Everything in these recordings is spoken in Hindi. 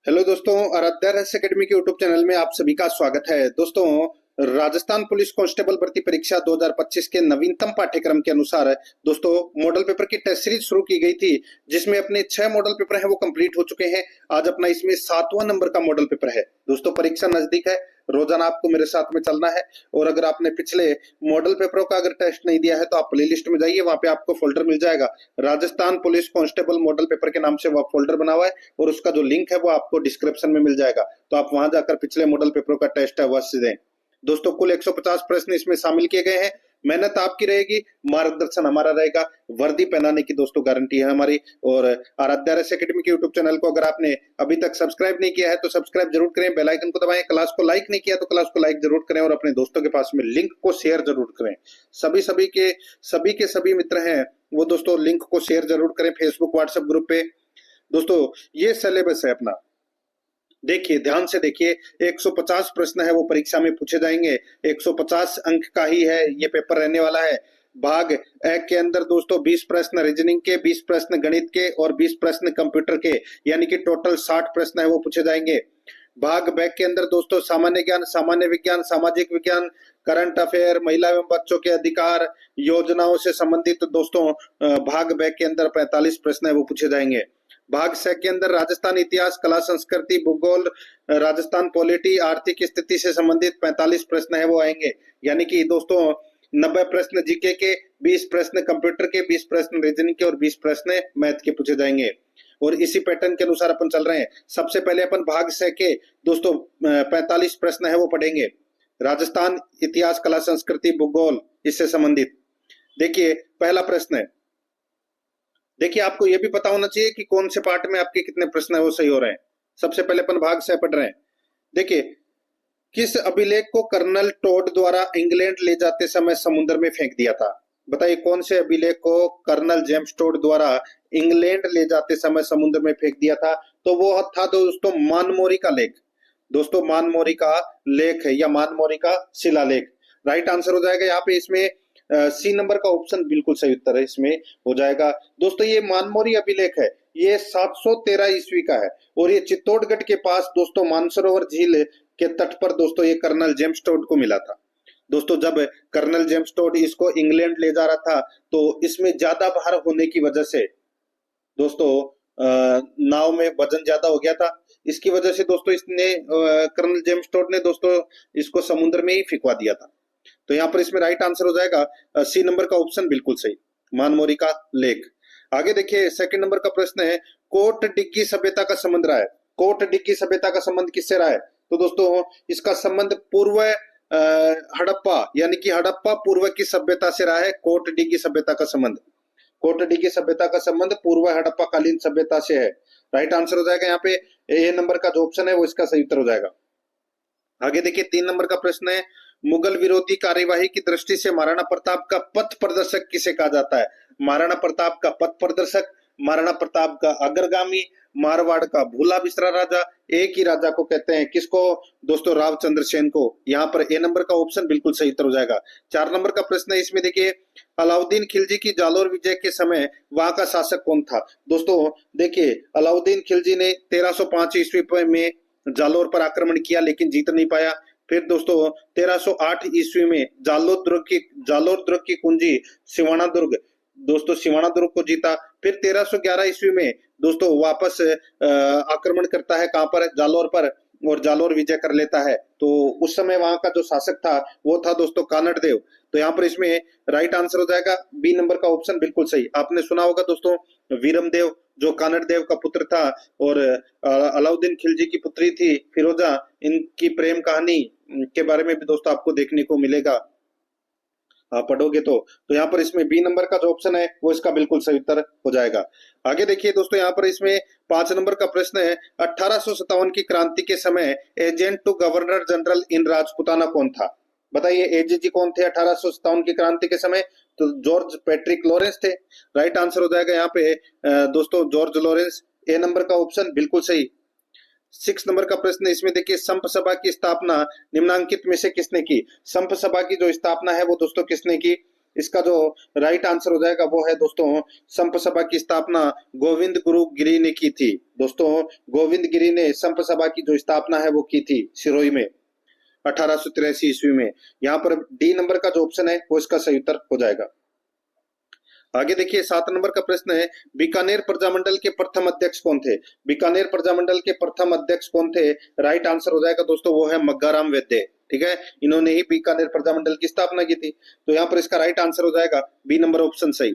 हेलो दोस्तों, आराध्या रहस्य अकेडमी के यूट्यूब चैनल में आप सभी का स्वागत है। दोस्तों, राजस्थान पुलिस कांस्टेबल भर्ती परीक्षा 2025 के नवीनतम पाठ्यक्रम के अनुसार दोस्तों मॉडल पेपर की टेस्ट सीरीज शुरू की गई थी, जिसमें अपने 6 मॉडल पेपर हैं वो कंप्लीट हो चुके हैं। आज अपना इसमें 7वां नंबर का मॉडल पेपर है। दोस्तों, परीक्षा नजदीक है, रोजाना आपको मेरे साथ में चलना है। और अगर आपने पिछले मॉडल पेपरों का अगर टेस्ट नहीं दिया है तो आप प्ले लिस्ट में जाइए, वहां पे आपको फोल्डर मिल जाएगा। Rajasthan police constable model paper के नाम से वह फोल्डर बना हुआ है और उसका जो लिंक है वो आपको डिस्क्रिप्शन में मिल जाएगा। तो आप वहां जाकर पिछले मॉडल पेपरों का टेस्ट है वह दें। दोस्तों, कुल 150 प्रश्न इसमें शामिल किए गए हैं। मेहनत आपकी रहेगी, मार्गदर्शन हमारा रहेगा, वर्दी पहनाने की दोस्तों गारंटी है हमारी। और आराध्या रहस्य अकेडमी के यूट्यूब चैनल को अगर आपने अभी तक सब्सक्राइब नहीं किया है तो सब्सक्राइब जरूर करें, बेल आइकन को दबाएं। क्लास को लाइक नहीं किया तो क्लास को लाइक जरूर करें और अपने दोस्तों के पास में लिंक को शेयर जरूर करें। सभी मित्र हैं वो दोस्तों लिंक को शेयर जरूर करें फेसबुक व्हाट्सएप ग्रुप पे। दोस्तों, ये सिलेबस है अपना, देखिए ध्यान से देखिए। 150 प्रश्न है वो परीक्षा में पूछे जाएंगे। 150 अंक का ही है ये पेपर रहने वाला है। भाग एक के अंदर दोस्तों 20 प्रश्न रीजनिंग के, 20 प्रश्न गणित के और 20 प्रश्न कंप्यूटर के, यानी कि टोटल 60 प्रश्न है वो पूछे जाएंगे। भाग बैक के अंदर दोस्तों सामान्य ज्ञान, सामान्य विज्ञान, सामाजिक विज्ञान, करंट अफेयर, महिला एवं बच्चों के अधिकार, योजनाओं से संबंधित दोस्तों भाग बैक के अंदर 45 प्रश्न है वो पूछे जाएंगे। भाग से के अंदर राजस्थान इतिहास, कला संस्कृति, भूगोल, राजस्थान पॉलिटी, आर्थिक स्थिति से संबंधित 45 प्रश्न है वो आएंगे। यानी कि दोस्तों 90 प्रश्न जीके के, 20 प्रश्न कंप्यूटर के, 20 प्रश्न रीजनिंग के और 20 प्रश्न मैथ के पूछे जाएंगे। और इसी पैटर्न के अनुसार अपन चल रहे हैं। सबसे पहले अपन भाग से के दोस्तों 45 प्रश्न है वो पढ़ेंगे। राजस्थान इतिहास, कला संस्कृति, भूगोल इससे संबंधित। देखिए पहला प्रश्न है, देखिए आपको यह भी पता होना चाहिए कि कौन से पार्ट में आपके कितने प्रश्न है वो सही हो रहे हैं। सबसे पहले अपन भाग से पढ़ रहे हैं। देखिए, किस अभिलेख को कर्नल टोड द्वारा इंग्लैंड ले जाते समय समुद्र में फेंक दिया था? बताइए कौन से अभिलेख को कर्नल जेम्स टोड द्वारा इंग्लैंड ले जाते समय समुद्र में फेंक दिया था? तो वो था दोस्तों मानमोरी का लेख। दोस्तों मानमोरी का लेख है या मानमोरी का शिलालेख राइट आंसर हो जाएगा। यहाँ पे इसमें सी नंबर का ऑप्शन बिल्कुल सही उत्तर है, इसमें हो जाएगा। दोस्तों ये मानमोरी अभिलेख है, ये 713 ईस्वी का है और ये चित्तौड़गढ़ के पास दोस्तों मानसरोवर झील के तट पर दोस्तों ये कर्नल जेम्स टोड को मिला था। दोस्तों जब कर्नल जेम्स टोड इसको इंग्लैंड ले जा रहा था तो इसमें ज्यादा भार होने की वजह से दोस्तों नाव में वजन ज्यादा हो गया था। इसकी वजह से दोस्तों इसने कर्नल जेम्स टोड ने दोस्तों इसको समुद्र में ही फिकवा दिया था। तो यहाँ पर इसमें राइट आंसर हो जाएगा सी नंबर का ऑप्शन बिल्कुल सही, मानमोरी का लेख। आगे देखिए सेकंड नंबर का प्रश्न है, कोट डिग्गी सभ्यता का संबंध रहा है। कोट डिग्गी सभ्यता का संबंध किससे रहा है? तो दोस्तों इसका संबंध पूर्व हड़प्पा यानी कि हड़प्पा पूर्व की सभ्यता से रहा है। कोट डिग्गी सभ्यता का संबंध, कोट डिग्गी सभ्यता का संबंध पूर्व हड़प्पा कालीन सभ्यता से है। राइट आंसर हो जाएगा यहाँ पे ए नंबर का जो ऑप्शन है वो इसका सही उत्तर हो जाएगा। आगे देखिए 3 नंबर का प्रश्न है, मुगल विरोधी कार्यवाही की दृष्टि से महाराणा प्रताप का पथ प्रदर्शक किसे कहा जाता है? महाराणा प्रताप का पथ प्रदर्शक, महाराणा प्रताप का अग्रगामी, मारवाड़ का भूला बिसरा राजा, एक ही राजा को कहते हैं किसको? दोस्तों रावचंद्र सेन को। यहाँ पर ए नंबर का ऑप्शन बिल्कुल सही उत्तर हो जाएगा। 4 नंबर का प्रश्न है, इसमें देखिए अलाउद्दीन खिलजी की जालोर विजय के समय वहां का शासक कौन था? दोस्तों देखिए अलाउद्दीन खिलजी ने 1305 ईस्वी में जालोर पर आक्रमण किया लेकिन जीत नहीं पाया। फिर दोस्तों 1308 ईस्वी में जालोर दुर्ग की कुंजी सिवाना दुर्ग, दोस्तों सिवाना दुर्ग को जीता। फिर 1311 ईस्वी में दोस्तों वापस आक्रमण करता है कहां पर? जालोर पर, और जालोर विजय कर लेता है। तो उस समय वहां का जो शासक था वो था दोस्तों कानड़ देव। तो यहाँ पर इसमें राइट आंसर हो जाएगा बी नंबर का ऑप्शन बिल्कुल सही। आपने सुना होगा दोस्तों वीरम देव जो कानड़ देव का पुत्र था और अलाउद्दीन खिलजी की पुत्री थी फिरोजा, इनकी प्रेम कहानी के बारे में भी दोस्तों आपको देखने को मिलेगा आप पढ़ोगे तो यहाँ पर इसमें बी नंबर का जो ऑप्शन है वो इसका बिल्कुल सही उत्तर हो जाएगा। आगे देखिए दोस्तों यहाँ पर इसमें 5 नंबर का प्रश्न है, 1857 की क्रांति के समय agent to governor general in Rajputana कौन था? बताइए एजीजी कौन थे 1857 की क्रांति के समय? तो जॉर्ज पैट्रिक लॉरेंस थे। राइट आंसर हो जाएगा यहाँ पे दोस्तों जॉर्ज लॉरेंस, ए नंबर का ऑप्शन बिल्कुल सही। 6 नंबर का प्रश्न है, इसमें देखिए संप सभा की स्थापना निम्नांकित में से किसने की? संप सभा की जो स्थापना है वो दोस्तों किसने की? इसका जो राइट आंसर हो जाएगा वो है दोस्तों, संप सभा की स्थापना गोविंद गुरु गिरी ने की थी। दोस्तों गोविंद गिरी ने संप सभा की जो स्थापना है वो की थी सिरोही में 1883 ईस्वी में। यहाँ पर डी नंबर का जो ऑप्शन है वो इसका सही उत्तर हो जाएगा। आगे देखिए 7 नंबर का प्रश्न है, बीकानेर प्रजामंडल के प्रथम अध्यक्ष कौन थे? बीकानेर प्रजामंडल के प्रथम अध्यक्ष कौन थे? राइट आंसर हो जाएगा दोस्तों वो है मग्गाराम वैद्य। ठीक है, इन्होंने ही बीकानेर प्रजामंडल की स्थापना की थी। तो यहाँ पर इसका राइट आंसर हो जाएगा बी नंबर ऑप्शन सही।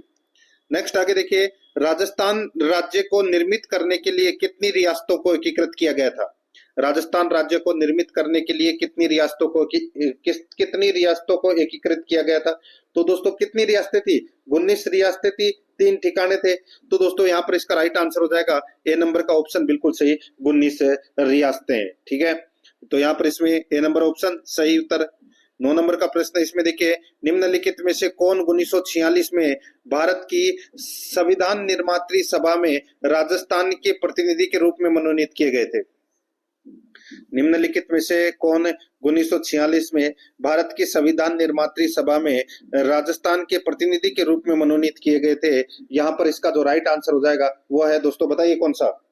नेक्स्ट आगे देखिए, राजस्थान राज्य को निर्मित करने के लिए कितनी रियासतों को एकीकृत किया गया था? राजस्थान राज्य को निर्मित करने के लिए कितनी रियासतों को एकीकृत किया गया था? तो दोस्तों कितनी रियासतें थी? 19 रियासतें थी, 3 ठिकाने थे। तो दोस्तों यहाँ पर इसका राइट आंसर हो जाएगा ए नंबर का ऑप्शन बिल्कुल सही, 19 रियासतें। ठीक है, तो यहाँ पर इसमें ए नंबर ऑप्शन सही उत्तर। 9 नंबर का प्रश्न इसमें देखिए, निम्नलिखित में से कौन 1946 में भारत की संविधान निर्मात्री सभा में राजस्थान के प्रतिनिधि के रूप में मनोनीत किए गए थे? निम्नलिखित में से कौन 1946 में भारत की संविधान निर्मात्री सभा में राजस्थान के प्रतिनिधि के रूप में मनोनीत किए गए थे? यहाँ पर इसका जो राइट आंसर हो जाएगा वो है दोस्तों, बताइए कौन सा?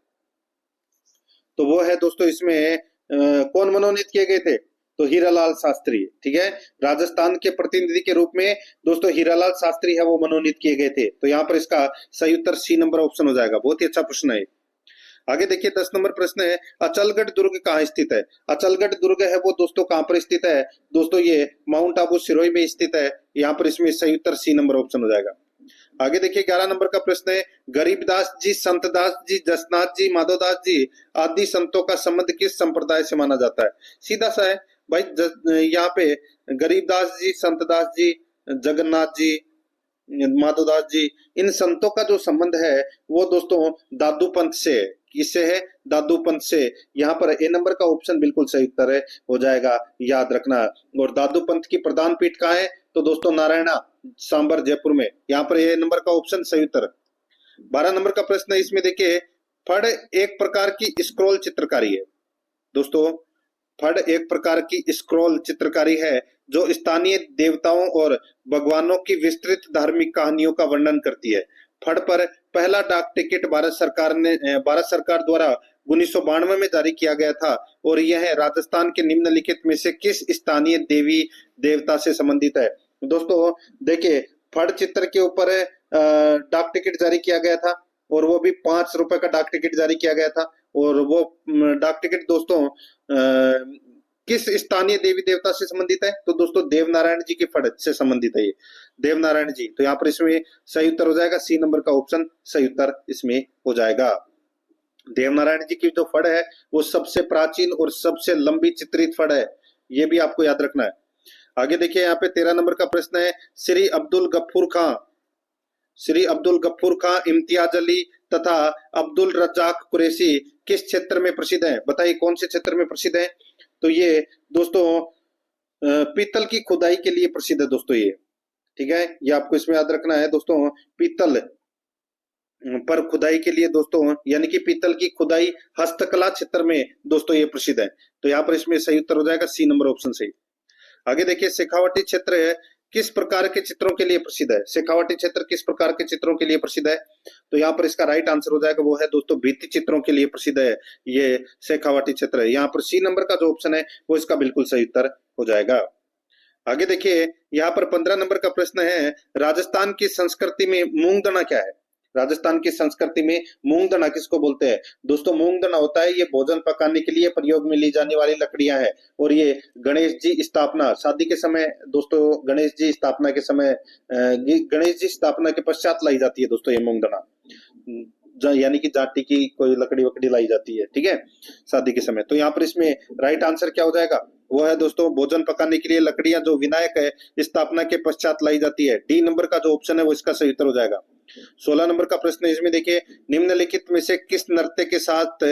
तो वो है दोस्तों इसमें कौन मनोनीत किए गए थे? तो हीरालाल शास्त्री। ठीक है, राजस्थान के प्रतिनिधि के रूप में दोस्तों हीरालाल शास्त्री है वो मनोनीत किए गए थे। तो यहाँ पर इसका सही उत्तर सी नंबर ऑप्शन हो जाएगा। बहुत ही अच्छा प्रश्न है। आगे देखिए 10 नंबर प्रश्न है, अचलगढ़ दुर्ग कहाँ स्थित है? अचलगढ़ दुर्ग है वो दोस्तों कहाँ पर स्थित है? दोस्तों ये माउंट आबू सिरोही में स्थित है। यहाँ पर इसमें सही उत्तर सी नंबर ऑप्शन हो जाएगा। आगे देखिए 11 नंबर का प्रश्न है, गरीबदास जी, संतदास जी, जसनाथ जी, माधवदास जी आदि संतों का संबंध किस संप्रदाय से माना जाता है? सीधा सा है भाई, यहाँ पे गरीबदास जी, संतदास जी, जगन्नाथ जी, माधवदास जी, इन संतों का जो संबंध है वो दोस्तों दादू पंथ से है। किससे है? दादू पंथ से। यहाँ पर ए नंबर का ऑप्शन बिल्कुल सही उत्तर है, हो जाएगा, याद रखना। और दादू पंथ की प्रधान पीठ कहाँ है? तो दोस्तों नारायणा, सांबर, जयपुर में। यहाँ पर ए नंबर का ऑप्शन सही उत्तर। 12 नंबर का प्रश्न है इसमें देखिए, फड़ एक प्रकार की स्क्रॉल चित्रकारी है। दोस्तों फड़ एक प्रकार की स्क्रॉल चित्रकारी है जो स्थानीय देवताओं और भगवानों की विस्तृत धार्मिक कहानियों का वर्णन करती है। फड़ पर पहला डाक टिकट भारत सरकार द्वारा 1992 में जारी किया गया था और यह राजस्थान के निम्नलिखित में से किस स्थानीय देवी देवता से संबंधित है? दोस्तों देखिए, फड़ चित्र के ऊपर डाक टिकट जारी किया गया था और वो भी 5 रुपए का डाक टिकट जारी किया गया था। और वो डाक टिकट दोस्तों किस स्थानीय देवी देवता से संबंधित है? तो दोस्तों देवनारायण जी की फड़ से संबंधित है ये, देवनारायण जी। तो यहाँ पर इसमें सही उत्तर हो जाएगा सी नंबर का ऑप्शन सही उत्तर इसमें हो जाएगा। देवनारायण जी की जो फड़ है वो सबसे प्राचीन और सबसे लंबी चित्रित फड़ है, ये भी आपको याद रखना है। आगे देखिए यहाँ पे 13 नंबर का प्रश्न है, श्री अब्दुल गफ्फूर खां, इम्तियाज अली तथा अब्दुल रज्जाक कुरैशी किस क्षेत्र में प्रसिद्ध है? बताइए कौन से क्षेत्र में प्रसिद्ध है? तो ये दोस्तों पीतल की खुदाई के लिए प्रसिद्ध है दोस्तों ये। ठीक है, ये आपको इसमें याद रखना है दोस्तों, पीतल पर खुदाई के लिए दोस्तों, यानी कि पीतल की खुदाई हस्तकला क्षेत्र में दोस्तों ये प्रसिद्ध है। तो यहाँ पर इसमें सही उत्तर हो जाएगा सी नंबर ऑप्शन सही। आगे देखिए शेखावाटी क्षेत्र है किस प्रकार के चित्रों के लिए प्रसिद्ध है? शेखावाटी क्षेत्र किस प्रकार के चित्रों के लिए प्रसिद्ध है? तो यहाँ पर इसका राइट आंसर हो जाएगा वो है दोस्तों भित्ति चित्रों के लिए प्रसिद्ध है ये शेखावाटी क्षेत्र है। यहाँ पर सी नंबर का जो ऑप्शन है वो इसका बिल्कुल सही उत्तर हो जाएगा। आगे देखिए यहाँ पर 15 नंबर का प्रश्न है, राजस्थान की संस्कृति में मूंगदना क्या है? राजस्थान की संस्कृति में मूंगदना किसको बोलते हैं? दोस्तों मूंगदना होता है ये भोजन पकाने के लिए प्रयोग में ली जाने वाली लकड़ियां है और ये गणेश जी स्थापना शादी के समय दोस्तों, गणेश जी स्थापना के पश्चात लाई जाती है दोस्तों ये मूंगदना, यानी कि जाटी की कोई लकड़ी वकड़ी लाई जाती है। ठीक है, शादी के समय। तो यहाँ पर इसमें राइट आंसर क्या हो जाएगा? वो है दोस्तों भोजन पकाने के लिए लकड़ियां जो विनायक है स्थापना के पश्चात लाई जाती है। डी नंबर का जो ऑप्शन है वो इसका सही उत्तर हो जाएगा। 16 नंबर का प्रश्न है इसमें देखिए, निम्नलिखित में से किस नृत्य के साथ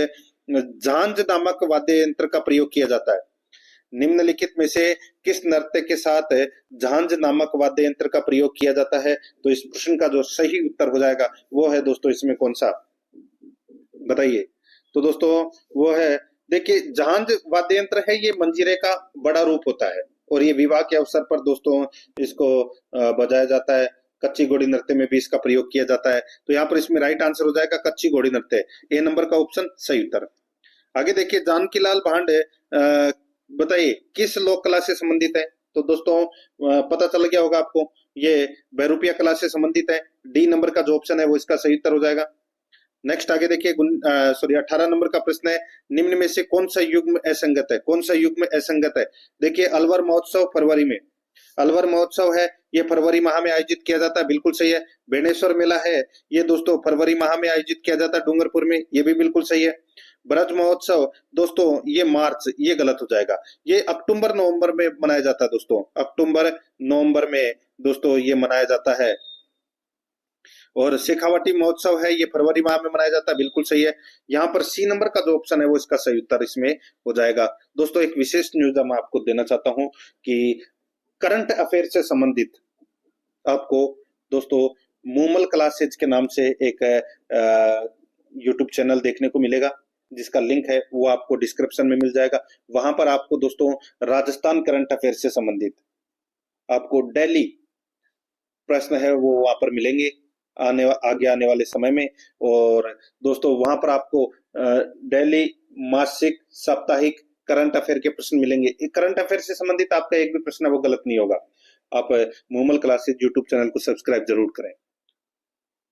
झांझ नामक वाद्य यंत्र का प्रयोग किया जाता है? निम्नलिखित में से किस नृत्य के साथ झांझ नामक वाद्य यंत्र का प्रयोग किया जाता है? तो इस प्रश्न का जो सही उत्तर हो जाएगा वो है दोस्तों इसमें कौन सा, बताइए। तो दोस्तों वो है, देखिए झांझ वाद्य यंत्र है ये मंजीरे का बड़ा रूप होता है और ये विवाह के अवसर पर दोस्तों इसको बजाया जाता है। कच्ची घोड़ी नृत्य में भी इसका प्रयोग किया जाता है। तो यहाँ पर इसमें राइट आंसर हो जाएगा कच्ची घोड़ी नृत्य, ए नंबर का ऑप्शन सही उत्तर। आगे देखिए जानकीलाल भांडे बताइए किस लोक कला से संबंधित है। तो दोस्तों पता चल गया होगा आपको, ये बहरूपिया कला से संबंधित है। डी नंबर का जो ऑप्शन है वो इसका सही उत्तर हो जाएगा। नेक्स्ट आगे देखिए 18 नंबर का प्रश्न है, निम्न में से कौन सा युग्म असंगत है, कौन सा युग्म असंगत है। देखिए अलवर महोत्सव फरवरी में, अलवर महोत्सव है ये फरवरी माह में आयोजित किया जाता है, बिल्कुल सही है। बेणेश्वर मेला है ये दोस्तों फरवरी माह में आयोजित किया जाता है डूंगरपुर में, ये भी बिल्कुल सही है। ब्रज महोत्सव दोस्तों ये मार्च, ये गलत हो जाएगा, ये अक्टूबर नवंबर में मनाया जाता है दोस्तों, अक्टूबर नवंबर में दोस्तों ये मनाया जाता है। और शेखावाटी महोत्सव है ये फरवरी माह में मनाया जाता है, बिल्कुल सही है। यहाँ पर सी नंबर का जो ऑप्शन है वो इसका सही उत्तर इसमें हो जाएगा। दोस्तों एक विशेष न्यूज मैं आपको देना चाहता हूँ कि करंट अफेयर से संबंधित आपको दोस्तों मूमल क्लासेज के नाम से एक यूट्यूब चैनल देखने को मिलेगा, जिसका लिंक है वो आपको डिस्क्रिप्शन में मिल जाएगा। वहां पर आपको दोस्तों राजस्थान करंट अफेयर से संबंधित आपको डेली प्रश्न है वो वहां पर मिलेंगे आगे आने वाले समय में। और दोस्तों वहां पर आपको डेली, मासिक, साप्ताहिक करंट अफेयर के प्रश्न मिलेंगे। करंट अफेयर से संबंधित आपका एक भी प्रश्न है वो गलत नहीं होगा। आप मूमल क्लासेज यूट्यूब चैनल को सब्सक्राइब जरूर करें,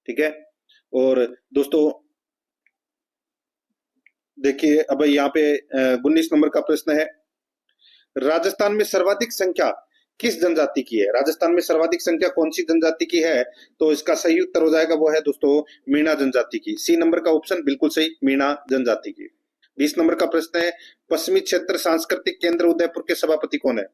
ठीक है। और दोस्तों देखिए अब यहाँ पे 19 नंबर का प्रश्न है, राजस्थान में सर्वाधिक संख्या किस जनजाति की है। राजस्थान में सर्वाधिक संख्या कौन सी जनजाति की है। तो इसका सही उत्तर हो जाएगा वो है दोस्तों मीणा जनजाति की, सी नंबर का ऑप्शन बिल्कुल सही, मीणा जनजाति की। 20 नंबर का प्रश्न है, पश्चिमी क्षेत्र सांस्कृतिक केंद्र उदयपुर के सभापति कौन है।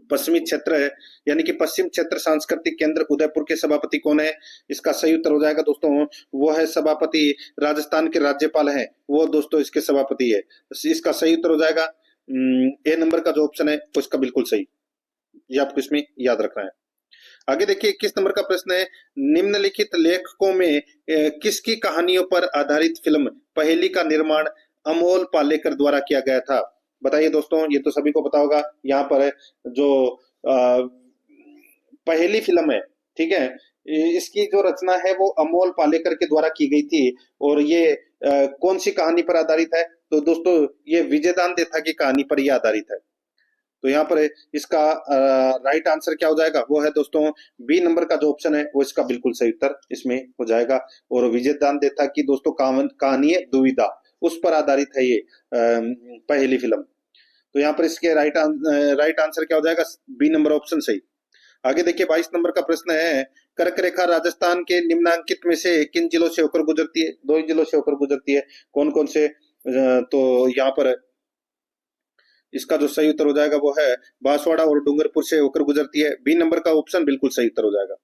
पश्चिमी क्षेत्र है यानी कि पश्चिम क्षेत्र सांस्कृतिक केंद्र उदयपुर के सभापति कौन है। इसका सही उत्तर हो जाएगा दोस्तों वो है सभापति राजस्थान के राज्यपाल हैं, वो दोस्तों इसके सभापति है। इसका सही उत्तर हो जाएगा ए नंबर का जो ऑप्शन है वो इसका बिल्कुल सही, ये आपको इसमें याद रखना है। आगे देखिए 21 नंबर का प्रश्न है, निम्नलिखित लेखकों में किसकी कहानियों पर आधारित फिल्म पहेली का निर्माण अमोल पालेकर द्वारा किया गया था। बताइए दोस्तों, ये तो सभी को पता होगा। यहाँ पर जो पहेली फिल्म है, ठीक है, इसकी जो रचना है वो अमोल पालेकर के द्वारा की गई थी। और ये कौन सी कहानी पर आधारित है। तो दोस्तों ये विजयदान देथा की कहानी पर यह आधारित है। तो यहाँ पर इसका राइट आंसर क्या हो जाएगा वो है दोस्तों बी नंबर का जो ऑप्शन है वो इसका बिल्कुल सही उत्तर इसमें हो जाएगा। और विजयदान देथा की दोस्तों कहानी है दुविधा, उस पर आधारित है ये पहली फिल्म। तो यहाँ पर इसके राइट आंसर क्या हो जाएगा, बी नंबर ऑप्शन सही। आगे देखिए 22 नंबर का प्रश्न है, कर्क रेखा राजस्थान के निम्नांकित में से किन जिलों से होकर गुजरती है। 2 जिलों से होकर गुजरती है, कौन कौन से। तो यहाँ पर इसका जो सही उत्तर हो जाएगा वो है बांसवाड़ा और डूंगरपुर से होकर गुजरती है, बी नंबर का ऑप्शन बिल्कुल सही उत्तर हो जाएगा।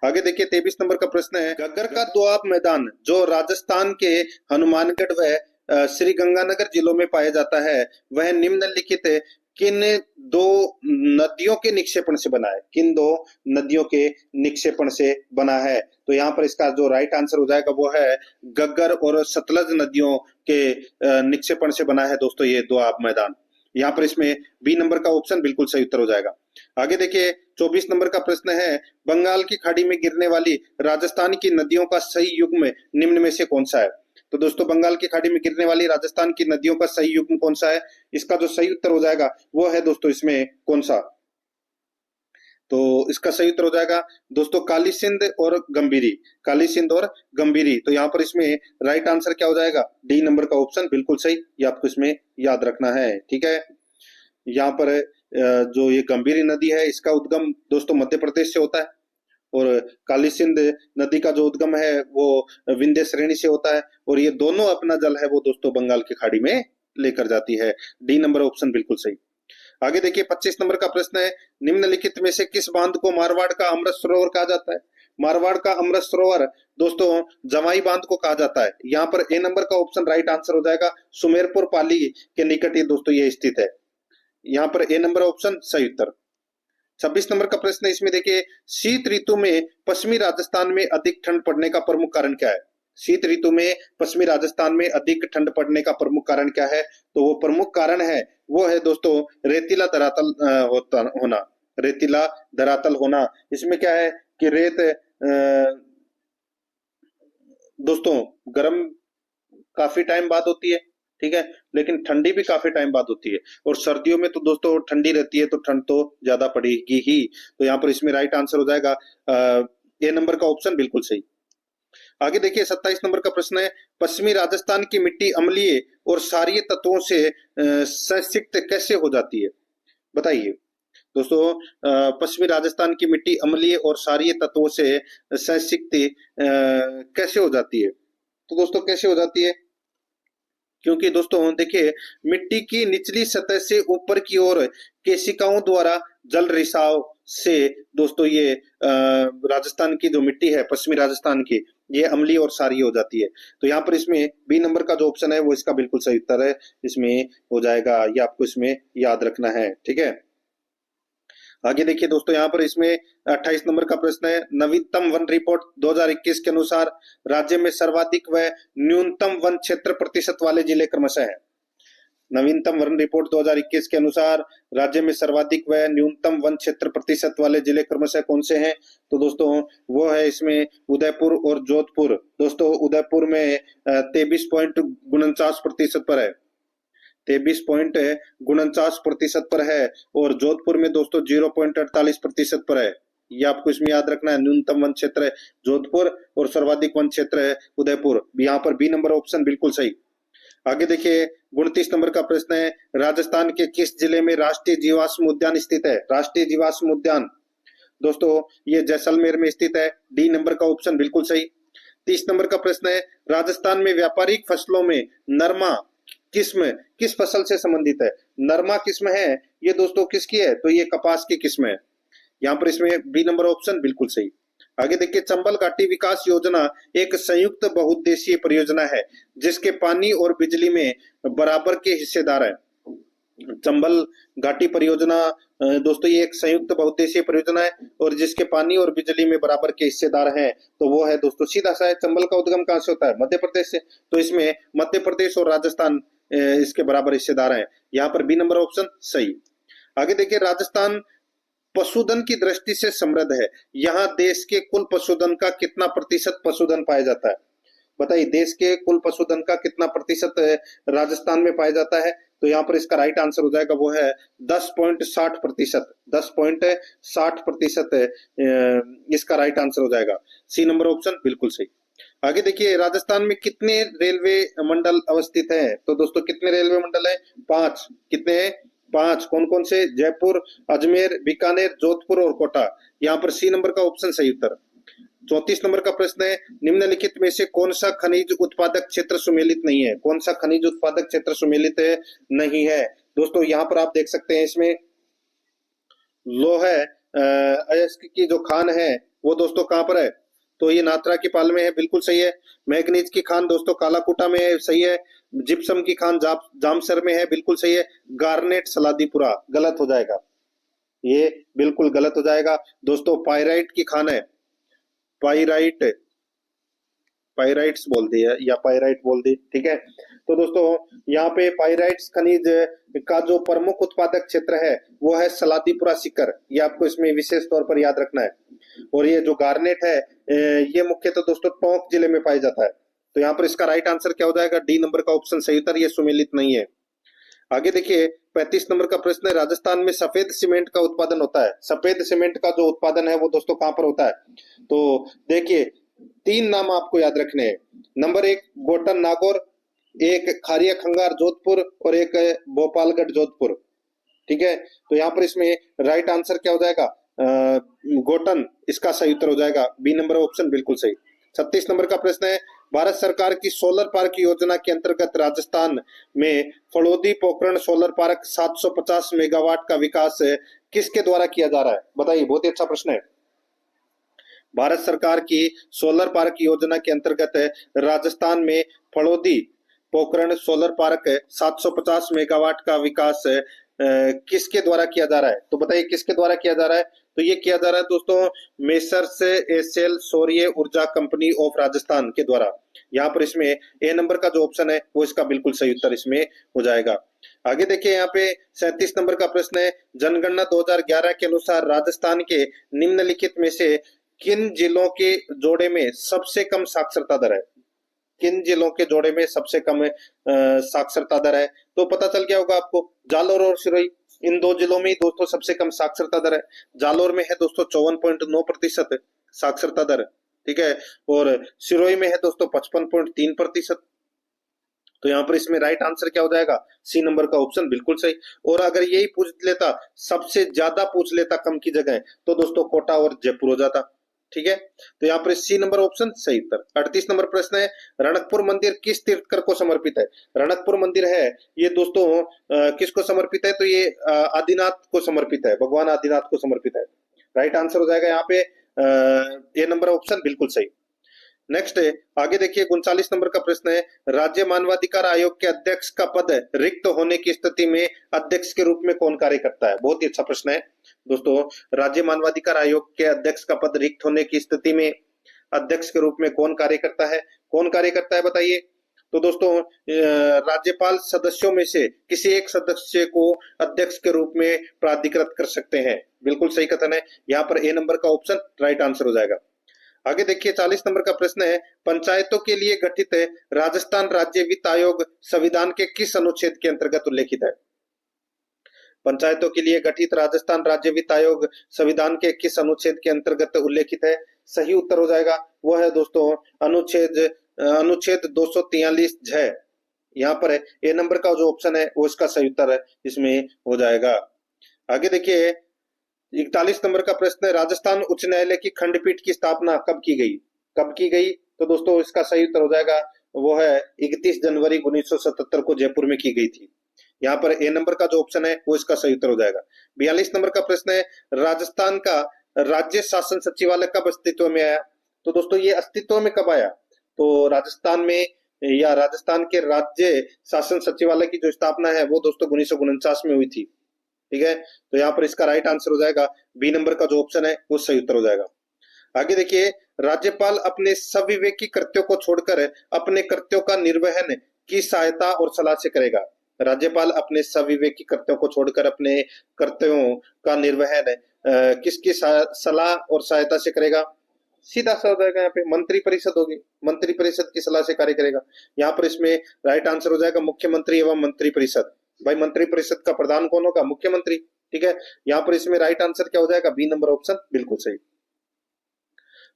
आगे देखिए 23 नंबर का प्रश्न है, घग्गर का दोआब मैदान जो राजस्थान के हनुमानगढ़ व श्री गंगानगर जिलों में पाया जाता है वह निम्नलिखित किन 2 नदियों के निक्षेपण से बना है। किन 2 नदियों के निक्षेपण से बना है। तो यहाँ पर इसका जो राइट आंसर हो जाएगा वो है घग्गर और सतलज नदियों के निक्षेपण से बना है दोस्तों ये दोआब मैदान। यहाँ पर इसमें बी नंबर का ऑप्शन बिल्कुल सही उत्तर हो जाएगा। आगे देखिए 24 नंबर का प्रश्न है, बंगाल की खाड़ी में गिरने वाली राजस्थान की नदियों का सही युग्म निम्न में से कौन सा है। तो दोस्तों बंगाल की खाड़ी में गिरने वाली राजस्थान की नदियों का सही युग्म कौन सा है। इसका जो सही उत्तर हो जाएगा वो है दोस्तों इसमें कौन सा। तो इसका सही उत्तर हो जाएगा दोस्तों काली सिंध और गंभीरी, काली सिंध और गंभीरी। तो यहाँ पर इसमें राइट आंसर क्या हो जाएगा, डी नंबर का ऑप्शन बिल्कुल सही, ये आपको इसमें याद रखना है, ठीक है। यहाँ पर जो ये गंभीरी नदी है इसका उद्गम दोस्तों मध्य प्रदेश से होता है और काली सिंध नदी का जो उद्गम है वो विंध्य श्रेणी से होता है और ये दोनों अपना जल है वो दोस्तों बंगाल की खाड़ी में लेकर जाती है, डी नंबर ऑप्शन बिल्कुल सही। आगे देखिए 25 नंबर का प्रश्न है, निम्नलिखित में से किस बांध को मारवाड़ का अमृत सरोवर कहा जाता है। मारवाड़ का अमृत सरोवर दोस्तों जमाई बांध को कहा जाता है। यहाँ पर ए नंबर का ऑप्शन राइट आंसर हो जाएगा, सुमेरपुर पाली के निकट ये दोस्तों ये स्थित है। यहाँ पर ए नंबर ऑप्शन सही उत्तर। 26 नंबर का प्रश्न है, इसमें देखिए शीत ऋतु में पश्चिमी राजस्थान में अधिक ठंड पड़ने का प्रमुख कारण क्या है। शीत ऋतु में पश्चिमी राजस्थान में अधिक ठंड पड़ने का प्रमुख कारण क्या है? तो वो प्रमुख कारण है, वो है दोस्तों रेतीला धरातल होना, रेतीला धरातल होना। इसमें क्या है कि रेत दोस्तों गर्म काफी टाइम बाद होती है, ठीक है, लेकिन ठंडी भी काफी टाइम बाद होती है। और सर्दियों में तो दोस्तों ठंडी रहती है, तो ठंड तो ज्यादा पड़ेगी ही। तो यहाँ पर इसमें राइट आंसर हो जाएगा ए नंबर का ऑप्शन बिल्कुल सही। आगे देखिए 27 नंबर का प्रश्न है, पश्चिमी राजस्थान की मिट्टी अम्लीय और क्षारीय तत्वों से संसिक्त कैसे हो जाती है? बताइए दोस्तों, पश्चिमी राजस्थान की मिट्टी अम्लीय और क्षारीय तत्वों से संसिक्त कैसे हो जाती है? तो दोस्तों कैसे हो जाती है? क्योंकि दोस्तों देखिए, मिट्टी की निचली सतह से ऊपर की ओर केशिकाओं द्वारा जल रिसाव से दोस्तों ये राजस्थान की जो मिट्टी है, पश्चिमी राजस्थान की, ये अम्लीय और क्षारीय हो जाती है। तो यहाँ पर इसमें बी नंबर का जो ऑप्शन है वो इसका बिल्कुल सही उत्तर है, इसमें हो जाएगा। ये आपको इसमें याद रखना है, ठीक है। आगे देखिए दोस्तों, यहाँ पर इसमें 28 नंबर का प्रश्न है, नवीनतम वन रिपोर्ट 2021 के अनुसार राज्य में सर्वाधिक व न्यूनतम वन क्षेत्र प्रतिशत वाले जिले क्रमशः है। नवीनतम वन रिपोर्ट 2021 के अनुसार राज्य में सर्वाधिक व न्यूनतम वन क्षेत्र प्रतिशत वाले जिले क्रमशः कौन से हैं? तो दोस्तों वो है इसमें उदयपुर और जोधपुर। दोस्तों उदयपुर में 23.49% पर है, 23.49% पर है, और जोधपुर में दोस्तों 0.48% पर है। ये आपको इसमें याद रखना है। न्यूनतम वन क्षेत्र है जोधपुर और सर्वाधिक वन क्षेत्र है उदयपुर। यहाँ पर बी नंबर ऑप्शन बिल्कुल सही। आगे देखिए 29 नंबर का प्रश्न है, राजस्थान के किस जिले में राष्ट्रीय जीवाश्म उद्यान स्थित है? राष्ट्रीय जीवाश्म उद्यान दोस्तों ये जैसलमेर में स्थित है, डी नंबर का ऑप्शन बिल्कुल सही। 30 नंबर का प्रश्न है, राजस्थान में व्यापारिक फसलों में नरमा किस्म किस फसल से संबंधित है? नरमा किस्म है ये दोस्तों किसकी है? तो ये कपास की किस्म है। यहाँ पर इसमें बी नंबर ऑप्शन बिल्कुल सही। आगे देखिए, चंबल घाटी विकास योजना एक संयुक्त बहुउद्देशीय परियोजना है जिसके पानी और बिजली में बराबर के हिस्सेदार है। चंबल घाटी परियोजना दोस्तों ये एक संयुक्त बहुउद्देशीय परियोजना है और जिसके पानी और बिजली में बराबर के हिस्सेदार हैं, तो वो है दोस्तों सीधा सा है। चंबल का उद्गम कहाँ से होता है? मध्य प्रदेश से। तो इसमें मध्य प्रदेश और राजस्थान इसके बराबर हिस्सेदार हैं। यहाँ पर बी नंबर ऑप्शन सही। आगे देखिए, राजस्थान पशुधन की दृष्टि से समृद्ध है। यहाँ देश के कुल पशुधन का कितना प्रतिशत पशुधन पाया जाता है? बताइए, देश के कुल पशुधन का कितना प्रतिशत राजस्थान में पाया जाता है? तो यहाँ पर इसका राइट आंसर हो जाएगा, वो है 10.60%। 10.60% इसका राइट आंसर हो जाएगा। सी नंबर ऑप्शन बिल्कुल सही। आगे देखिए, राजस्थान में कितने रेलवे मंडल अवस्थित हैं? तो दोस्तों कितने रेलवे मंडल है? 5। कितने हैं? 5। कौन कौन से? जयपुर, अजमेर, बीकानेर, जोधपुर और कोटा। यहाँ पर सी नंबर का ऑप्शन सही उत्तर। 34 नंबर का प्रश्न है, निम्नलिखित में से कौन सा खनिज उत्पादक क्षेत्र सुमेलित नहीं है? कौन सा खनिज उत्पादक क्षेत्र सुमेलित नहीं है? दोस्तों यहाँ पर आप देख सकते हैं, इसमें लौह अयस्क की जो खान है वो दोस्तों कहाँ पर है? तो ये नात्रा की पाल में है, बिल्कुल सही है। मैग्नीज की खान दोस्तों कालाकुटा में है, सही है। जिप्सम की खान जामसर में है, बिल्कुल सही है। गार्नेट सलादीपुरा, गलत हो जाएगा, ये बिल्कुल गलत हो जाएगा। दोस्तों पाइराइट की खान है, पाइराइट्स बोल दी है या पाइराइट बोल दी, ठीक है। तो दोस्तों यहाँ पे पाइराइट्स खनिज का जो प्रमुख उत्पादक क्षेत्र है वो है सलादीपुरा सीकर। ये आपको इसमें विशेष तौर पर याद रखना है। और ये जो गार्नेट है ये मुख्यतः दोस्तों टोंक जिले में पाया जाता है। तो यहाँ पर इसका राइट आंसर क्या हो जाएगा? डी नंबर का ऑप्शन सही उत्तर, ये सुमेलित नहीं है। आगे देखिए 35 नंबर का प्रश्न है, राजस्थान में सफेद सीमेंट का उत्पादन होता है। सफेद सीमेंट का जो उत्पादन है वो दोस्तों कहाँ पर होता है? तो देखिए 3 नाम आपको याद रखने हैं। नंबर 1 गोटन नागौर, एक खारिया खंगार जोधपुर और एक भोपालगढ़ जोधपुर, ठीक है। तो यहाँ पर इसमें राइट आंसर क्या हो जाएगा? गोटन इसका सही उत्तर हो जाएगा, बी नंबर ऑप्शन बिल्कुल सही। 36 नंबर का प्रश्न है, भारत सरकार की सोलर पार्क योजना के अंतर्गत राजस्थान में Phalodi Pokhran solar park 750 megawatt का विकास किसके द्वारा किया जा रहा है? बताइए, बहुत ही अच्छा प्रश्न है। भारत सरकार की सोलर पार्क योजना के अंतर्गत राजस्थान में Phalodi Pokhran solar park 750 megawatt का विकास किसके द्वारा किया जा रहा है? तो बताइए किसके द्वारा किया जा रहा है? तो ये किया जा रहा है दोस्तों मेसर्स एसएल सौर्य ऊर्जा कंपनी ऑफ राजस्थान के द्वारा। यहाँ पर इसमें ए नंबर का जो ऑप्शन है वो इसका बिल्कुल सही उत्तर इसमें हो जाएगा। आगे देखिए यहाँ पे 37 नंबर का प्रश्न है, जनगणना 2011 के अनुसार राजस्थान के निम्नलिखित में से किन जिलों के जोड़े में सबसे कम साक्षरता दर है? किन जिलों के जोड़े में सबसे कम साक्षरता दर है? तो पता चल गया होगा आपको, जालोर और सिरोही, इन दो जिलों में दोस्तों सबसे कम साक्षरता दर है। जालोर में है दोस्तों 54.9% साक्षरता दर, ठीक है, और सिरोही में है दोस्तों 55.3%। तो यहाँ पर इसमें राइट आंसर क्या हो जाएगा? सी नंबर का ऑप्शन बिल्कुल सही। और अगर यही पूछ लेता, सबसे ज्यादा पूछ लेता कम की जगह, तो दोस्तों कोटा और जयपुर हो जाता, ठीक है। तो यहाँ पर सी नंबर ऑप्शन सही उत्तर। 38 नंबर प्रश्न है, रणकपुर मंदिर किस तीर्थकर को समर्पित है? रणकपुर मंदिर है ये दोस्तों किसको समर्पित है? तो ये आदिनाथ को समर्पित है, भगवान आदिनाथ को समर्पित है। राइट आंसर हो जाएगा यहाँ पे ए नंबर ऑप्शन बिल्कुल सही। नेक्स्ट है, आगे देखिए 39 नंबर का प्रश्न है, राज्य मानवाधिकार आयोग के अध्यक्ष का पद रिक्त होने की स्थिति में अध्यक्ष के रूप में कौन कार्य करता है? बहुत ही अच्छा प्रश्न है दोस्तों। राज्य मानवाधिकार आयोग के अध्यक्ष का पद रिक्त होने की स्थिति में अध्यक्ष के रूप में कौन कार्य करता है? कौन कार्य करता है बताइए? तो दोस्तों राज्यपाल सदस्यों में से किसी एक सदस्य को अध्यक्ष के रूप में प्राधिकृत कर सकते हैं। बिल्कुल सही कथन है, यहाँ पर ए नंबर का ऑप्शन राइट आंसर हो जाएगा। आगे देखिए 40 नंबर का प्रश्न है, पंचायतों के लिए गठित राजस्थान राज्य वित्त आयोग संविधान के किस अनुच्छेद के अंतर्गत उल्लेखित है? पंचायतों के लिए गठित राजस्थान राज्य वित्त आयोग संविधान के किस अनुच्छेद के अंतर्गत उल्लेखित है? सही उत्तर हो जाएगा वो है दोस्तों अनुच्छेद 243 ज। यहाँ पर ए नंबर का जो ऑप्शन है वो इसका सही उत्तर है इसमें हो जाएगा। आगे देखिए 41 नंबर का प्रश्न है, राजस्थान उच्च न्यायालय की खंडपीठ की स्थापना कब की गई? कब की गई? तो दोस्तों इसका सही उत्तर हो जाएगा वो है 31 जनवरी 1977 को जयपुर में की गई थी। यहाँ पर ए नंबर का जो ऑप्शन है वो इसका सही उत्तर हो जाएगा। 42 नंबर का प्रश्न है, राजस्थान का राज्य शासन सचिवालय कब अस्तित्व में आया? तो दोस्तों ये अस्तित्व में कब आया? तो राजस्थान में या राजस्थान के राज्य शासन सचिवालय की जो स्थापना है वो दोस्तों 1949 में हुई थी, ठीक है। तो यहाँ पर इसका राइट आंसर हो जाएगा बी नंबर का जो ऑप्शन है वो सही उत्तर हो जाएगा। आगे देखिए, राज्यपाल अपने सविवेकी कृत्यों को छोड़कर अपने कृत्यों का निर्वहन की सहायता और सलाह से करेगा। राज्यपाल अपने सविवेकी कृत्यों को छोड़कर अपने कर्तव्यों का निर्वहन किसकी सलाह और सहायता से करेगा? सीधा सा हो जाएगा, यहाँ पे मंत्री परिषद होगी, मंत्री परिषद की सलाह से कार्य करेगा। यहाँ पर इसमें राइट आंसर हो जाएगा मुख्यमंत्री एवं मंत्री परिषद। भाई मंत्री परिषद का प्रधान कौन होगा? मुख्यमंत्री, ठीक है। यहाँ पर इसमें राइट आंसर क्या हो जाएगा? बी नंबर ऑप्शन बिल्कुल सही।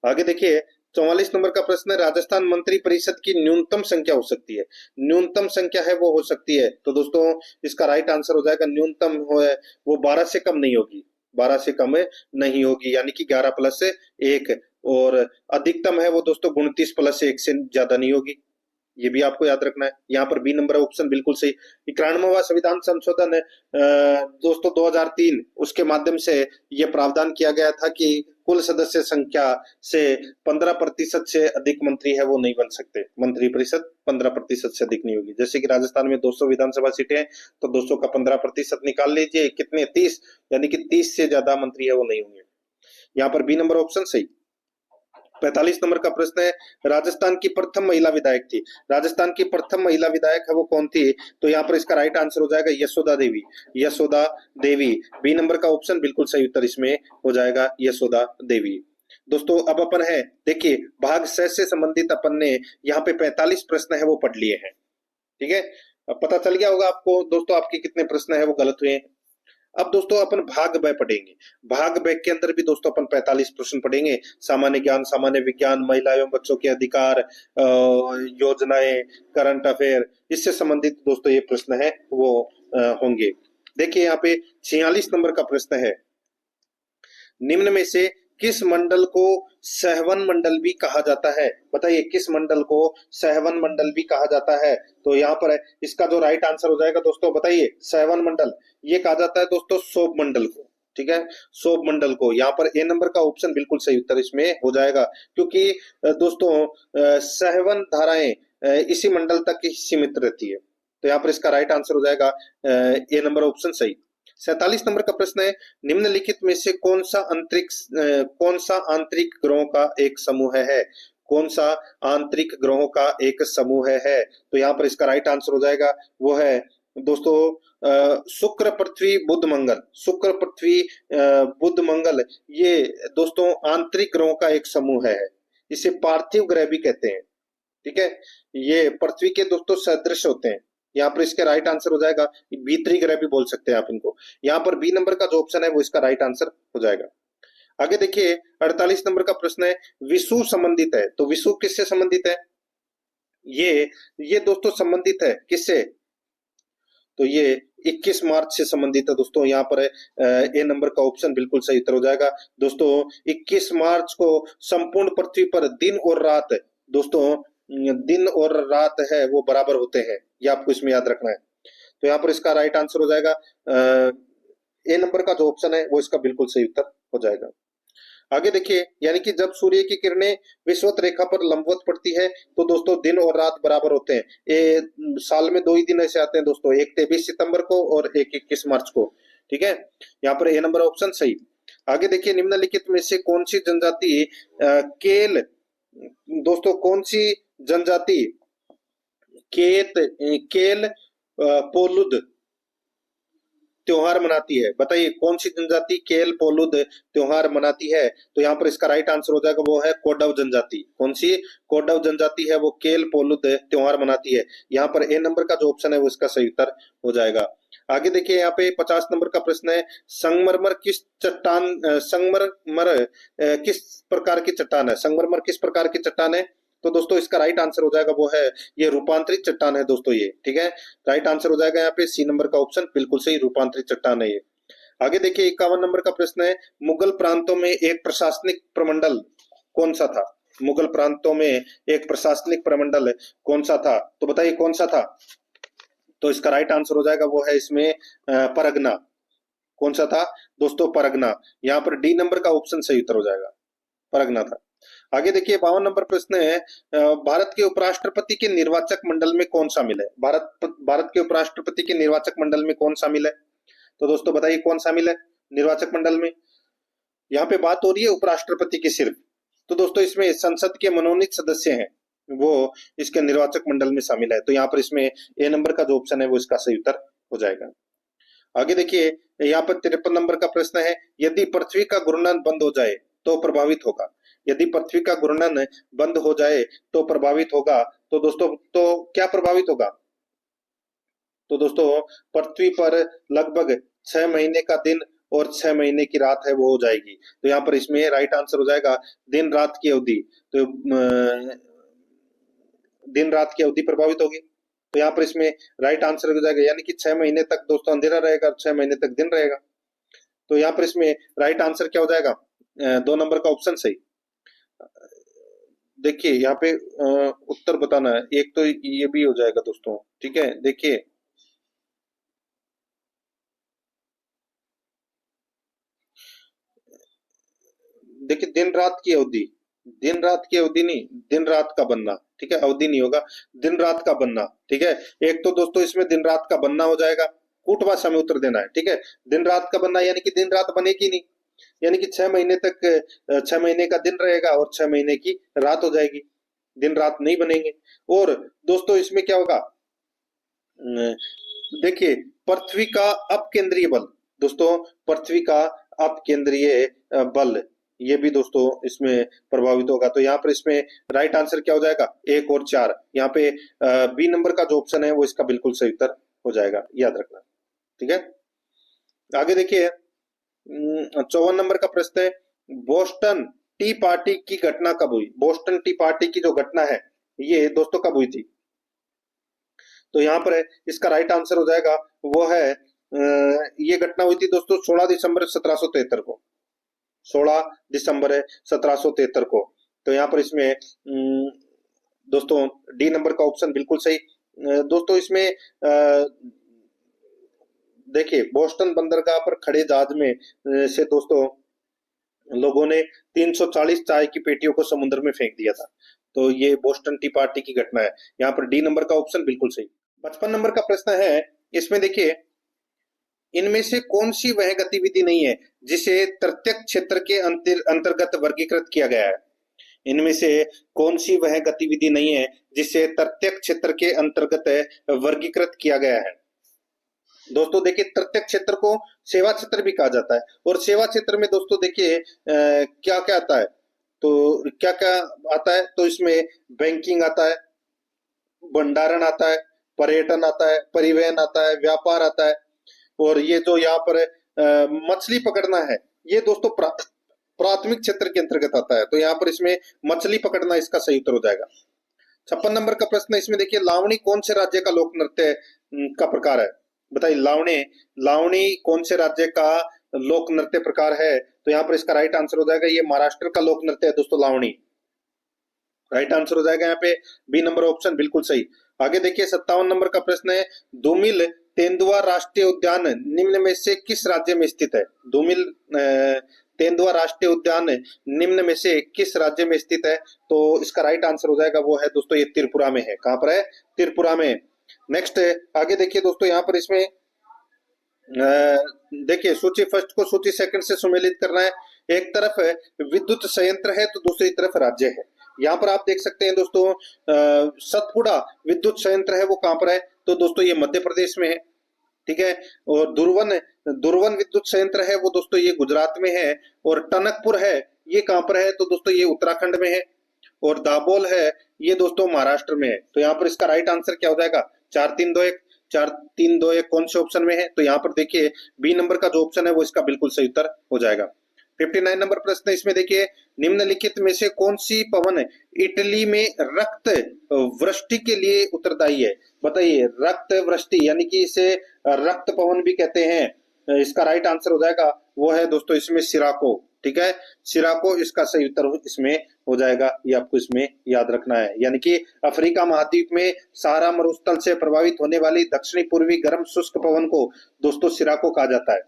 आगे देखिए 44 नंबर का प्रश्न है, राजस्थान मंत्री परिषद की न्यूनतम संख्या हो सकती है, न्यूनतम संख्या है वो हो सकती है। तो दोस्तों इसका राइट आंसर हो जाएगा न्यूनतम वो 12 से कम नहीं होगी, 12 से कम नहीं होगी, यानी कि 11 प्लस 1, और अधिकतम है वो दोस्तों 29 प्लस 1 से ज्यादा नहीं होगी। ये भी आपको याद रखना है। यहाँ पर बी नंबर ऑप्शन बिल्कुल सही। 91वां संविधान संशोधन दोस्तों 2003 उसके माध्यम से यह प्रावधान किया गया था कि कुल सदस्य संख्या से 15% से अधिक मंत्री है वो नहीं बन सकते, मंत्री परिषद 15% से अधिक नहीं होगी। जैसे कि राजस्थान में 200 विधानसभा सीटें हैं तो 200 का 15% निकाल लीजिए, कितने 30, यानी कि 30 से ज्यादा मंत्री है वो नहीं होंगे। यहाँ पर बी नंबर ऑप्शन सही। 45 नंबर का प्रश्न है, राजस्थान की प्रथम महिला विधायक थी, राजस्थान की प्रथम महिला विधायक है वो कौन थी? तो यहाँ पर इसका राइट आंसर हो जाएगा यशोदा देवी, यशोदा देवी। बी नंबर का ऑप्शन बिल्कुल सही उत्तर इसमें हो जाएगा यशोदा देवी। दोस्तों अब अपन है देखिए भाग 6 से संबंधित अपन ने यहाँ पे 45 प्रश्न है वो पढ़ लिए हैं, ठीक है। अब पता चल गया होगा आपको दोस्तों आपके कितने प्रश्न है वो गलत हुए हैं। अब दोस्तों अपन भाग ब पढ़ेंगे। भाग ब के अंदर भी दोस्तों अपन 45 प्रश्न पढ़ेंगे, सामान्य ज्ञान, सामान्य विज्ञान, महिला एवं बच्चों के अधिकार, योजनाएं, करंट अफेयर, इससे संबंधित दोस्तों ये प्रश्न है वो होंगे। देखिए यहाँ पे 46 नंबर का प्रश्न है, निम्न में से किस मंडल को सहवन मंडल भी कहा जाता है? बताइए किस मंडल को सहवन मंडल भी कहा जाता है? तो यहाँ पर इसका जो राइट आंसर हो जाएगा दोस्तों बताइए, सहवन मंडल ये कहा जाता है दोस्तों शोभ मंडल को, ठीक है, शोभ मंडल को। यहाँ पर ए नंबर का ऑप्शन बिल्कुल सही उत्तर इसमें हो जाएगा, क्योंकि दोस्तों सहवन धाराएं इसी मंडल तक ही सीमित रहती है। तो यहाँ पर इसका राइट आंसर हो जाएगा ए नंबर ऑप्शन सही। 47 नंबर का प्रश्न है, निम्नलिखित में से कौन सा आंतरिक ग्रहों का एक समूह है? कौन सा आंतरिक ग्रहों का एक समूह है? तो यहाँ पर इसका राइट आंसर हो जाएगा वो है दोस्तों शुक्र पृथ्वी बुध मंगल। शुक्र पृथ्वी बुध मंगल ये दोस्तों आंतरिक ग्रहों का एक समूह है। इसे पार्थिव ग्रह भी कहते हैं। ठीक है, ये पृथ्वी के दोस्तों सदृश होते हैं। यहाँ पर इसका राइट आंसर हो जाएगा भीतरी ग्रह भी बोल सकते हैं आप इनको। यहाँ पर बी नंबर का जो ऑप्शन है वो इसका राइट आंसर हो जाएगा। आगे देखिए 48 नंबर का प्रश्न है विषु संबंधित है। तो विषु किससे संबंधित है? ये दोस्तों संबंधित है किससे? तो ये 21 मार्च से संबंधित है दोस्तों। यहाँ पर ए नंबर का ऑप्शन बिल्कुल सही उत्तर हो जाएगा दोस्तों। 21 मार्च को संपूर्ण पृथ्वी पर दिन और रात दोस्तों दिन और रात है वो बराबर होते हैं। ये आपको इसमें याद रखना है। तो यहाँ पर इसका राइट आंसर हो जाएगा ए नंबर का जो ऑप्शन है वो इसका बिल्कुल सही उत्तर हो जाएगा। आगे देखिए यानी कि जब सूर्य की किरणें विषुवत रेखा पर लंबवत पड़ती है तो दोस्तों दिन और रात बराबर होते हैं। ये साल में 2 ही दिन ऐसे आते हैं दोस्तों, एक 23 सितंबर को और एक 21 मार्च को। ठीक है, यहाँ पर ए नंबर ऑप्शन सही। आगे देखिए निम्नलिखित में से कौन सी जनजाति केल दोस्तों कौन सी जनजाति केल पोलुद त्योहार मनाती है? बताइए कौन सी जनजाति केल पोलुद त्योहार मनाती है? तो यहाँ पर इसका राइट आंसर हो जाएगा वो है कोडव जनजाति। कौन सी कोडव जनजाति है वो केल पोलुद त्योहार मनाती है। यहाँ पर ए नंबर का जो ऑप्शन है वो इसका सही उत्तर हो जाएगा। आगे देखिए यहाँ पे 50 नंबर का प्रश्न है संगमरमर किस चट्टान संगमरमर किस प्रकार की चट्टान है? संगमरमर किस प्रकार की चट्टान है? तो दोस्तों इसका राइट आंसर हो जाएगा वो है ये रूपांतरित चट्टान है दोस्तों ये। ठीक है, राइट आंसर हो जाएगा यहाँ पे सी नंबर का ऑप्शन बिल्कुल सही, रूपांतरित चट्टान है ये। आगे देखिए 51 नंबर का प्रश्न है मुगल प्रांतों में एक प्रशासनिक प्रमंडल कौन सा था? मुगल प्रांतों में एक प्रशासनिक प्रमंडल कौन सा था? तो बताइए कौन सा था? तो इसका राइट आंसर हो जाएगा वो है इसमें परगना। कौन सा था दोस्तों? परगना। यहाँ पर डी नंबर का ऑप्शन सही उत्तर हो जाएगा, परगना था। आगे देखिए 52 नंबर प्रश्न है भारत के उपराष्ट्रपति के निर्वाचक मंडल में कौन शामिल है? भारत के उपराष्ट्रपति के निर्वाचक मंडल में कौन शामिल है? तो दोस्तों बताइए कौन शामिल है निर्वाचक मंडल में? यहाँ पे बात हो रही है उपराष्ट्रपति की सिर्फ। तो दोस्तों इसमें संसद के मनोनीत सदस्य हैं वो इसके निर्वाचक मंडल में शामिल है। तो यहाँ पर इसमें ए नंबर का जो ऑप्शन है वो इसका सही उत्तर हो जाएगा। आगे देखिए यहाँ पर 53 नंबर का प्रश्न है यदि पृथ्वी का घूर्णन बंद हो जाए तो प्रभावित होगा। यदि पृथ्वी का घूर्णन बंद हो जाए तो प्रभावित होगा। तो दोस्तों तो क्या प्रभावित होगा? तो दोस्तों पृथ्वी पर लगभग 6 महीने का दिन और 6 महीने की रात है वो हो जाएगी। तो यहाँ पर इसमें राइट आंसर हो जाएगा दिन रात की अवधि। तो दिन रात की अवधि प्रभावित होगी। तो यहाँ पर इसमें राइट आंसर हो जाएगा यानी कि 6 महीने तक दोस्तों अंधेरा रहेगा, 6 महीने तक दिन रहेगा। तो यहाँ पर इसमें राइट आंसर क्या हो जाएगा? 2 नंबर का ऑप्शन सही। देखिए यहाँ पे उत्तर बताना है, एक तो ये भी हो जाएगा दोस्तों। ठीक है, देखिए दिन रात की अवधि, दिन रात की अवधि नहीं, दिन रात का बनना। ठीक है, अवधि नहीं होगा, दिन रात का बनना। ठीक है, एक तो दोस्तों इसमें दिन रात का बनना हो जाएगा, कूट भाषा में उत्तर देना है। ठीक है, दिन रात का बनना यानी कि दिन रात बनेगी नहीं, यानी कि 6 महीने तक 6 महीने का दिन रहेगा और 6 महीने की रात हो जाएगी, दिन रात नहीं बनेंगे। और दोस्तों इसमें क्या होगा देखिए पृथ्वी का अपकेंद्रीय बल, दोस्तों पृथ्वी का अपकेंद्रीय बल ये भी दोस्तों इसमें प्रभावित होगा। तो यहाँ पर इसमें राइट आंसर क्या हो जाएगा? 1 और 4। यहाँ पे बी नंबर का जो ऑप्शन है वो इसका बिल्कुल सही उत्तर हो जाएगा, याद रखना। ठीक है, आगे देखिए 54 नंबर का प्रश्न है बोस्टन टी पार्टी की घटना कब हुई? बोस्टन टी पार्टी की जो घटना है ये दोस्तों कब हुई थी? तो यहाँ पर इसका राइट आंसर हो जाएगा वो है ये घटना हुई थी दोस्तों 16 दिसंबर 1773 को। 16 दिसंबर 1773 को। तो यहाँ पर इसमें दोस्तों डी नंबर का ऑप्शन बिल्कुल सही। दोस्तों इसमें देखिए बोस्टन बंदरगाह पर खड़े जहाज में से दोस्तों लोगों ने 340 चाय की पेटियों को समुद्र में फेंक दिया था। तो ये बोस्टन टी पार्टी की घटना है। यहाँ पर डी नंबर का ऑप्शन बिल्कुल सही। 55 नंबर का प्रश्न है इसमें देखिए इनमें से कौन सी वह गतिविधि नहीं है जिसे तृतीयक क्षेत्र के अंतर्गत वर्गीकृत किया गया है? इनमें से कौन सी वह गतिविधि नहीं है जिसे तृतीयक क्षेत्र के अंतर्गत वर्गीकृत किया गया है? दोस्तों देखिए, तृतीयक क्षेत्र को सेवा क्षेत्र भी कहा जाता है, और सेवा क्षेत्र में दोस्तों देखिए क्या क्या आता है, तो क्या क्या आता है, तो इसमें बैंकिंग आता है, भंडारण आता है, पर्यटन आता है, परिवहन आता है, व्यापार आता है, और ये जो यहाँ पर मछली पकड़ना है, ये दोस्तों प्राथमिक क्षेत्र के अंतर्गत आता है। तो यहाँ पर इसमें मछली पकड़ना इसका सही उत्तर हो जाएगा। 56 नंबर का प्रश्न है, इसमें देखिए लावणी कौन से राज्य का लोक नृत्य का प्रकार है? बताइए, लावणी लावणी कौन से राज्य का लोक नृत्य प्रकार है? तो यहाँ पर इसका राइट आंसर हो जाएगा, ये महाराष्ट्र का लोक नृत्य है दोस्तों, लावणी। राइट आंसर हो जाएगा यहाँ पे बी नंबर ऑप्शन, बिल्कुल सही। आगे देखिए 57 नंबर का प्रश्न है, धूमिल तेंदुआ राष्ट्रीय उद्यान निम्न में से किस राज्य में स्थित है? धूमिल तेंदुआ राष्ट्रीय उद्यान निम्न में से किस राज्य में स्थित है? तो इसका राइट आंसर हो जाएगा, वो है दोस्तों ये त्रिपुरा में है। कहां पर है? त्रिपुरा में। नेक्स्ट आगे देखिए दोस्तों, यहाँ पर इसमें देखिए सूची फर्स्ट को सूची सेकंड से सुमेलित करना है। एक तरफ विद्युत संयंत्र है तो दूसरी तरफ राज्य है। यहाँ पर आप देख सकते हैं दोस्तों, सतपुड़ा विद्युत संयंत्र है, वो कहां पर है? तो दोस्तों ये मध्य प्रदेश में है, ठीक है। और दुर्वन विद्युत संयंत्र है, वो दोस्तों ये गुजरात में है। और टनकपुर है, ये कहां पर है? तो दोस्तों ये उत्तराखंड में है। और दाबोल है, ये दोस्तों महाराष्ट्र में है। तो यहाँ पर इसका राइट आंसर क्या हो जाएगा? 4321। 4321 कौन से ऑप्शन में है? तो यहाँ पर देखिए बी नंबर का जो ऑप्शन है वो इसका बिल्कुल सही उत्तर हो जाएगा। 59 नंबर प्रश्न है, इसमें देखिए निम्नलिखित में से कौन सी पवन इटली में रक्त वृष्टि के लिए उत्तरदायी है? बताइए, रक्त वृष्टि यानी कि इसे रक्त पवन भी कहते हैं। इसका राइट आंसर हो जाएगा, वो है दोस्तों इसमें सिराको, ठीक है। सिराको इसका सही उत्तर इसमें हो जाएगा, ये आपको इसमें याद रखना है। यानी कि अफ्रीका महाद्वीप में सहारा मरुस्थल से प्रभावित होने वाली दक्षिणी पूर्वी गर्म शुष्क पवन को दोस्तों सिराको कहा जाता है।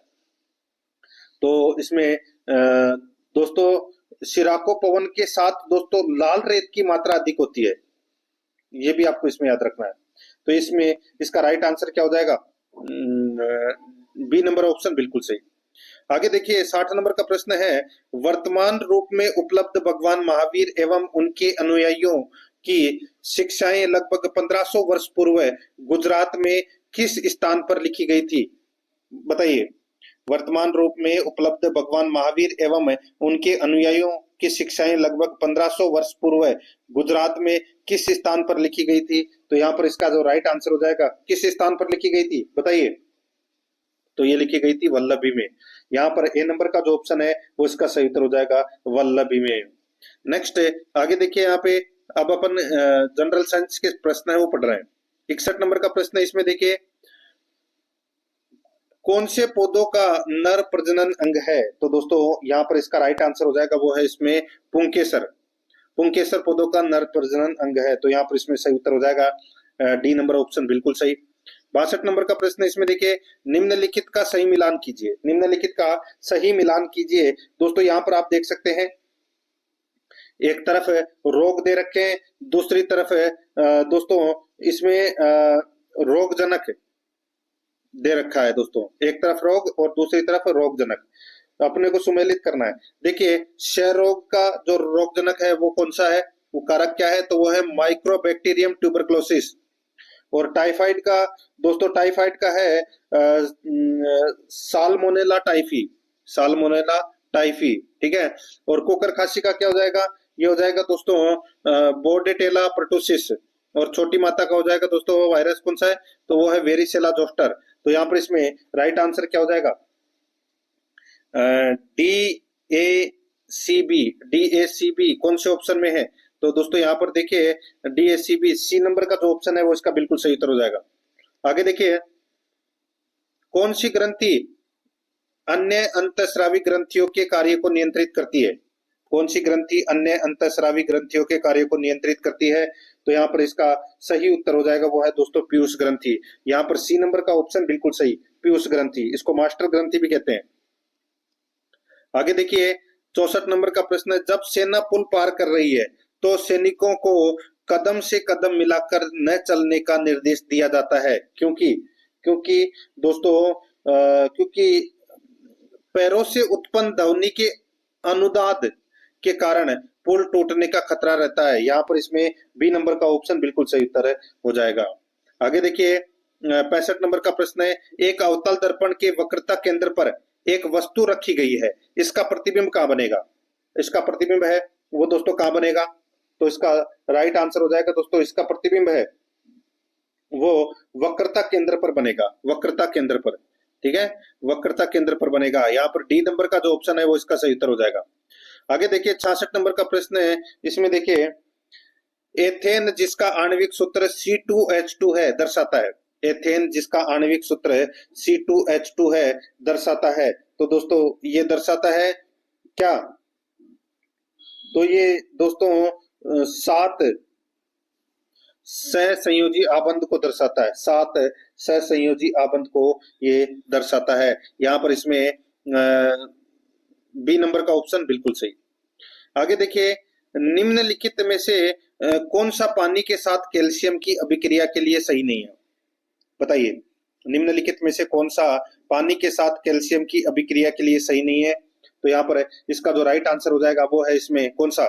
तो इसमें दोस्तों सिराको पवन के साथ दोस्तों लाल रेत की मात्रा अधिक होती है, ये भी आपको इसमें याद रखना है। तो इसमें इसका राइट आंसर क्या हो जाएगा? बी नंबर ऑप्शन, बिल्कुल सही। आगे देखिए 60 नंबर का प्रश्न है, वर्तमान रूप में उपलब्ध भगवान महावीर एवं उनके अनुयायियों की शिक्षाएं लगभग 1500 वर्ष पूर्व गुजरात में किस स्थान पर लिखी गई थी? बताइए, वर्तमान रूप में उपलब्ध भगवान महावीर एवं उनके अनुयायियों की शिक्षाएं लगभग 1500 वर्ष पूर्व गुजरात में किस स्थान पर लिखी गई थी? तो यहाँ पर इसका जो राइट आंसर हो जाएगा, किस स्थान पर लिखी गई थी बताइए? तो ये लिखी गई थी वल्लभी में। यहाँ पर ए नंबर का जो ऑप्शन है वो इसका सही उत्तर हो जाएगा, वल्लभी में। नेक्स्ट आगे देखिए, यहाँ पे अब अपन जनरल साइंस के प्रश्न है वो पढ़ रहे हैं। 61 नंबर का प्रश्न है, इसमें देखिए कौन से पौधों का नर प्रजनन अंग है? तो दोस्तों यहाँ पर इसका राइट आंसर हो जाएगा, वो है इसमें पुंकेसर। पुंकेसर पौधों का नर प्रजनन अंग है। तो यहाँ पर इसमें सही उत्तर हो जाएगा डी नंबर ऑप्शन, बिल्कुल सही। 62 नंबर का प्रश्न है, इसमें देखिए निम्नलिखित का सही मिलान कीजिए। निम्नलिखित का सही मिलान कीजिए। दोस्तों यहाँ पर आप देख सकते हैं, एक तरफ रोग दे रखे हैं, दूसरी तरफ दोस्तों इसमें रोगजनक दे रखा है। दोस्तों एक तरफ रोग और दूसरी तरफ रोगजनक, अपने को सुमेलित करना है। देखिए क्षय रोग का जो रोगजनक है वो कौन सा है, वो कारक क्या है? तो वो है माइक्रोबैक्टीरियम ट्यूबरक्लोसिस। और टाइफाइड का दोस्तों, टाइफाइड का है साल्मोनेला टाइफी। साल्मोनेला टाइफी, ठीक है। और कोकर खांसी का क्या हो जाएगा? ये हो जाएगा दोस्तों बोर्डेटेला पर्टुसिस। और छोटी माता का हो जाएगा दोस्तों वायरस कौन सा है? तो वो है वेरिसेला जोस्टर। तो यहाँ पर इसमें राइट आंसर क्या हो जाएगा? DACB कौन से ऑप्शन में है? तो दोस्तों यहाँ पर देखिए DACB सी नंबर का जो ऑप्शन है वो इसका बिल्कुल सही उत्तर हो जाएगा। आगे देखिए, कौन सी ग्रंथि अन्य अंतःस्रावी ग्रंथियों के कार्य को नियंत्रित करती है? कौन सी ग्रंथि अन्य अंतःस्रावी ग्रंथियों के कार्य को नियंत्रित करती है? तो यहाँ पर इसका सही उत्तर हो जाएगा, वो है दोस्तों पीयूष ग्रंथि। यहाँ पर सी नंबर का ऑप्शन बिल्कुल सही, पीयूष ग्रंथि। इसको मास्टर ग्रंथि भी कहते हैं। आगे देखिए 64 नंबर का प्रश्न है, जब सेना पुल पार कर रही है तो सैनिकों को कदम से कदम मिलाकर न चलने का निर्देश दिया जाता है। क्योंकि दोस्तों क्योंकि पैरों से उत्पन्न ध्वनि के अनुनाद के कारण पुल टूटने का खतरा रहता है। यहाँ पर इसमें बी नंबर का ऑप्शन बिल्कुल सही उत्तर हो जाएगा। आगे देखिए 65 नंबर का प्रश्न है, एक अवतल दर्पण के वक्रता केंद्र पर एक वस्तु रखी गई है, इसका प्रतिबिंब कहाँ बनेगा? इसका प्रतिबिंब है वो दोस्तों कहाँ बनेगा? तो इसका राइट आंसर हो जाएगा दोस्तों, इसका प्रतिबिंब है वो वक्रता केंद्र पर बनेगा, वक्रता केंद्र पर। ठीक है, वक्रता केंद्र पर बनेगा। यहाँ पर डी नंबर का जो ऑप्शन है वो इसका सही उत्तर हो जाएगा। आगे देखिए 66 नंबर का प्रश्न है, इसमें देखिए एथेन जिसका आणविक सूत्र C2H2 है दर्शाता है। एथेन जिसका आणविक सूत्र C2H2 है दर्शाता है। तो दोस्तों ये दर्शाता है क्या? तो ये दोस्तों 7 सहसंयोजी आबंध को दर्शाता है। 7 सहसंयोजी आबंध को ये दर्शाता है। यहाँ पर इसमें बी नंबर का ऑप्शन बिल्कुल सही। आगे देखिए निम्नलिखित में से कौन सा पानी के साथ कैल्शियम की अभिक्रिया के लिए सही नहीं है? बताइए, निम्नलिखित में से कौन सा पानी के साथ कैल्शियम की अभिक्रिया के लिए सही नहीं है? तो यहाँ पर इसका जो राइट आंसर हो जाएगा वो है इसमें कौन सा?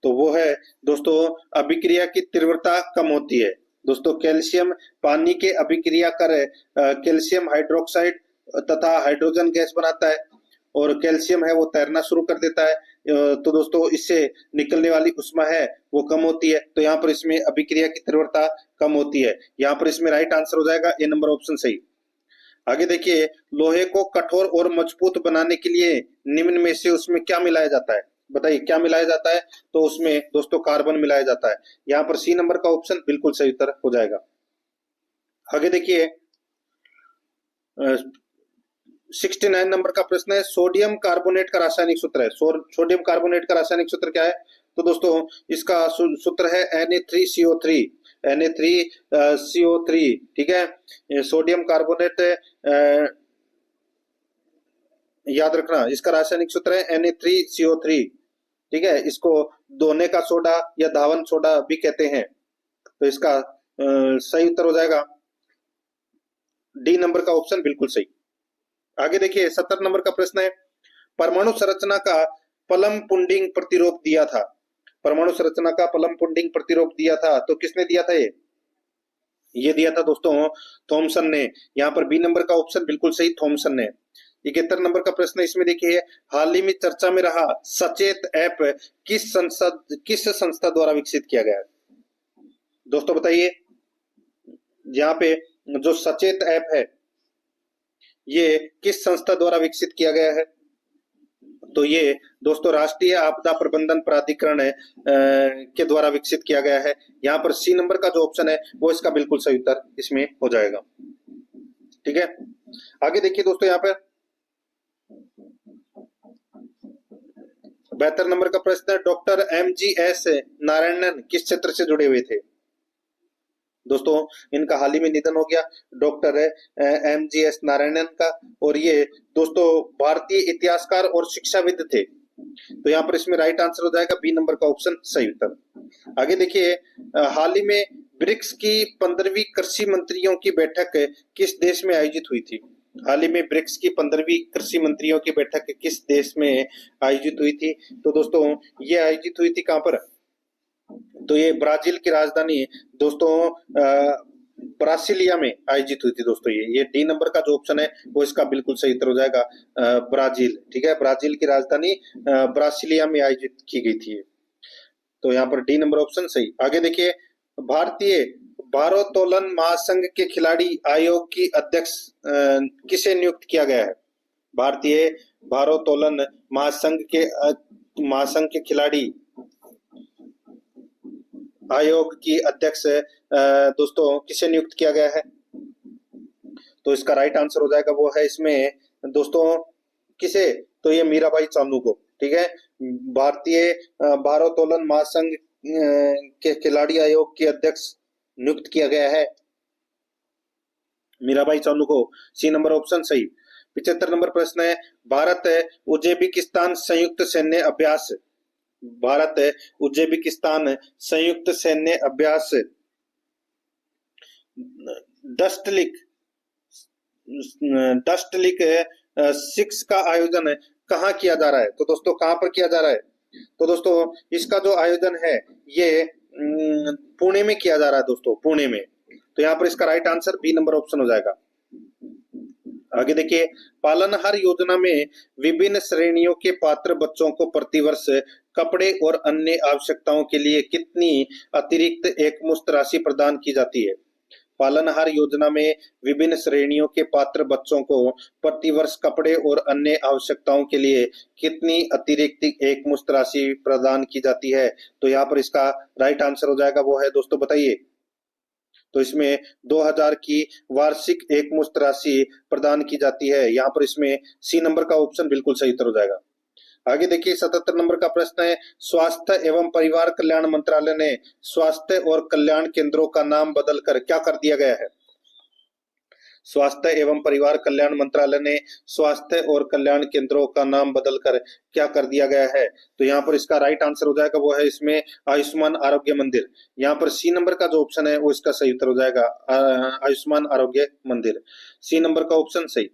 तो वो है दोस्तों अभिक्रिया की तीव्रता कम होती है। दोस्तों कैल्शियम पानी के अभिक्रिया कर कैल्शियम हाइड्रोक्साइड तथा हाइड्रोजन गैस बनाता है और कैल्शियम है वो तैरना शुरू कर देता है। तो दोस्तों इससे निकलने वाली उष्मा है वो कम होती है। तो यहाँ पर इसमें अभिक्रिया की तीव्रता कम होती है। यहाँ पर इसमें राइट आंसर हो जाएगा ए नंबर ऑप्शन सही। आगे देखिए लोहे को कठोर और मजबूत बनाने के लिए निम्न में से उसमें क्या मिलाया जाता है? बताइए क्या मिलाया जाता है? तो उसमें दोस्तों कार्बन मिलाया जाता है। यहाँ पर सी नंबर का ऑप्शन बिल्कुल सही उत्तर हो जाएगा। आगे देखिए 69 नंबर का प्रश्न है, सोडियम कार्बोनेट का रासायनिक सूत्र है। सोडियम कार्बोनेट का रासायनिक सूत्र क्या है? तो दोस्तों इसका सूत्र है Na3CO3, Na3CO3। ठीक है, सोडियम कार्बोनेट याद रखना, इसका रासायनिक सूत्र है Na3CO3। ठीक है, इसको दोने का सोडा या धावन सोडा भी कहते हैं। तो इसका सही उत्तर हो जाएगा डी नंबर का ऑप्शन बिल्कुल सही। आगे देखिए 70 नंबर का प्रश्न है, परमाणु संरचना का पलम पुंडिंग प्रतिरूप दिया था। परमाणु संरचना का पलम पुंडिंग प्रतिरूप दिया था, तो किसने दिया था? ये दिया था दोस्तों थॉमसन ने। यहाँ पर बी नंबर का ऑप्शन बिल्कुल सही, थॉमसन ने। 71 नंबर का प्रश्न है, इसमें देखिए हाल ही में चर्चा में रहा सचेत ऐप किस संस्था द्वारा विकसित किया गया है? दोस्तों बताइए, यहाँ पे जो सचेत ऐप है ये किस संस्था द्वारा विकसित किया गया है? तो ये दोस्तों राष्ट्रीय आपदा प्रबंधन प्राधिकरण के द्वारा विकसित किया गया है। यहाँ पर सी नंबर का जो ऑप्शन है वो इसका बिल्कुल सही उत्तर इसमें हो जाएगा। ठीक है, आगे देखिए दोस्तों यहाँ पर 72 नंबर का प्रश्न है, डॉक्टर MGS नारायणन किस क्षेत्र से जुड़े हुए थे? दोस्तों इनका हाल ही में निधन हो गया, डॉक्टर MGS नारायणन का, और ये दोस्तों भारतीय इतिहासकार और शिक्षाविद थे। तो यहाँ पर इसमें राइट आंसर हो जाएगा बी नंबर का ऑप्शन सही उत्तर। आगे देखिए हाल ही में ब्रिक्स की 15वीं कृषि मंत्रियों की बैठक किस देश में आयोजित हुई थी? हाल ही में ब्रिक्स की 15वीं कृषि मंत्रियों की बैठक किस देश में आयोजित हुई थी? तो दोस्तों ये आयोजित हुई थी कहाँ पर? तो ये ब्राजील की राजधानी दोस्तों ब्रासिलिया में आयोजित हुई थी दोस्तों। ये डी नंबर का जो ऑप्शन है वो इसका बिल्कुल सही उत्तर हो जाएगा ब्राजील। ठीक है, ब्राजील की राजधानी ब्रासिलिया में आयोजित की गई थी। तो यहाँ पर डी नंबर ऑप्शन सही। आगे देखिए भारतीय भारोत्तोलन महासंघ के खिलाड़ी आयोग की अध्यक्ष किसे नियुक्त किया गया है? भारतीय भारोत्तोलन महासंघ के खिलाड़ी आयोग की अध्यक्ष दोस्तों किसे नियुक्त किया गया है? तो इसका राइट आंसर हो जाएगा वो है इसमें दोस्तों किसे? तो ये मीराबाई चानू को। ठीक है, भारतीय भारोत्तोलन महासंघ के खिलाड़ी आयोग के अध्यक्ष नियुक्त किया गया है मीराबाई चानू को। सी नंबर ऑप्शन सही। 75 नंबर प्रश्न है, भारत उज्बेकिस्तान संयुक्त सैन्य अभ्यास, भारत उज्बेकिस्तान संयुक्त सैन्य अभ्यास डस्टलिक 6 का आयोजन कहाँ किया जा रहा है? तो दोस्तों कहाँ पर किया जा रहा है? तो दोस्तों इसका जो आयोजन है ये पुणे में किया जा रहा है दोस्तों, पुणे में। तो यहाँ पर इसका right answer B number option हो जाएगा। आगे देखिए, पालनहार योजना में विभिन्न श्रेणियों के पात्र बच्चों को प्रतिवर्ष कपड़े और अन्य आवश्यकताओं के लिए कितनी अतिरिक्त एकमुश्त राशि प्रदान की जाती है? पालनहार योजना में विभिन्न श्रेणियों के पात्र बच्चों को प्रतिवर्ष कपड़े और अन्य आवश्यकताओं के लिए कितनी अतिरिक्त एकमुश्त राशि प्रदान की जाती है? तो यहाँ पर इसका राइट आंसर हो जाएगा, वो है दोस्तों बताइए। तो इसमें 2000 की वार्षिक एकमुश्त राशि प्रदान की जाती है। यहाँ पर इसमें सी नंबर का ऑप्शन बिल्कुल सही उत्तर हो जाएगा। आगे देखिए, 77 नंबर का प्रश्न है, स्वास्थ्य एवं परिवार कल्याण मंत्रालय ने स्वास्थ्य और कल्याण केंद्रों का नाम बदलकर क्या कर दिया गया है? स्वास्थ्य एवं परिवार कल्याण मंत्रालय ने स्वास्थ्य और कल्याण केंद्रों का नाम बदलकर क्या कर दिया गया है? तो यहाँ पर इसका राइट आंसर हो जाएगा, वो है इसमें आयुष्मान आरोग्य मंदिर। यहाँ पर सी नंबर का जो ऑप्शन है वो इसका सही उत्तर हो जाएगा, आयुष्मान आरोग्य मंदिर, सी नंबर का ऑप्शन सही।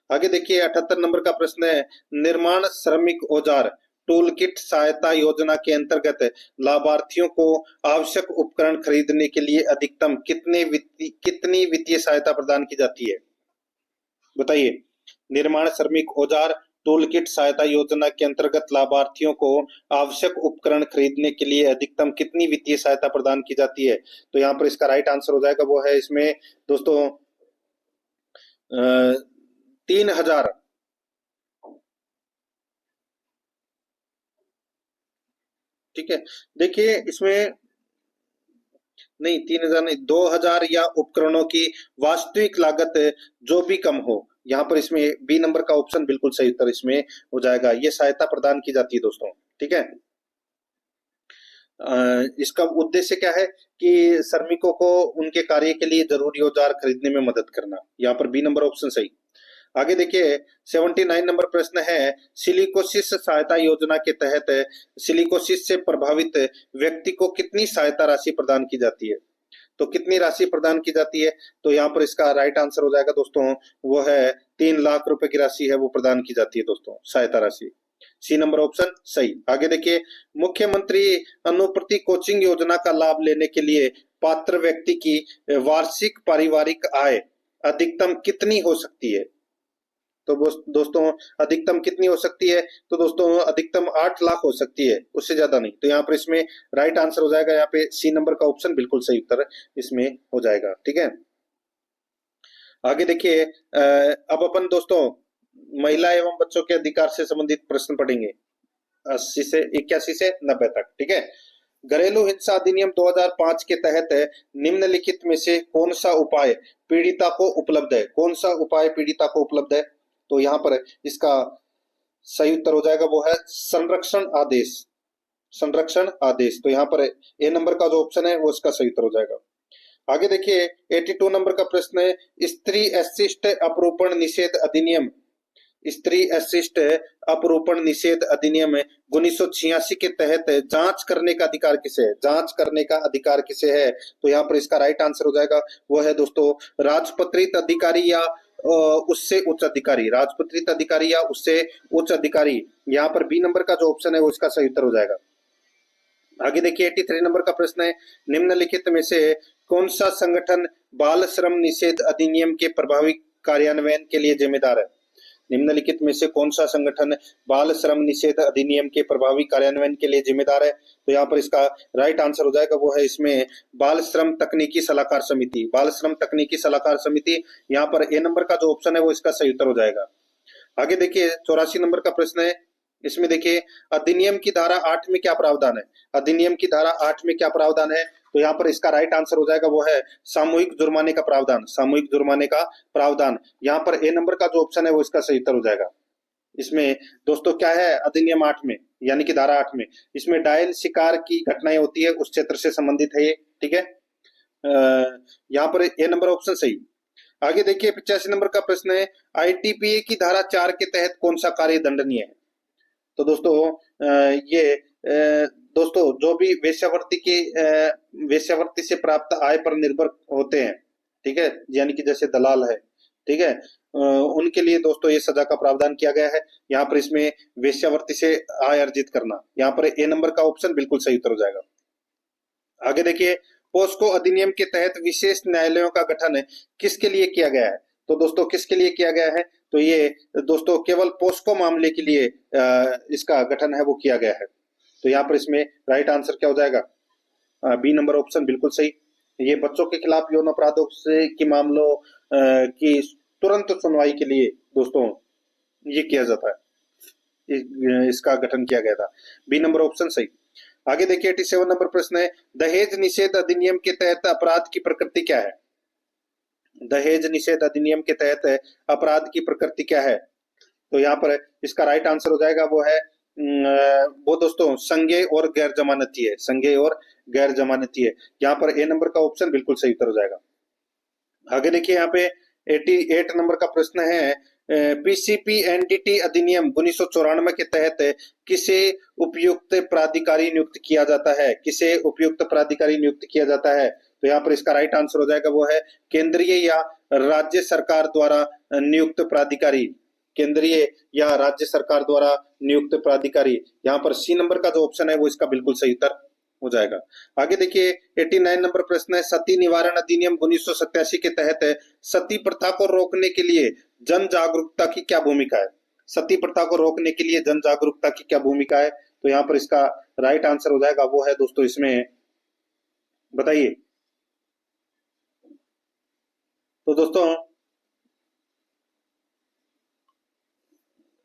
आगे देखिए, 78 नंबर का प्रश्न है, निर्माण श्रमिक औजार टूल किट सहायता योजना के अंतर्गत लाभार्थियों को आवश्यक उपकरण खरीदने के लिए अधिकतम कितनी वित्तीय सहायता प्रदान की जाती है? बताइए। निर्माण श्रमिक औजार टूल किट सहायता योजना के अंतर्गत लाभार्थियों को आवश्यक उपकरण खरीदने के लिए अधिकतम कितनी वित्तीय सहायता प्रदान की जाती है? तो यहाँ पर इसका राइट आंसर हो जाएगा, वो है इसमें दोस्तों 3000। ठीक है, देखिए इसमें नहीं 3000 नहीं, 2000 या उपकरणों की वास्तविक लागत जो भी कम हो, यहाँ पर इसमें बी नंबर का ऑप्शन बिल्कुल सही उत्तर इसमें हो जाएगा। ये सहायता प्रदान की जाती है दोस्तों। ठीक है, इसका उद्देश्य क्या है कि श्रमिकों को उनके कार्य के लिए जरूरी औजार खरीदने में मदद करना। यहाँ पर बी नंबर ऑप्शन सही। आगे देखिए, 79 नंबर प्रश्न है, सिलिकोसिस सहायता योजना के तहत सिलिकोसिस से प्रभावित व्यक्ति को कितनी सहायता राशि प्रदान की जाती है? तो कितनी राशि प्रदान की जाती है? तो यहाँ पर इसका राइट आंसर हो जाएगा दोस्तों, वो है 3 लाख रुपए की राशि है वो प्रदान की जाती है दोस्तों, सहायता राशि, सी नंबर ऑप्शन सही। आगे देखिए, मुख्यमंत्री अनुप्रति कोचिंग योजना का लाभ लेने के लिए पात्र व्यक्ति की वार्षिक पारिवारिक आय अधिकतम कितनी हो सकती है? तो दोस्तों अधिकतम कितनी हो सकती है? तो दोस्तों अधिकतम 8 लाख हो सकती है, उससे ज्यादा नहीं। तो यहाँ पर इसमें राइट आंसर हो जाएगा, यहाँ पे सी नंबर का ऑप्शन बिल्कुल सही उत्तर इसमें हो जाएगा। ठीक है, आगे देखिए, अब अपन दोस्तों महिला एवं बच्चों के अधिकार से संबंधित प्रश्न पढ़ेंगे 80 से 81 से 90 तक। ठीक है, घरेलू हिंसा अधिनियम 2005 के तहत निम्नलिखित में से कौन सा उपाय पीड़िता को उपलब्ध है? कौन सा उपाय पीड़िता को उपलब्ध है? तो यहाँ पर इसका सही उत्तर हो जाएगा, वो है संरक्षण आदेश, संरक्षण आदेश। तो यहाँ पर ए नंबर का जो ऑप्शन है वो इसका सही उत्तर हो जाएगा। आगे देखिए, 82 नंबर का प्रश्न है, स्त्री अशिष्ट अपरूपण निषेध अधिनियम, स्त्री अशिष्ट अपरूपण निषेध अधिनियम 1986 के तहत जांच करने का अधिकार किसे है? जांच करने का अधिकार किसे है? तो यहाँ पर इसका राइट आंसर हो जाएगा, वो है दोस्तों राजपत्रित अधिकारी या उससे उच्च अधिकारी, राजपत्रित अधिकारी या उससे उच्च अधिकारी। यहाँ पर बी नंबर का जो ऑप्शन है वो इसका सही उत्तर हो जाएगा। आगे देखिए, 83 नंबर का प्रश्न है, निम्नलिखित में से कौन सा संगठन बाल श्रम निषेध अधिनियम के प्रभावी कार्यान्वयन के लिए जिम्मेदार है? निम्नलिखित में से कौन सा संगठन बाल श्रम निषेध अधिनियम के प्रभावी कार्यान्वयन के लिए जिम्मेदार है? तो यहाँ पर इसका राइट आंसर हो जाएगा, वो है इसमें बाल श्रम तकनीकी सलाहकार समिति, बाल श्रम तकनीकी सलाहकार समिति। यहाँ पर ए नंबर का जो ऑप्शन है वो इसका सही उत्तर हो जाएगा। आगे देखिए, 84 नंबर का प्रश्न है, इसमें देखिए अधिनियम की धारा 8 में क्या प्रावधान है? अधिनियम की धारा 8 में क्या प्रावधान है? तो यहाँ पर इसका राइट आंसर हो जाएगा, वो है सामूहिक जुर्माने का प्रावधान, सामूहिक जुर्माने का प्रावधान। यहाँ पर ए नंबर का जो ऑप्शन है वो इसका सही उत्तर हो जाएगा। इसमें दोस्तों क्या है अधिनियम 8 में, यानी कि धारा 8 में, इसमें डायल शिकार की घटनाएं होती है उस क्षेत्र से संबंधित है ये। ठीक है, यहाँ पर ए नंबर ऑप्शन सही। आगे देखिए, 85 नंबर का प्रश्न है, ITPA की धारा 4 के तहत कौन सा कार्य दंडनीय है? तो दोस्तों ये दोस्तों जो भी वेश्यावृत्ति से प्राप्त आय पर निर्भर होते हैं, ठीक है, यानी कि जैसे दलाल है, ठीक है। उनके लिए दोस्तों ये सजा का प्रावधान किया गया है। यहाँ पर इसमें वेश्यावृत्ति से आय अर्जित करना, यहाँ पर ए नंबर का ऑप्शन बिल्कुल सही उत्तर हो जाएगा। आगे देखिए, पोस्को अधिनियम के तहत विशेष न्यायालयों का गठन किसके लिए किया गया है? तो दोस्तों किसके लिए किया गया है? तो ये दोस्तों केवल पोस्को मामले के लिए इसका गठन है वो किया गया है। तो यहाँ पर इसमें राइट आंसर क्या हो जाएगा? बी नंबर ऑप्शन बिल्कुल सही। ये बच्चों के खिलाफ यौन अपराधों से की मामलों की तुरंत सुनवाई के लिए दोस्तों ये किया जाता है, इसका गठन किया गया था। बी नंबर ऑप्शन सही। आगे देखिए 87 नंबर प्रश्न है, दहेज निषेध अधिनियम के तहत अपराध की प्रकृति क्या है? दहेज निषेध अधिनियम के तहत अपराध की प्रकृति क्या है? तो यहाँ पर इसका राइट आंसर हो जाएगा वो है वो दोस्तों संज्ञेय और गैर जमानती है, संज्ञेय और गैर जमानती है। यहाँ पर ए नंबर का ऑप्शन बिल्कुल सही उत्तर हो जाएगा। आगे देखिए यहाँ पे 88 नंबर का प्रश्न है, पीसीपी एनडीटी अधिनियम 1994 के तहत किसे उपयुक्त प्राधिकारी नियुक्त किया जाता है? किसे उपयुक्त प्राधिकारी नियुक्त किया जाता है? तो यहाँ पर इसका राइट आंसर हो जाएगा वो है केंद्रीय या राज्य सरकार द्वारा नियुक्त प्राधिकारी, केंद्रीय या राज्य सरकार द्वारा नियुक्त प्राधिकारी। यहाँ पर सी नंबर का जो ऑप्शन है वो इसका बिल्कुल सही उत्तर हो जाएगा। आगे देखिए 89 नंबर प्रश्न है, सती निवारण अधिनियम 1987 के तहत सती प्रथा को रोकने के लिए जन जागरूकता की क्या भूमिका है? सती प्रथा को रोकने के लिए जन जागरूकता की क्या भूमिका है? तो यहाँ पर इसका राइट आंसर हो जाएगा वो है दोस्तों इसमें, बताइए। तो दोस्तों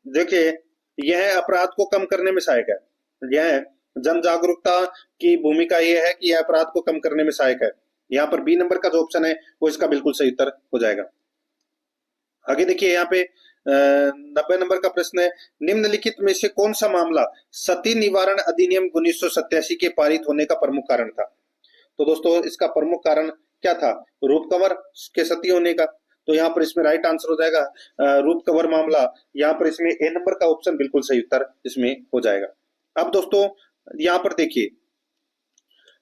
देखिए यह अपराध को कम करने में सहायक है, यह जन जागरूकता की भूमिका यह है कि यह अपराध को कम करने में सहायक है। यहाँ पर बी नंबर का जो ऑप्शन है वो इसका बिल्कुल सही उत्तर हो जाएगा। आगे देखिए यहाँ पे 90 नंबर का प्रश्न है, निम्नलिखित में से कौन सा मामला सती निवारण अधिनियम 1987 के पारित होने का प्रमुख कारण था? तो दोस्तों इसका प्रमुख कारण क्या था? रूप कंवर के सती होने का। तो यहाँ पर इसमें राइट आंसर हो जाएगा रूप कंवर मामला। यहाँ पर इसमें ए नंबर का ऑप्शन बिल्कुल सही उत्तर इसमें हो जाएगा। अब दोस्तों यहाँ पर देखिए,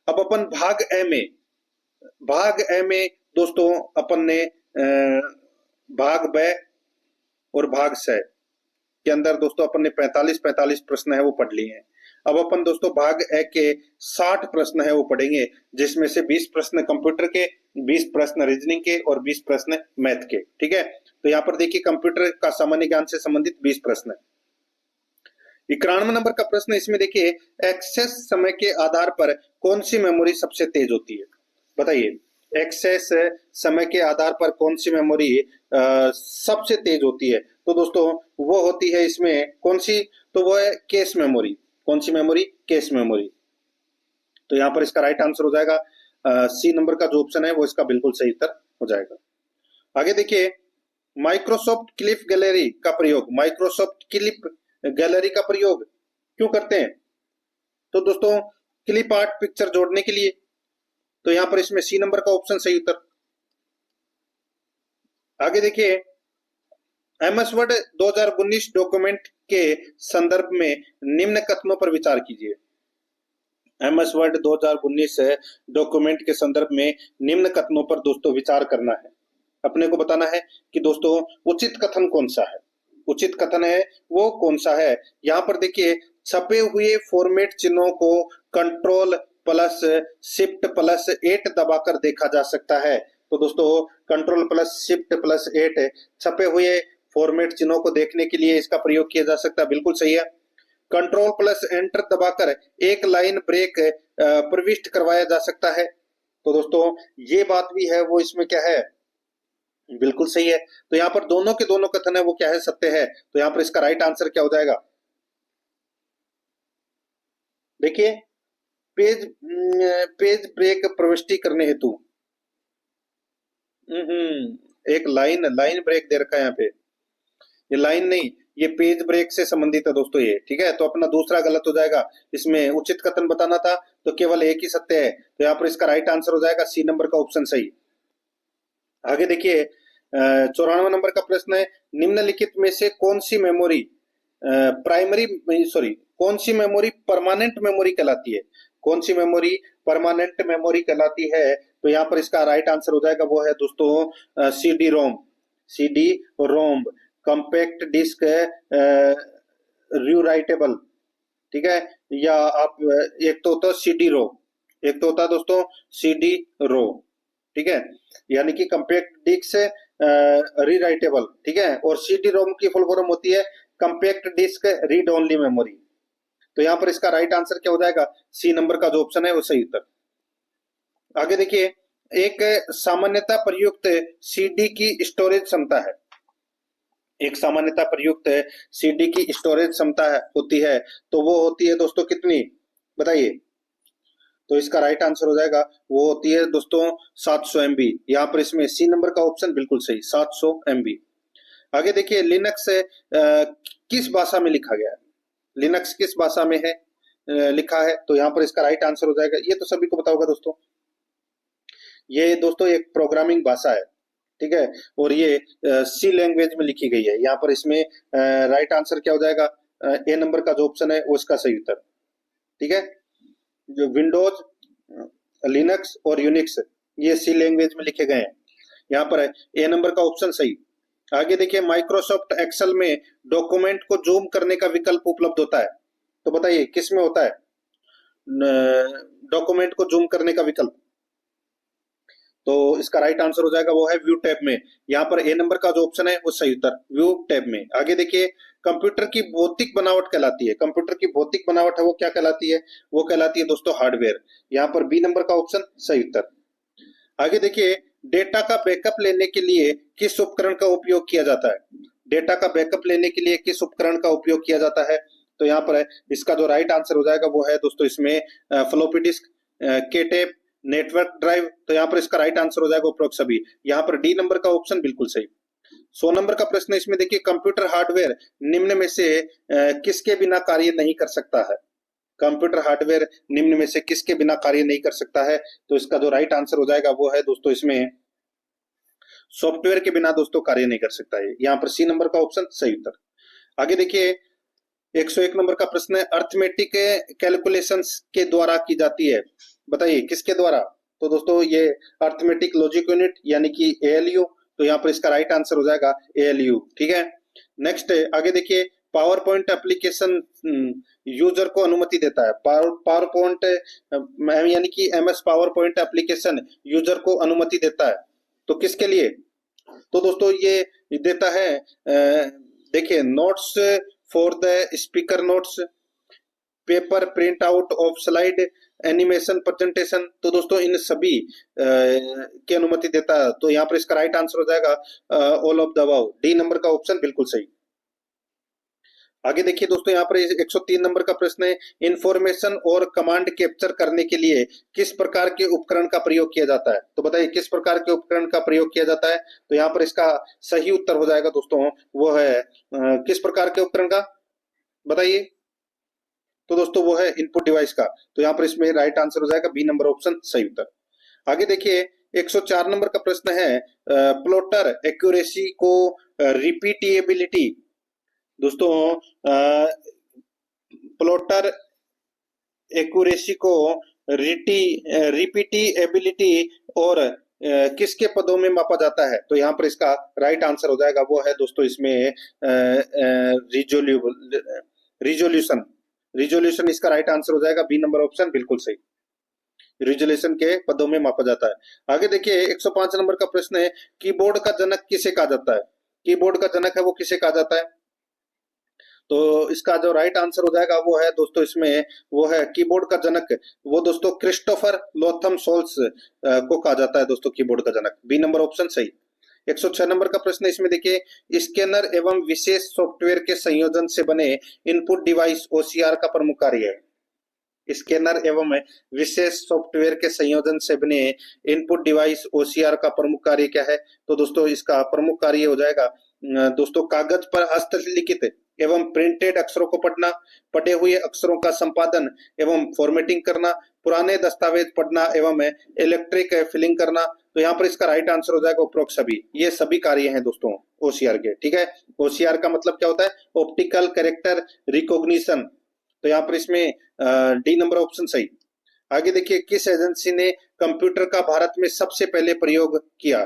अब अपन भाग ए में दोस्तों अपन ने भाग ब और भाग स के अंदर दोस्तों अपन ने 45 प्रश्न है वो पढ़ लिए हैं। अब अपन दोस्तों भाग ए के 60 प्रश्न है वो पढ़ेंगे, जिसमें से 20 प्रश्न कंप्यूटर के, 20 प्रश्न रीजनिंग के और 20 प्रश्न मैथ के। ठीक है, तो यहाँ पर देखिए कंप्यूटर का सामान्य ज्ञान से संबंधित 20 प्रश्न है। 91 नंबर का प्रश्न इसमें देखिए, एक्सेस समय के आधार पर कौन सी मेमोरी सबसे तेज होती है? बताइए, एक्सेस समय के आधार पर कौन सी मेमोरी सबसे तेज होती है? तो दोस्तों वो होती है इसमें कौन सी? तो वो है कैश मेमोरी। कौन सी मेमोरी? Cache memory. तो यहाँ पर इसका राइट आंसर हो जाएगा सी नंबर का जो ऑप्शन है वो इसका बिल्कुल सही उत्तर हो जाएगा। आगे देखिए, माइक्रोसॉफ्ट क्लिप गैलरी का प्रयोग, माइक्रोसॉफ्ट क्लिप गैलरी का प्रयोग क्यों करते हैं? तो दोस्तों क्लिप आर्ट पिक्चर जोड़ने के लिए। तो यहां पर इसमें सी नंबर का ऑप्शन सही उत्तर। आगे देखिए, एमएस वर्ड 2019 डॉक्यूमेंट के संदर्भ में निम्न कथनों पर विचार कीजिए। एमएस वर्ड 2019 डॉक्यूमेंट के संदर्भ में निम्न कथनों पर दोस्तों विचार करना है। अपने को बताना है कि दोस्तों उचित कथन कौन सा है, उचित कथन है वो कौन सा है। यहाँ पर देखिए, छपे हुए फॉर्मेट चिन्हों को कंट्रोल प्लस शिफ्ट प्लस 8 दबाकर देखा जा सकता है। तो दोस्तों कंट्रोल प्लस शिफ्ट प्लस 8 छपे हुए फॉर्मेट चिन्हों को देखने के लिए इसका प्रयोग किया जा सकता है, बिल्कुल सही है। कंट्रोल प्लस एंटर दबाकर एक लाइन ब्रेक प्रविष्ट करवाया जा सकता है। तो दोस्तों ये बात भी है वो इसमें क्या है, बिल्कुल सही है। तो यहाँ पर दोनों के दोनों कथन है वो क्या है, सत्य है। तो यहाँ पर इसका राइट आंसर क्या हो जाएगा? देखिए, पेज ब्रेक प्रविष्टि करने हेतु एक लाइन ब्रेक दे रखा है यहाँ पे, ये लाइन नहीं, ये पेज ब्रेक से संबंधित है दोस्तों ये। ठीक है, तो अपना दूसरा गलत हो जाएगा। इसमें उचित कथन बताना था तो केवल एक ही सत्य है। तो यहाँ पर इसका राइट आंसर हो जाएगा सी नंबर का ऑप्शन सही। आगे देखिए 94 नंबर का प्रश्न है, निम्नलिखित में से कौन सी मेमोरी कौन सी मेमोरी परमानेंट मेमोरी कहलाती है? कौन सी मेमोरी परमानेंट मेमोरी कहलाती है? तो यहाँ पर इसका राइट आंसर हो जाएगा वो है दोस्तों सीडी रोम। CD रोम, कंपैक्ट डिस्क रीराइटेबल, ठीक है, या आप एक तो होता है CD रोम, एक तो होता है दोस्तों CD रोम, ठीक है, यानी कि कंपैक्ट डिस्क रीराइटेबल, ठीक है, और CD रोम की फुल फॉर्म होती है compact disc read only memory. तो यहाँ पर इसका राइट आंसर क्या हो जाएगा, सी नंबर का जो ऑप्शन है वो सही उत्तर। आगे देखिए, एक सामान्यतः प्रयुक्त सीडी की स्टोरेज क्षमता है, एक सामान्यतः प्रयुक्त सीडी की स्टोरेज क्षमता होती है, तो वो होती है दोस्तों कितनी, बताइए। तो इसका राइट आंसर हो जाएगा, वो होती है दोस्तों 700 MB। यहाँ पर इसमें सी नंबर का ऑप्शन बिल्कुल सही, 700 MB। आगे देखिए, लिनक्स किस भाषा में लिखा गया है, लिनक्स किस भाषा में है लिखा है, तो यहाँ पर इसका राइट आंसर हो जाएगा, ये तो सभी को पता होगा दोस्तों, ये दोस्तों एक प्रोग्रामिंग भाषा है, ठीक है, और ये सी लैंग्वेज में लिखी गई है। यहाँ पर इसमें राइट आंसर क्या हो जाएगा, ए नंबर का जो ऑप्शन है वो इसका सही उत्तर, ठीक है। जो विंडोज, लिनक्स और यूनिक्स ये सी लैंग्वेज में लिखे गए हैं, यहाँ पर ए नंबर का ऑप्शन सही। आगे देखिए, माइक्रोसॉफ्ट एक्सेल में डॉक्यूमेंट को जूम करने का विकल्प उपलब्ध होता है, तो बताइए किस में होता है डॉक्यूमेंट को जूम करने का विकल्प, तो इसका राइट आंसर हो जाएगा वो है व्यू टैब में। यहाँ पर ए नंबर का जो ऑप्शन है वो सही उत्तर, व्यू टैब में। आगे देखिए, कंप्यूटर की भौतिक बनावट कहलाती है, कंप्यूटर की भौतिक बनावट है वो क्या कहलाती है, वो कहलाती है दोस्तों हार्डवेयर। यहाँ पर बी नंबर का ऑप्शन सही उत्तर। आगे देखिए, डेटा का बैकअप लेने के लिए किस उपकरण का उपयोग किया जाता है, डेटा का बैकअप लेने के लिए किस उपकरण का उपयोग किया जाता है, तो यहाँ पर इसका जो राइट आंसर हो जाएगा वो है दोस्तों इसमें फ्लॉपी डिस्क, के टेप, नेटवर्क ड्राइव। तो यहाँ पर इसका राइट आंसर हो जाएगा उपरोक्त सभी। यहाँ पर डी नंबर का ऑप्शन बिल्कुल सही। 100 नंबर का प्रश्न इसमें देखिए, कंप्यूटर हार्डवेयर निम्न में से किसके बिना कार्य नहीं कर सकता है, कंप्यूटर हार्डवेयर निम्न में से किसके बिना कार्य नहीं कर सकता है, तो इसका जो राइट आंसर हो जाएगा वो है दोस्तों इसमें सॉफ्टवेयर के बिना दोस्तों कार्य नहीं कर सकता है। यहाँ पर सी नंबर का ऑप्शन सही उत्तर। आगे देखिए, 101 नंबर का प्रश्न है, अर्थमेटिक कैलकुलेशंस के द्वारा की जाती है, बताइए किसके द्वारा, तो दोस्तों ये अर्थमेटिक लॉजिक यूनिट यानी कि ALU। तो यहाँ पर इसका राइट आंसर हो जाएगा ALU, ठीक है। नेक्स्ट आगे देखिए, पावर पॉइंट एप्लीकेशन यूजर को अनुमति देता है, पावर पॉइंट यानी कि MS power point application user को अनुमति देता है, तो किसके लिए, तो दोस्तों ये देता है देखिए, notes for the speaker notes, paper print out of slide, animation presentation, तो दोस्तों इन सभी की अनुमति देता है। तो यहाँ पर इसका राइट आंसर हो जाएगा all of the above, D number का ऑप्शन बिल्कुल सही। आगे देखिए दोस्तों, यहाँ पर 103 नंबर का प्रश्न है, इंफॉर्मेशन और कमांड कैप्चर करने के लिए किस प्रकार के उपकरण का प्रयोग किया जाता है, तो बताइए किस प्रकार के उपकरण का प्रयोग किया जाता है, तो यहाँ पर इसका सही उत्तर हो जाएगा दोस्तों वो है किस प्रकार के उपकरण का, बताइए, तो दोस्तों वो है इनपुट डिवाइस का। तो यहाँ पर इसमें राइट आंसर हो जाएगा बी नंबर ऑप्शन सही उत्तर। आगे देखिए, 104 नंबर का प्रश्न है, प्लॉटर एक्यूरेसी को रिपीटेबिलिटी, दोस्तों प्लॉटर एक्यूरेसी को रिपीटेबिलिटी और किसके पदों में मापा जाता है, तो यहाँ पर इसका राइट आंसर हो जाएगा वो है दोस्तों इसमें रिजोल्यूशन, रिजोल्यूशन इसका राइट आंसर हो जाएगा, बी नंबर ऑप्शन बिल्कुल सही, रिजोल्यूशन के पदों में मापा जाता है। आगे देखिए, 105 नंबर का प्रश्न है, कीबोर्ड का जनक किसे कहा जाता है, कीबोर्ड का जनक है वो किसे कहा जाता है, तो इसका जो राइट आंसर हो जाएगा वो है दोस्तों इसमें वो है कीबोर्ड का जनक, वो दोस्तों क्रिस्टोफर लोथम सोल्स को कहा जाता है दोस्तों कीबोर्ड का जनक, बी नंबर ऑप्शन सही। 106 नंबर का प्रश्न इसमें देखिए, स्कैनर एवं विशेष सॉफ्टवेयर के संयोजन से बने इनपुट डिवाइस OCR का प्रमुख कार्य है, स्कैनर एवं विशेष सॉफ्टवेयर के संयोजन से बने इनपुट डिवाइस OCR का प्रमुख कार्य क्या है, तो दोस्तों इसका प्रमुख कार्य हो जाएगा दोस्तों कागज पर हस्तलिखित एवं प्रिंटेड अक्षरों को पढ़ना, पढ़े हुए अक्षरों का संपादन एवं फॉर्मेटिंग करना, पुराने दस्तावेज पढ़ना एवं इलेक्ट्रिक फिलिंग करना। तो यहाँ पर इसका राइट आंसर हो जाएगा उपरोक्त सभी, ये सभी कार्य हैं दोस्तों OCR के, ठीक है। OCR का मतलब क्या होता है, ऑप्टिकल कैरेक्टर रिकॉग्निशन, तो यहाँ पर इसमें डी नंबर ऑप्शन सही। आगे देखिए, किस एजेंसी ने कंप्यूटर का भारत में सबसे पहले प्रयोग किया,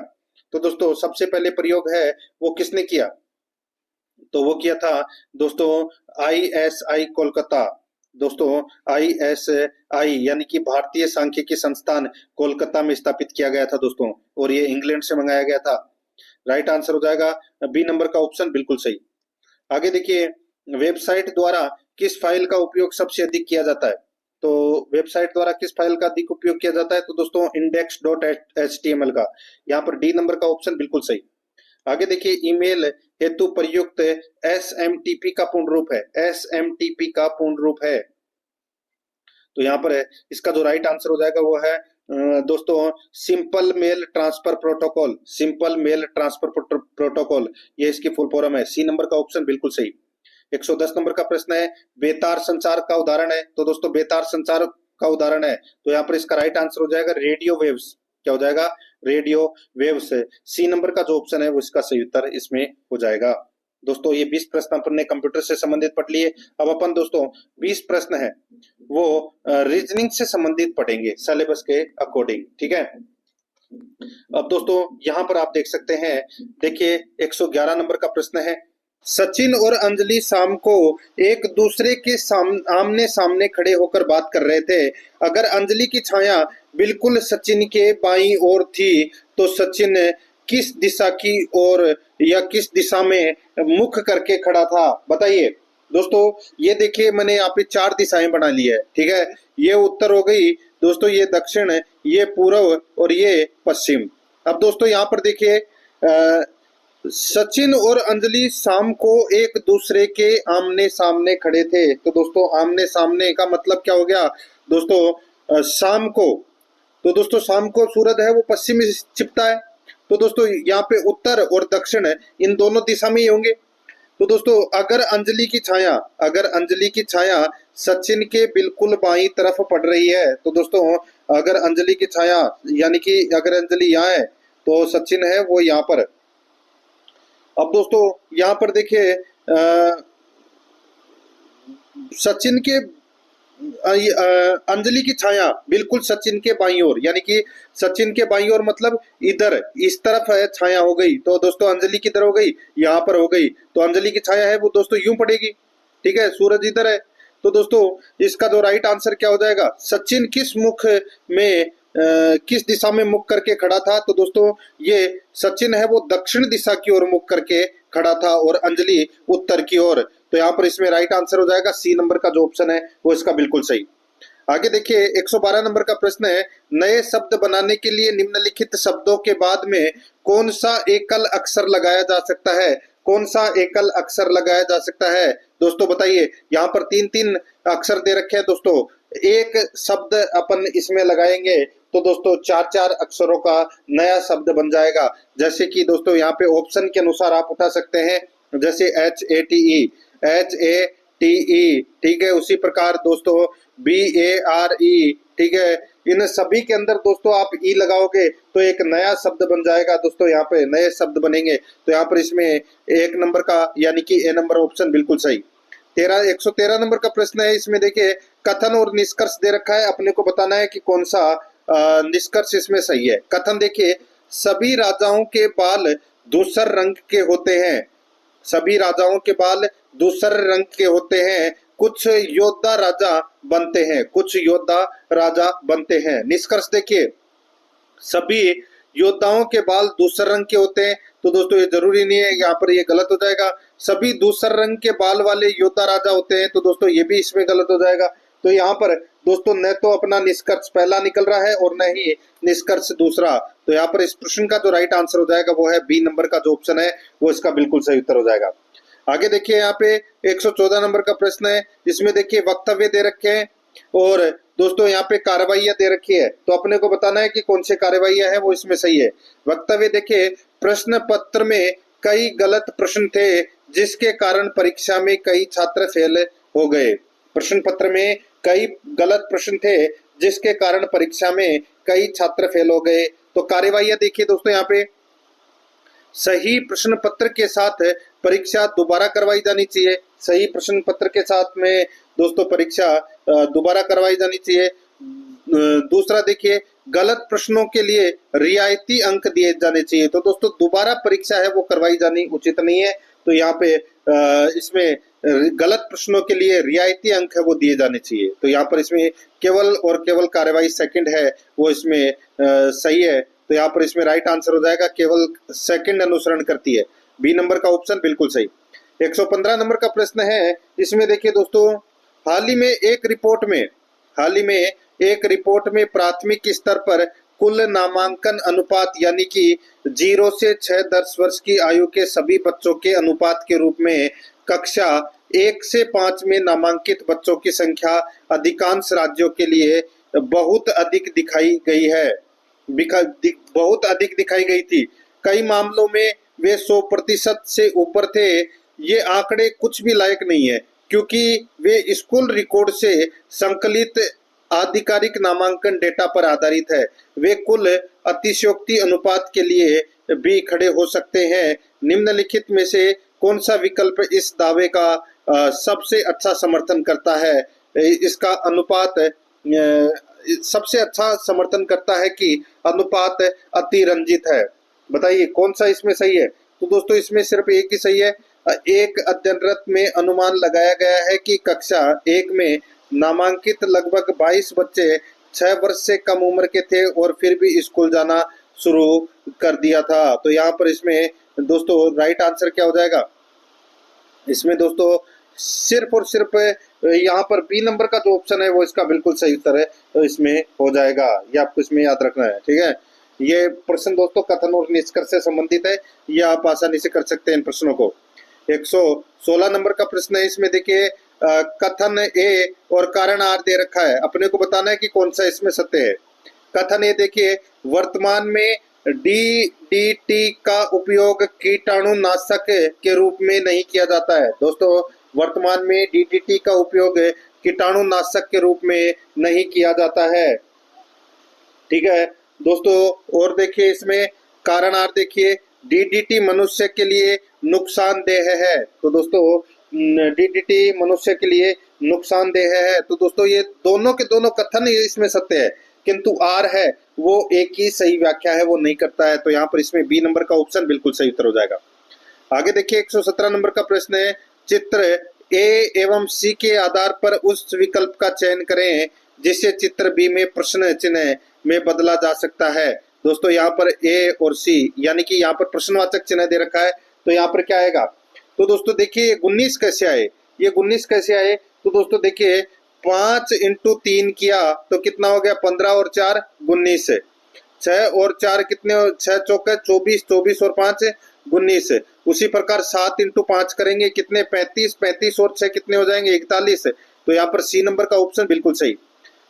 तो दोस्तों सबसे पहले प्रयोग है वो किसने किया? तो वो किया था दोस्तों ISI कोलकाता। दोस्तों ISI यानी कि भारतीय सांख्यिकी संस्थान कोलकाता में स्थापित किया गया था दोस्तों, और ये इंग्लैंड से मंगाया गया था। राइट आंसर हो जाएगा बी नंबर का ऑप्शन, बिल्कुल सही। आगे देखिए, वेबसाइट द्वारा किस फाइल का उपयोग सबसे अधिक किया जाता है? तो वेबसाइट द्वारा किस फाइल का अधिक उपयोग किया जाता है? तो दोस्तों index.html का। यहाँ पर डी नंबर का ऑप्शन बिल्कुल सही। आगे देखिए, ईमेल हेतु प्रयुक्त SMTP का पूर्ण रूप है, SMTP का पूर्ण रूप है। तो यहाँ पर इसका जो राइट आंसर हो जाएगा वो है दोस्तों simple mail transfer protocol, simple mail transfer protocol, ये इसकी फुल फॉर्म है। सी नंबर का ऑप्शन बिल्कुल सही। 110 नंबर का प्रश्न है, बेतार संचार का उदाहरण है। तो दोस्तों बेतार संचार का उदाहरण है, तो यहाँ पर इसका राइट आंसर हो जाएगा रेडियो वेव्स। क्या हो जाएगा? Radio waves. सी नंबर का जो ऑप्शन है वो इसका सही उत्तर इसमें हो जाएगा। दोस्तों ये 20 प्रश्न अपन ने कंप्यूटर से संबंधित पढ़ लिए। अब अपन दोस्तों 20 प्रश्न है वो रीजनिंग से संबंधित पढ़ेंगे सिलेबस के अकॉर्डिंग, ठीक है। अब दोस्तों यहाँ पर आप देख सकते हैं, देखिए 111 नंबर का प्रश्न है, सचिन और अंजलि शाम को एक दूसरे के आमने सामने खड़े होकर बात कर रहे थे। अगर अंजलि की छाया बिल्कुल सचिन के बाईं ओर थी तो सचिन किस दिशा की ओर या किस दिशा में मुख करके खड़ा था? बताइए। दोस्तों ये देखिए मैंने यहाँ पे 4 दिशाएं बना ली है, ठीक है। ये उत्तर हो गई दोस्तों, ये दक्षिण, ये पूर्व और ये पश्चिम। अब दोस्तों यहाँ पर देखिए सचिन और अंजलि शाम को एक दूसरे के आमने सामने खड़े थे। तो दोस्तों आमने सामने का मतलब क्या हो गया दोस्तों? शाम को, तो दोस्तों शाम को सूरज है वो पश्चिम में छिपता है, तो दोस्तों यहाँ पे उत्तर और दक्षिण इन दोनों दिशा में ही होंगे। तो दोस्तों अगर अंजलि की छाया सचिन के बिल्कुल बाईं तरफ पड़ रही है, तो दोस्तों अगर अंजलि की छाया यानी कि अगर अंजलि यहाँ है तो सचिन है वो यहाँ पर। अब दोस्तों यहाँ पर देखिए सचिन के अंजलि की छाया बिल्कुल सचिन के बाईं ओर, यानी कि सचिन के बाईं ओर मतलब इधर इस तरफ है छाया हो गई, तो दोस्तों अंजलि किधर हो गई? यहाँ पर हो गई। तो अंजलि की छाया है वो दोस्तों यूं पड़ेगी, ठीक है, सूरज इधर है। तो दोस्तों इसका जो राइट आंसर क्या हो जाएगा? सचिन किस मुख में किस दिशा में मुख करके खड़ा था? तो दोस्तों ये सचिन है वो दक्षिण दिशा की ओर मुख करके खड़ा था और अंजलि उत्तर की ओर। तो यहाँ पर इसमें राइट आंसर हो जाएगा सी नंबर का जो ऑप्शन है वो इसका बिल्कुल सही। आगे देखिए 112 नंबर का प्रश्न है, नए शब्द बनाने के लिए निम्नलिखित शब्दों के बाद में कौन सा एकल अक्षर लगाया जा सकता है? कौन सा एकल अक्षर लगाया जा सकता है? दोस्तों बताइए। यहाँ पर 3-3 अक्षर दे रखे हैं दोस्तों, एक शब्द अपन इसमें लगाएंगे तो दोस्तों 4-4 अक्षरों का नया शब्द बन जाएगा। जैसे कि दोस्तों यहाँ पे ऑप्शन के अनुसार आप उठा सकते हैं, जैसे HATE, ठीक है। उसी प्रकार दोस्तों BARE, ठीक है। इन सभी के अंदर दोस्तों आप ई लगाओगे तो एक नया शब्द बन जाएगा दोस्तों, यहाँ पे नए शब्द बनेंगे। तो यहाँ पर इसमें 1 नंबर का यानी कि ए नंबर ऑप्शन बिल्कुल सही। 113 नंबर का प्रश्न है, इसमें देखिए कथन और निष्कर्ष दे रखा है, अपने को बताना है कि कौन सा निष्कर्ष इसमें सही है। कथन देखिए, सभी राजाओं के बाल धूसर रंग के होते हैं, सभी राजाओं के बाल धूसर रंग के होते हैं, कुछ योद्धा राजा बनते हैं, कुछ योद्धा राजा बनते हैं। निष्कर्ष देखिए, सभी योद्धाओं के बाल धूसर रंग के होते हैं, तो दोस्तों ये जरूरी नहीं है, यहाँ पर ये गलत हो जाएगा। सभी धूसर रंग के बाल वाले योद्धा राजा होते हैं, तो दोस्तों ये भी इसमें गलत हो जाएगा। तो यहाँ पर दोस्तों न तो अपना निष्कर्ष पहला निकल रहा है और न ही निष्कर्ष दूसरा। तो यहाँ पर इस प्रश्न का जो राइट आंसर हो जाएगा वो है बी नंबर का जो ऑप्शन है वो इसका बिल्कुल सही उत्तर हो जाएगा। आगे देखिए यहाँ पे 114 नंबर का प्रश्न है, इसमें देखिए वक्तव्य दे रखे हैं और दोस्तों यहाँ पे कार्रवाइयां दे रखी है, तो अपने को बताना है कि कौन से कार्रवाइयां है वो इसमें सही है। वक्तव्य देखिए, प्रश्न पत्र में कई गलत प्रश्न थे जिसके कारण परीक्षा में कई छात्र फेल हो गए। प्रश्न पत्र में कई गलत प्रश्न थे जिसके कारण परीक्षा में कई छात्र फेल हो गए। तो कार्रवाइयां देखिए दोस्तों, यहाँ पे सही प्रश्न पत्र के साथ परीक्षा दोबारा करवाई जानी चाहिए, सही प्रश्न पत्र के साथ में दोस्तों परीक्षा दोबारा करवाई जानी चाहिए। दूसरा देखिए, गलत प्रश्नों के लिए रियायती अंक दिए जाने चाहिए। तो दोस्तों दोबारा परीक्षा है वो करवाई जानी उचित नहीं है। तो यहाँ पे इसमें गलत प्रश्नों के लिए रियायती अंक है वो दिए जाने चाहिए। तो यहाँ पर इसमें केवल और केवल कार्यवाही सेकंड है वो इसमें सही है। तो यहाँ पर इसमें राइट आंसर हो जाएगा केवल सेकंड अनुसरण करती है। बी नंबर का ऑप्शन बिल्कुल सही। 115 नंबर का प्रश्न है, इसमें देखिए दोस्तों, हाल ही में एक रिपोर्ट में प्राथमिक स्तर पर कुल नामांकन अनुपात यानी कि 0 से 6 10 वर्ष की आयु के सभी बच्चों के अनुपात के रूप में कक्षा 1 से 5 में नामांकित बच्चों की संख्या अधिकांश राज्यों के लिए बहुत अधिक दिखाई गई है। बहुत अधिक दिखाई गई थी। कई मामलों में वे 100% से ऊपर थे। ये आंकड़े कुछ भी लायक नहीं है क्योंकि वे स्कूल रिकॉर्ड से संकलित आधिकारिक नामांकन डेटा पर आधारित है। वे कुल अतिशयोक्ति अनुपात के लिए भी खड़े हो सकते हैं। निम्नलिखित में से कौन सा विकल्प इस दावे का सबसे अच्छा समर्थन करता है? इसका अनुपात सबसे अच्छा समर्थन करता है कि अनुपात अतिरंजित है। बताइए कौन सा इसमें सही है? तो दोस्तों इसमें सिर्फ एक ही सही है। एक अध्ययनरत में अनुमान लगाया गया है कि कक्षा 1 में नामांकित लगभग 22 बच्चे 6 वर्ष से कम उम्र के थे और फिर भी स्कूल जाना शुरू कर दिया था। तो यहाँ पर इसमें दोस्तों राइट आंसर क्या हो जाएगा? इसमें दोस्तों सिर्फ और सिर्फ यहाँ पर बी नंबर का जो ऑप्शन है वो इसका बिल्कुल सही उत्तर है। तो इसमें हो जाएगा, ये आपको इसमें याद रखना है। ठीक है, ये प्रश्न दोस्तों कथन और निष्कर्ष से संबंधित है। ये आप आसानी से कर सकते हैं इन प्रश्नों को। 116 नंबर का प्रश्न है, इसमें देखिए कथन ए और कारण आर दे रखा है। अपने को बताना है कि कौन सा इसमें सत्य है। कथन ए देखिए, वर्तमान में डीडीटी का उपयोग कीटाणुनाशक के रूप में नहीं किया जाता है। दोस्तों वर्तमान में डीडीटी का उपयोग कीटाणुनाशक के रूप में नहीं किया जाता है। ठीक है दोस्तों, और देखिए इसमें कारण आर देखिए, डीडीटी मनुष्य के लिए नुकसानदेह है। तो दोस्तों डीडीटी मनुष्य के लिए नुकसानदेह है। तो दोस्तों ये दोनों के दोनों कथन इसमें सत्य है, किंतु आर है वो एक ही सही व्याख्या है, वो नहीं करता है। तो यहाँ पर इसमें बी नंबर का ऑप्शन बिल्कुल सही उत्तर हो जाएगा। आगे देखिए 117 नंबर का प्रश्न है, चित्र ए एवं सी के आधार पर उस विकल्प का चयन करें जिसे चित्र बी में प्रश्न चिन्ह में बदला जा सकता है। दोस्तों यहाँ पर ए और सी यानी कि यहाँ पर प्रश्नवाचक चिन्ह दे रखा है। तो यहाँ पर क्या आएगा? तो दोस्तों देखिए 19 कैसे आए, ये 19 कैसे आए? तो दोस्तों देखिए 5 × 3 किया तो कितना हो गया? 15 और 4 19। 6 और 4 कितने? 6 चौके 24, 24 और 5 19। उसी प्रकार 7 × 5 करेंगे कितने? 35, 35 और 6 कितने हो जाएंगे? 41। तो यहाँ पर सी नंबर का ऑप्शन बिल्कुल सही।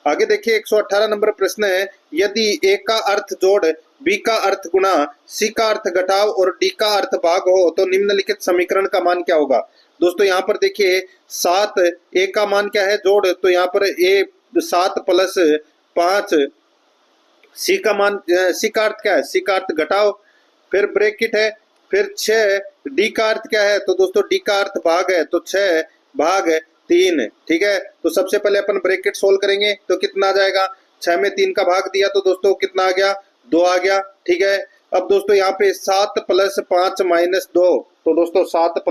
आगे देखिए 118 नंबर प्रश्न है, यदि ए का अर्थ जोड़, बी का अर्थ गुणा, सी का अर्थ घटाव और डी का अर्थ भाग हो तो निम्नलिखित समीकरण का मान क्या होगा? दोस्तों यहाँ पर देखिए 7 ए का मान क्या है? जोड़। तो यहाँ पर ए 7 + 5, सी का मान, सी का अर्थ क्या है? सी का अर्थ घटाव, फिर ब्रैकेट है, फिर 6 डी का अर्थ क्या है? तो दोस्तों डी का अर्थ भाग है, तो 6 भाग 3। ठीक है, तो सबसे पहले अपन ब्रैकेट सोल्व करेंगे तो कितना आ जाएगा? 6 में 3 का भाग दिया तो दोस्तों कितना आ गया? 2 आ गया। ठीक है, अब दोस्तों यहाँ पे 7 + 5 - 2, तो दोस्तों 7 +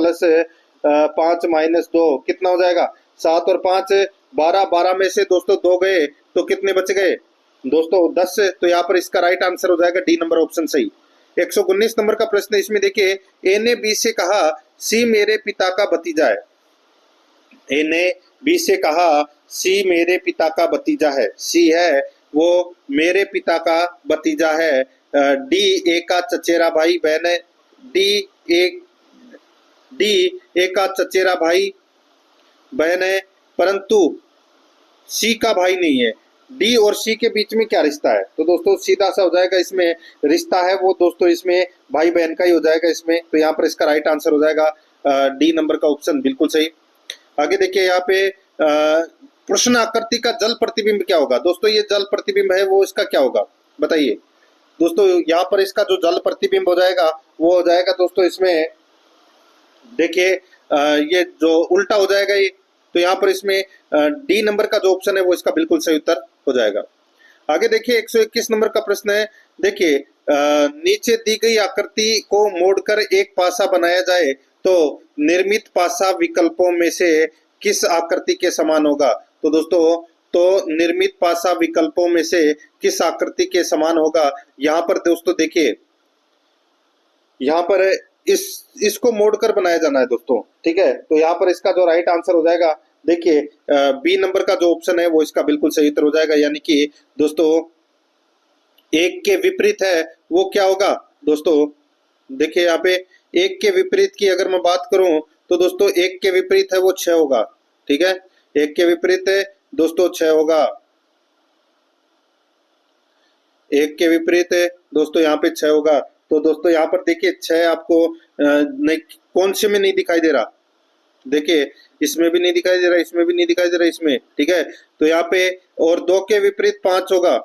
5 - 2 कितना हो जाएगा? 7 और 5 12, 12 में से दोस्तों 2 गए तो कितने बच गए? दोस्तों 10। तो यहाँ पर इसका राइट आंसर हो जाएगा डी नंबर ऑप्शन सही। 119 नंबर का प्रश्न, इसमें देखिए ए ने बी से कहा सी मेरे पिता का भतीजा है। ए ने बी से कहा सी मेरे पिता का भतीजा है। सी है वो मेरे पिता का भतीजा है। डी ए का चचेरा भाई बहन है। डी ए का चचेरा भाई बहन है, परंतु सी का भाई नहीं है। डी और सी के बीच में क्या रिश्ता है? तो दोस्तों सीधा सा हो जाएगा, इसमें रिश्ता है वो दोस्तों इसमें भाई बहन का ही हो जाएगा इसमें। तो यहाँ पर इसका राइट आंसर हो जाएगा डी नंबर का ऑप्शन बिल्कुल सही। आगे देखिए यहाँ पे प्रश्न आकृति का जल प्रतिबिंब क्या होगा? दोस्तों ये जल प्रतिबिंब है वो इसका क्या होगा बताइए? दोस्तों यहाँ पर इसका जो जल प्रतिबिंब हो जाएगा वो हो जाएगा दोस्तों इसमें देखिए ये जो उल्टा हो जाएगा ये। तो यहाँ पर इसमें डी नंबर का जो ऑप्शन है वो इसका बिल्कुल सही उत्तर हो जाएगा। आगे देखिए 121 नंबर का प्रश्न है। देखिए नीचे दी गई आकृति को मोड़कर एक पासा बनाया जाए तो निर्मित पासा विकल्पों में से किस आकृति के समान होगा? तो दोस्तों निर्मित पासा विकल्पों में से किस आकृति के समान होगा? यहाँ पर दोस्तों देखिए, यहाँ पर इसको मोड़कर बनाया जाना है दोस्तों, ठीक है। तो यहाँ पर इसका जो राइट आंसर हो जाएगा, देखिए बी नंबर का जो ऑप्शन है वो इसका बिल्कुल सही उत्तर हो जाएगा। यानी कि दोस्तों एक के विपरीत है वो क्या होगा दोस्तों? देखिए यहाँ पे एक के विपरीत की अगर मैं बात करूं तो दोस्तों एक के विपरीत है वो 6 होगा, ठीक है। एक के विपरीत है दोस्तों 6 होगा। एक के विपरीत है दोस्तों यहाँ पे 6 होगा। तो दोस्तों यहाँ पर देखिए 6 आपको नहीं, कौन से में नहीं दिखाई दे रहा? देखिए इसमें भी नहीं दिखाई दे रहा, इसमें भी नहीं दिखाई दे रहा, इसमें, ठीक है। तो यहाँ पे और 2 के विपरीत 5 होगा।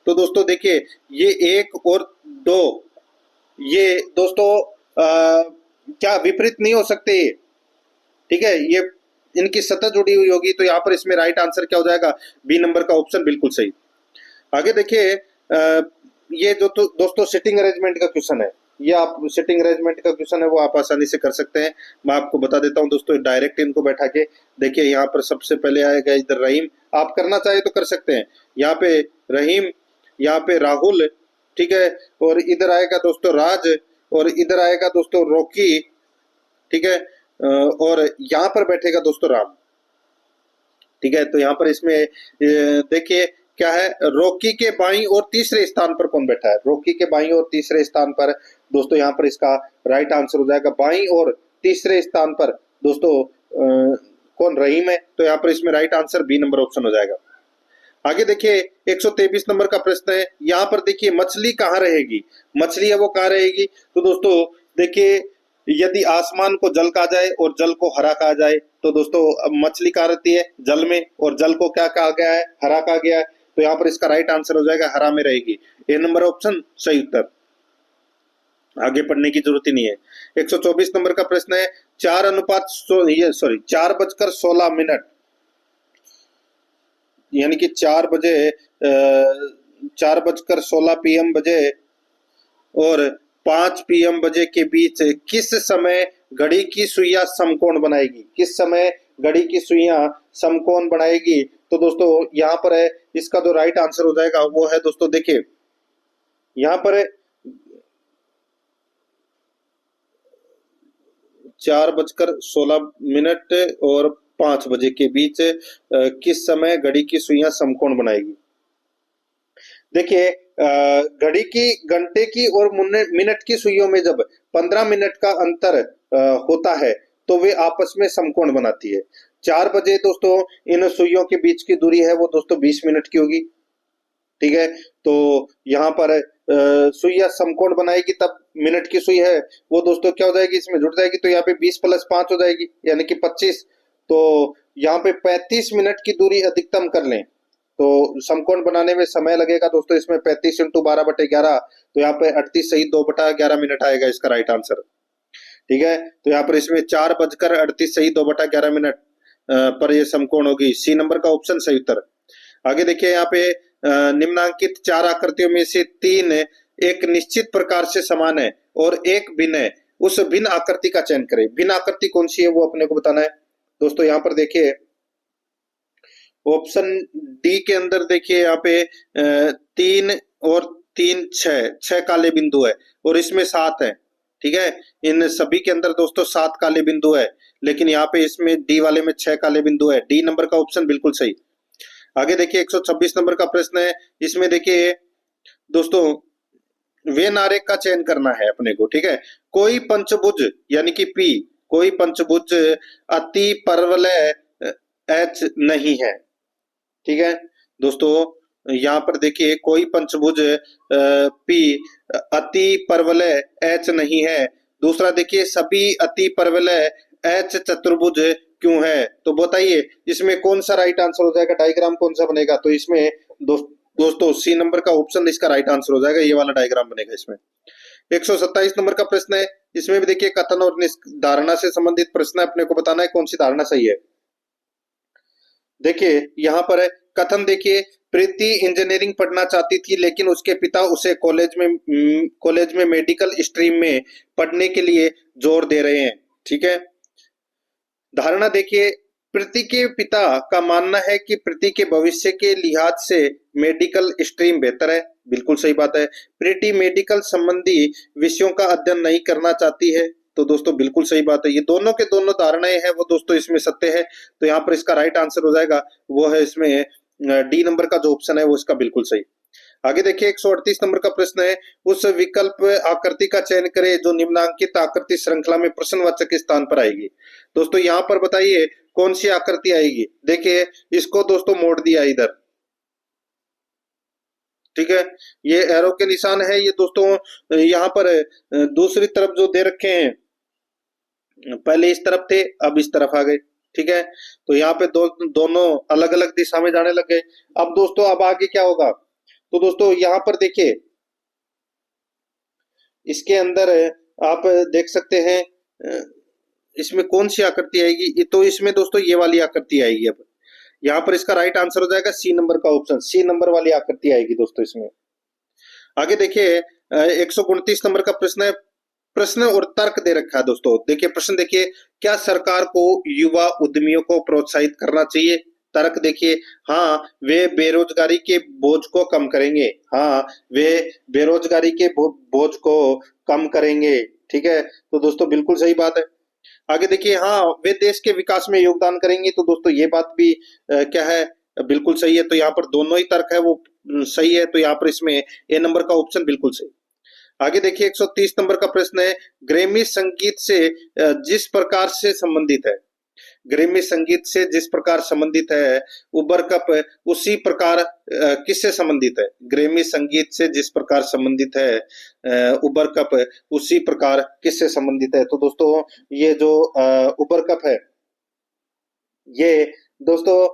तो दोस्तों देखिए ये 1 और 2 ये दोस्तों क्या विपरीत नहीं हो सकते, ठीक है। ये इनकी सतह जुड़ी हुई होगी। तो यहाँ पर इसमें राइट आंसर क्या हो जाएगा? बी नंबर का ऑप्शन बिल्कुल सही। आगे देखिए ये जो तो दोस्तों सिटिंग अरेंजमेंट का क्वेश्चन है, ये आप सिटिंग अरेंजमेंट का क्वेश्चन है वो आप आसानी से कर सकते हैं। मैं आपको बता देता हूं दोस्तों, डायरेक्ट इनको बैठा के देखिए। यहाँ पर सबसे पहले आएगा इधर रहीम, आप करना चाहे तो कर सकते हैं। यहाँ पे रहीम, यहाँ पे राहुल, ठीक है। और इधर आएगा दोस्तों राज, और इधर आएगा दोस्तों रॉकी, ठीक है। और यहाँ पर बैठेगा दोस्तों राम, ठीक है। तो यहाँ पर इसमें देखिए क्या है, रॉकी के बाईं और तीसरे स्थान पर कौन बैठा है? रॉकी के बाईं और तीसरे स्थान पर दोस्तों यहाँ पर इसका राइट आंसर हो जाएगा बाईं और तीसरे स्थान पर दोस्तों कौन? रहीम है। तो यहाँ पर इसमें right answer B number option हो जाएगा। आगे देखिए 123 नंबर का प्रश्न है। यहाँ पर देखिए मछली कहाँ रहेगी? मछली है वो कहाँ रहेगी? तो दोस्तों देखिए यदि आसमान को जल कहा जाए और जल को हरा कहा जाए तो दोस्तों मछली कहाँ रहती है? जल में। और जल को क्या कहा गया है? हरा कहा गया है। तो यहाँ पर इसका राइट आंसर हो जाएगा हरा में रहेगी। ए नंबर ऑप्शन सही उत्तर, आगे पढ़ने की जरूरत ही नहीं है। 124 नंबर का प्रश्न है 4:16 यानी कि 4:16 PM बजे और 5 PM बजे के बीच किस समय घड़ी की सुइयां समकोण बनाएगी? किस समय घड़ी की सुइयां समकोण बनाएगी? तो दोस्तों यहाँ पर है इसका जो राइट आंसर हो जाएगा वो है दोस्तों, देखिए यहाँ पर 4:16 और 5 बजे के बीच किस समय घड़ी की सुइयां समकोण बनाएगी? देखिए घड़ी की घंटे की और मिनट की सुइयों में जब 15 मिनट का अंतर होता है तो वे आपस में समकोण बनाती है। 4 बजे दोस्तों इन सुइयों के बीच की दूरी है वो दोस्तों 20 मिनट की होगी, ठीक है। तो यहाँ पर सुइयां समकोण बनाएगी तब मिनट की सुई है वो दोस्तों क्या हो जाएगी? इसमें जुड़ जाएगी। तो यहाँ पे 20 + 5 हो जाएगी यानी कि 25। तो यहाँ पे 35 मिनट की दूरी अधिकतम कर लें तो समकोण बनाने में समय लगेगा दोस्तों इसमें 35 × 12/11। तो यहाँ पे 38 सही 2/11 मिनट आएगा इसका राइट आंसर, ठीक है। तो यहाँ पर इसमें 4:38 सही 2/11 पर ये समकोण होगी। सी नंबर का ऑप्शन सही उत्तर। आगे देखिए यहाँ पे निम्नांकित 4 आकृतियों में से 3 एक निश्चित प्रकार से समान है और एक भिन्न है, उस भिन्न आकृति का चयन करें। भिन्न आकृति कौन सी है वो अपने को बताना है दोस्तों। यहाँ पर देखिए ऑप्शन डी के अंदर देखिए यहाँ पे 3 और 3 6 काले बिंदु है और इसमें 7 है, ठीक है। इन सभी के अंदर दोस्तों 7 काले बिंदु है, लेकिन यहाँ पे इसमें डी वाले में 6 काले बिंदु है। डी नंबर का ऑप्शन बिल्कुल सही। आगे देखिए 126 नंबर का प्रश्न है। इसमें देखिए दोस्तों वेन आरेख का चयन करना है अपने को, ठीक है। कोई पंचभुज यानी कि पी, कोई पंचभुज अति परवलय एच नहीं है, ठीक है दोस्तों। यहाँ पर देखिए कोई पंचभुज पी अति परवलय एच नहीं है। दूसरा देखिए सभी अति परवलय एच चतुर्भुज क्यों है? तो बताइए इसमें कौन सा राइट आंसर हो जाएगा? डायग्राम कौन सा बनेगा? तो इसमें दोस्तों सी नंबर का ऑप्शन इसका राइट आंसर हो जाएगा, ये वाला डायग्राम बनेगा इसमें। 127 नंबर का प्रश्न है। इसमें भी देखिए कथन और धारणा से संबंधित प्रश्न है, अपने को बताना है कौन सी धारणा सही है। देखिए यहाँ पर है कथन, देखिए प्रीति इंजीनियरिंग पढ़ना चाहती थी, लेकिन उसके पिता उसे कॉलेज में मेडिकल स्ट्रीम में पढ़ने के लिए जोर दे रहे हैं। ठीक है, धारणा देखिए, प्रीति के पिता का मानना है कि प्रीति के भविष्य के लिहाज से मेडिकल स्ट्रीम बेहतर है। बिल्कुल सही बात है। प्रीति मेडिकल संबंधी विषयों का अध्ययन नहीं करना चाहती है। तो दोस्तों बिल्कुल सही बात है। ये दोनों के दोनों धारणाएं हैं वो दोस्तों इसमें सत्य है। तो यहाँ पर इसका राइट आंसर हो जाएगा वो है इसमें डी नंबर का जो ऑप्शन है वो इसका बिल्कुल सही। आगे देखिए 138 नंबर का प्रश्न है, उस विकल्प आकृति का चयन करें जो निम्नांकित आकृति श्रृंखला में प्रश्नवाचक के स्थान पर आएगी। दोस्तों यहाँ पर बताइए कौन सी आकृति आएगी। देखिए इसको दोस्तों मोड़ दिया इधर, ठीक है, ये एरो के निशान है। ये दोस्तों यहाँ पर दूसरी तरफ जो दे रखे हैं, पहले इस तरफ थे अब इस तरफ आ गए। ठीक है, तो यहाँ पे दोनों अलग अलग दिशा में जाने लग गए। अब दोस्तों अब आगे क्या होगा, तो दोस्तों यहाँ पर देखिए इसके अंदर आप देख सकते हैं इसमें कौन सी आकृति आएगी। तो इसमें दोस्तों ये वाली आकृति आएगी। अब यहाँ पर इसका राइट आंसर हो जाएगा सी नंबर का ऑप्शन, सी नंबर वाली आकृति आएगी दोस्तों इसमें। आगे देखिए 129 नंबर का प्रश्न है, प्रश्न और तर्क दे रखा है दोस्तों। देखिए प्रश्न देखिए, क्या सरकार को युवा उद्यमियों को प्रोत्साहित करना चाहिए। तर्क देखिए, हाँ वे बेरोजगारी के बोझ को कम करेंगे। हाँ वे बेरोजगारी के बोझ को कम करेंगे। ठीक है, तो दोस्तों बिल्कुल सही बात है। आगे देखिए, हाँ वे देश के विकास में योगदान करेंगे। तो दोस्तों ये बात भी क्या है, बिल्कुल सही है। तो यहाँ पर दोनों ही तर्क है वो सही है। तो यहाँ पर इसमें ए नंबर का ऑप्शन बिल्कुल सही। आगे देखिए 130 नंबर का प्रश्न है, ग्रैमी संगीत से जिस प्रकार से संबंधित है। ग्रैमी संगीत से जिस प्रकार संबंधित है उबर कप उसी प्रकार किससे संबंधित है। ग्रैमी संगीत से जिस प्रकार संबंधित है उबर कप उसी प्रकार किससे संबंधित है। तो दोस्तों ये जो उबर कप है ये दोस्तों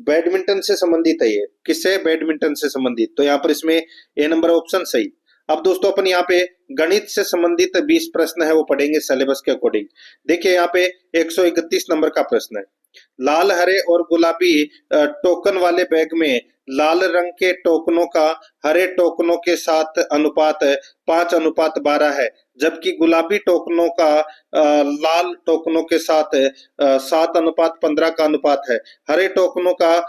बैडमिंटन से संबंधित है। ये किससे, बैडमिंटन से संबंधित। तो यहाँ पर इसमें ए नंबर ऑप्शन सही। अब दोस्तों अपन यहाँ पे गणित से संबंधित 20 प्रश्न है वो पढ़ेंगे सिलेबस के अकॉर्डिंग। देखिए यहाँ पे 131 नंबर का प्रश्न है, लाल हरे और गुलाबी टोकन वाले बैग में लाल रंग के टोकनों का हरे टोकनों के साथ अनुपात 5:12 है, जबकि गुलाबी टोकनों का लाल टोकनों के साथ 7:15 का अनुपात है। हरे टोकनों का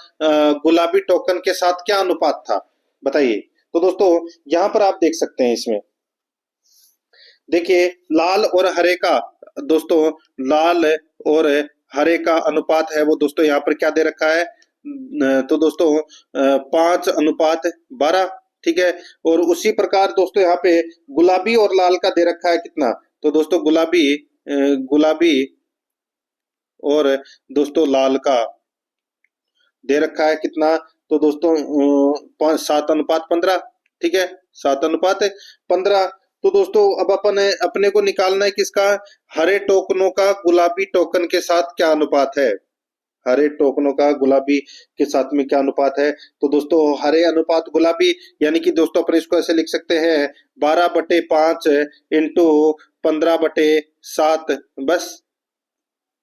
गुलाबी टोकन के साथ क्या अनुपात था बताइए। तो दोस्तों यहां पर आप देख सकते हैं इसमें देखिए लाल और हरे का, दोस्तों लाल और हरे का अनुपात है वो दोस्तों यहाँ पर क्या दे रखा है, तो दोस्तों 5:12। ठीक है, और उसी प्रकार दोस्तों यहाँ पे गुलाबी और लाल का दे रखा है कितना, तो दोस्तों गुलाबी और दोस्तों लाल का दे रखा है कितना, तो दोस्तों 7:15। ठीक है, 7:15। तो दोस्तों अब अपने को निकालना है किसका, हरे टोकनों का गुलाबी टोकन के साथ क्या अनुपात है। हरे टोकनों का गुलाबी के साथ में क्या अनुपात है। तो दोस्तों हरे अनुपात गुलाबी, यानी कि दोस्तों अपन इसको ऐसे लिख सकते हैं 12/5 इंटू 15/7। बस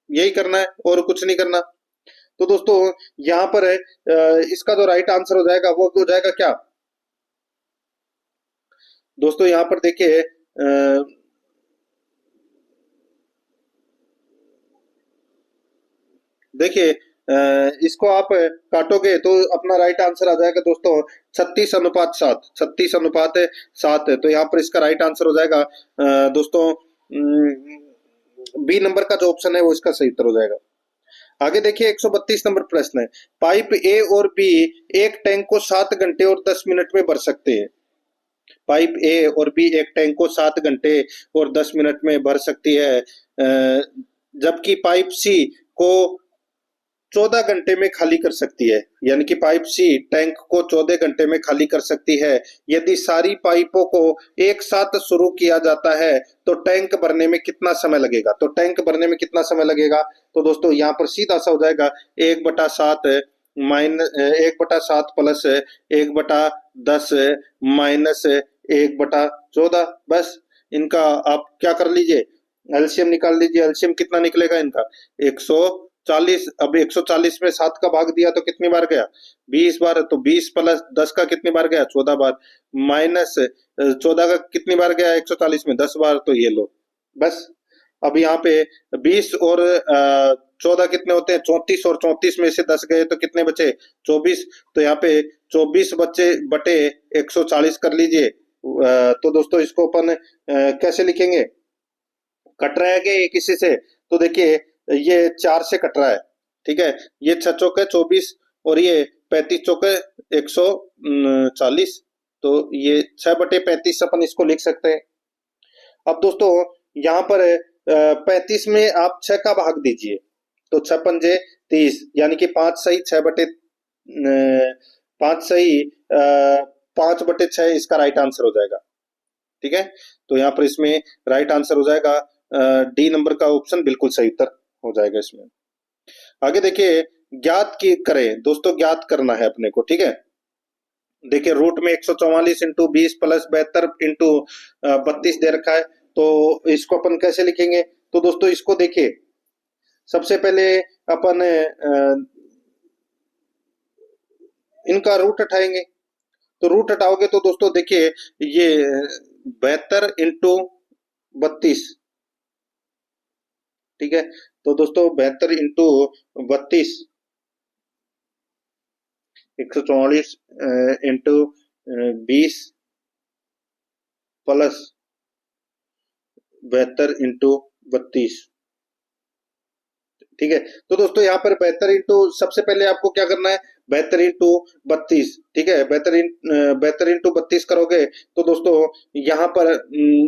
यही करना है और कुछ नहीं करना। तो दोस्तों यहाँ पर इसका जो राइट आंसर हो जाएगा वो हो जाएगा क्या दोस्तों, यहाँ पर देखिए इसको आप काटोगे तो अपना राइट आंसर आ जाएगा दोस्तों 36:7। 36:7 है। तो यहाँ पर इसका राइट आंसर हो जाएगा दोस्तों बी नंबर का जो ऑप्शन है वो इसका सही उत्तर हो जाएगा। आगे देखिए 132 नंबर प्रश्न है, पाइप ए और बी एक टैंक को 7 घंटे और 10 मिनट में भर सकते हैं। पाइप ए और बी एक टैंक को 7 घंटे और 10 मिनट में भर सकती है, जबकि पाइप सी को 14 घंटे में खाली कर सकती है। यानी कि पाइप सी टैंक को 14 घंटे में खाली कर सकती है। यदि सारी पाइपों को एक साथ शुरू किया जाता है तो टैंक भरने में कितना समय लगेगा। तो टैंक भरने में कितना समय लगेगा, तो दोस्तों यहाँ पर सीधा सा हो जाएगा 1/7 प्लस 1/10 माइनस 1/14। बस इनका आप क्या कर लीजिए, एलसीएम निकाल लीजिए। एलसीएम कितना निकलेगा इनका, 40, अब 140 में 7 का भाग दिया तो कितनी बार गया? 20 बार। तो 20 प्लस 10 का कितनी बार गया? 14 बार। माइनस 14 का कितनी बार गया 140 में? 10 बार। तो ये लो बस। अब यहाँ पे 20 और 14 कितने होते हैं? 34, और 34 में से 10 गए तो कितने बचे? 24। तो यहाँ पे 24 बच्चे बटे 140 कर लीजिए। तो दोस्तों इसको अपन कैसे लिखेंगे? कट रहा है क्या ये किसी से? तो देखिए ये 4 से कट रहा है, ठीक है। ये 6 चौके 24 और ये 35 चौके 140। तो ये 6/35 अपन इसको लिख सकते हैं। अब दोस्तों यहाँ पर 35 में आप 6 का भाग दीजिए तो 6 पंजे 30, यानी कि 5 सही 5 सही 5/6 इसका राइट आंसर हो जाएगा, ठीक है। तो यहाँ पर इसमें राइट आंसर हो जाएगा डी नंबर का ऑप्शन बिल्कुल सही उत्तर हो जाएगा इसमें। आगे देखिए ज्ञात की करें दोस्तों, ज्ञात करना है अपने को, ठीक है। देखिए रूट में 144 इंटू 20 प्लस 72 इंटू 32 दे रखा है, तो इसको अपन कैसे लिखेंगे? तो दोस्तों इसको देखिए सबसे पहले अपन इनका रूट हटाएंगे। तो रूट हटाओगे तो दोस्तों देखिए ये 72 इंटू 32, ठीक है। तो दोस्तों 72 इंटू 32, 144 इंटू 20 प्लस 72 इंटू 32, ठीक है। तो दोस्तों यहाँ पर 72 इंटू, सबसे पहले आपको क्या करना है? 72 इंटू 32, ठीक है। 72 इंटू 32 करोगे तो दोस्तों यहाँ पर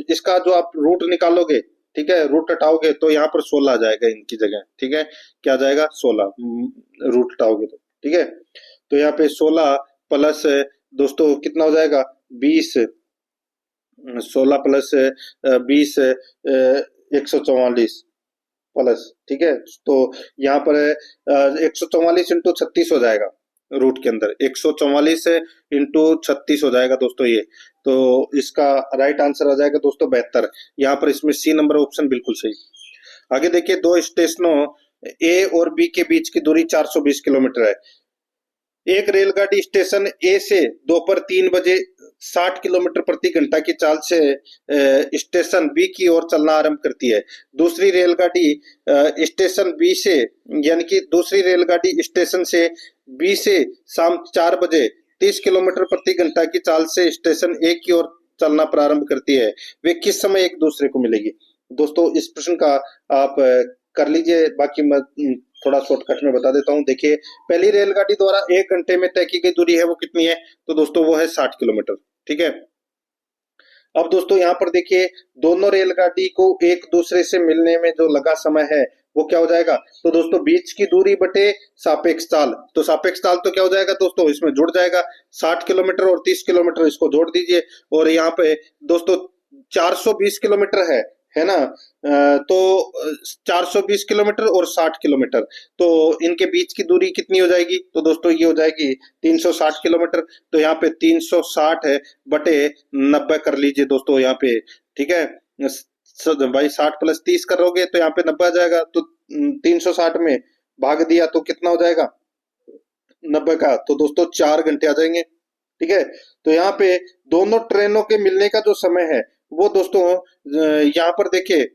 इसका जो आप रूट निकालोगे, ठीक है, रूट हटाओगे तो यहाँ पर 16 आ जाएगा इनकी जगह, ठीक है। क्या आ जाएगा? 16 रूट हटाओगे तो, ठीक है। तो यहाँ पे 16 प्लस दोस्तों कितना हो जाएगा? 20, 16 प्लस 20 144 प्लस, ठीक है। तो यहाँ पर 144 इंटू 36 हो जाएगा रूट के अंदर, 144 इंटू 36 हो जाएगा दोस्तों ये। तो इसका राइट आंसर आ जाएगा दोस्तों 72। यहाँ पर इसमें सी नंबर ऑप्शन बिल्कुल सही। आगे देखिए दो स्टेशनों ए और बी के बीच की दूरी 420 किलोमीटर है। एक रेलगाड़ी स्टेशन ए से दोपहर 3 बजे 60 किलोमीटर प्रति घंटा की चाल से स्टेशन बी की ओर चलना आरंभ करती है। दूसरी रेलगाड़ी स्टेशन बी से, यानी कि दूसरी रेलगाड़ी स्टेशन से बी से शाम 4 बजे 30 किलोमीटर प्रति घंटा की चाल से स्टेशन ए की ओर चलना प्रारंभ करती है। वे किस समय एक दूसरे को मिलेगी? दोस्तों इस प्रश्न का आप कर लीजिए, बाकी मैं थोड़ा शॉर्टकट में बता देता हूँ। देखिए पहली रेलगाड़ी द्वारा 1 घंटे में तय की गई दूरी है वो कितनी है? तो दोस्तों वो है 60 किलोमीटर, ठीक है। अब दोस्तों यहाँ पर देखिए दोनों रेलगाड़ी को एक दूसरे से मिलने में जो लगा समय है वो क्या हो जाएगा? तो दोस्तों बीच की दूरी बटे सापेक्ष चाल। तो सापेक्ष चाल तो क्या हो जाएगा दोस्तों? इसमें जुड़ जाएगा 60 किलोमीटर और 30 किलोमीटर, इसको जोड़ दीजिए। और यहाँ पे दोस्तों 420 किलोमीटर है ना। तो 420 किलोमीटर और 60 किलोमीटर, तो इनके बीच की दूरी कितनी हो जाएगी? तो दोस्तों ये हो जाएगी 360 किलोमीटर। तो यहाँ पे 360 है बटे 90 कर लीजिए दोस्तों यहाँ पे, ठीक है। भाई 60 प्लस 30 करोगे तो यहाँ पे 90 आ जाएगा। तो 360 में भाग दिया तो कितना हो जाएगा? 90 का। तो दोस्तों 4 घंटे आ जाएंगे, ठीक है। तो यहाँ पे दोनों ट्रेनों के मिलने का जो समय है वो दोस्तों यहाँ पर देखिए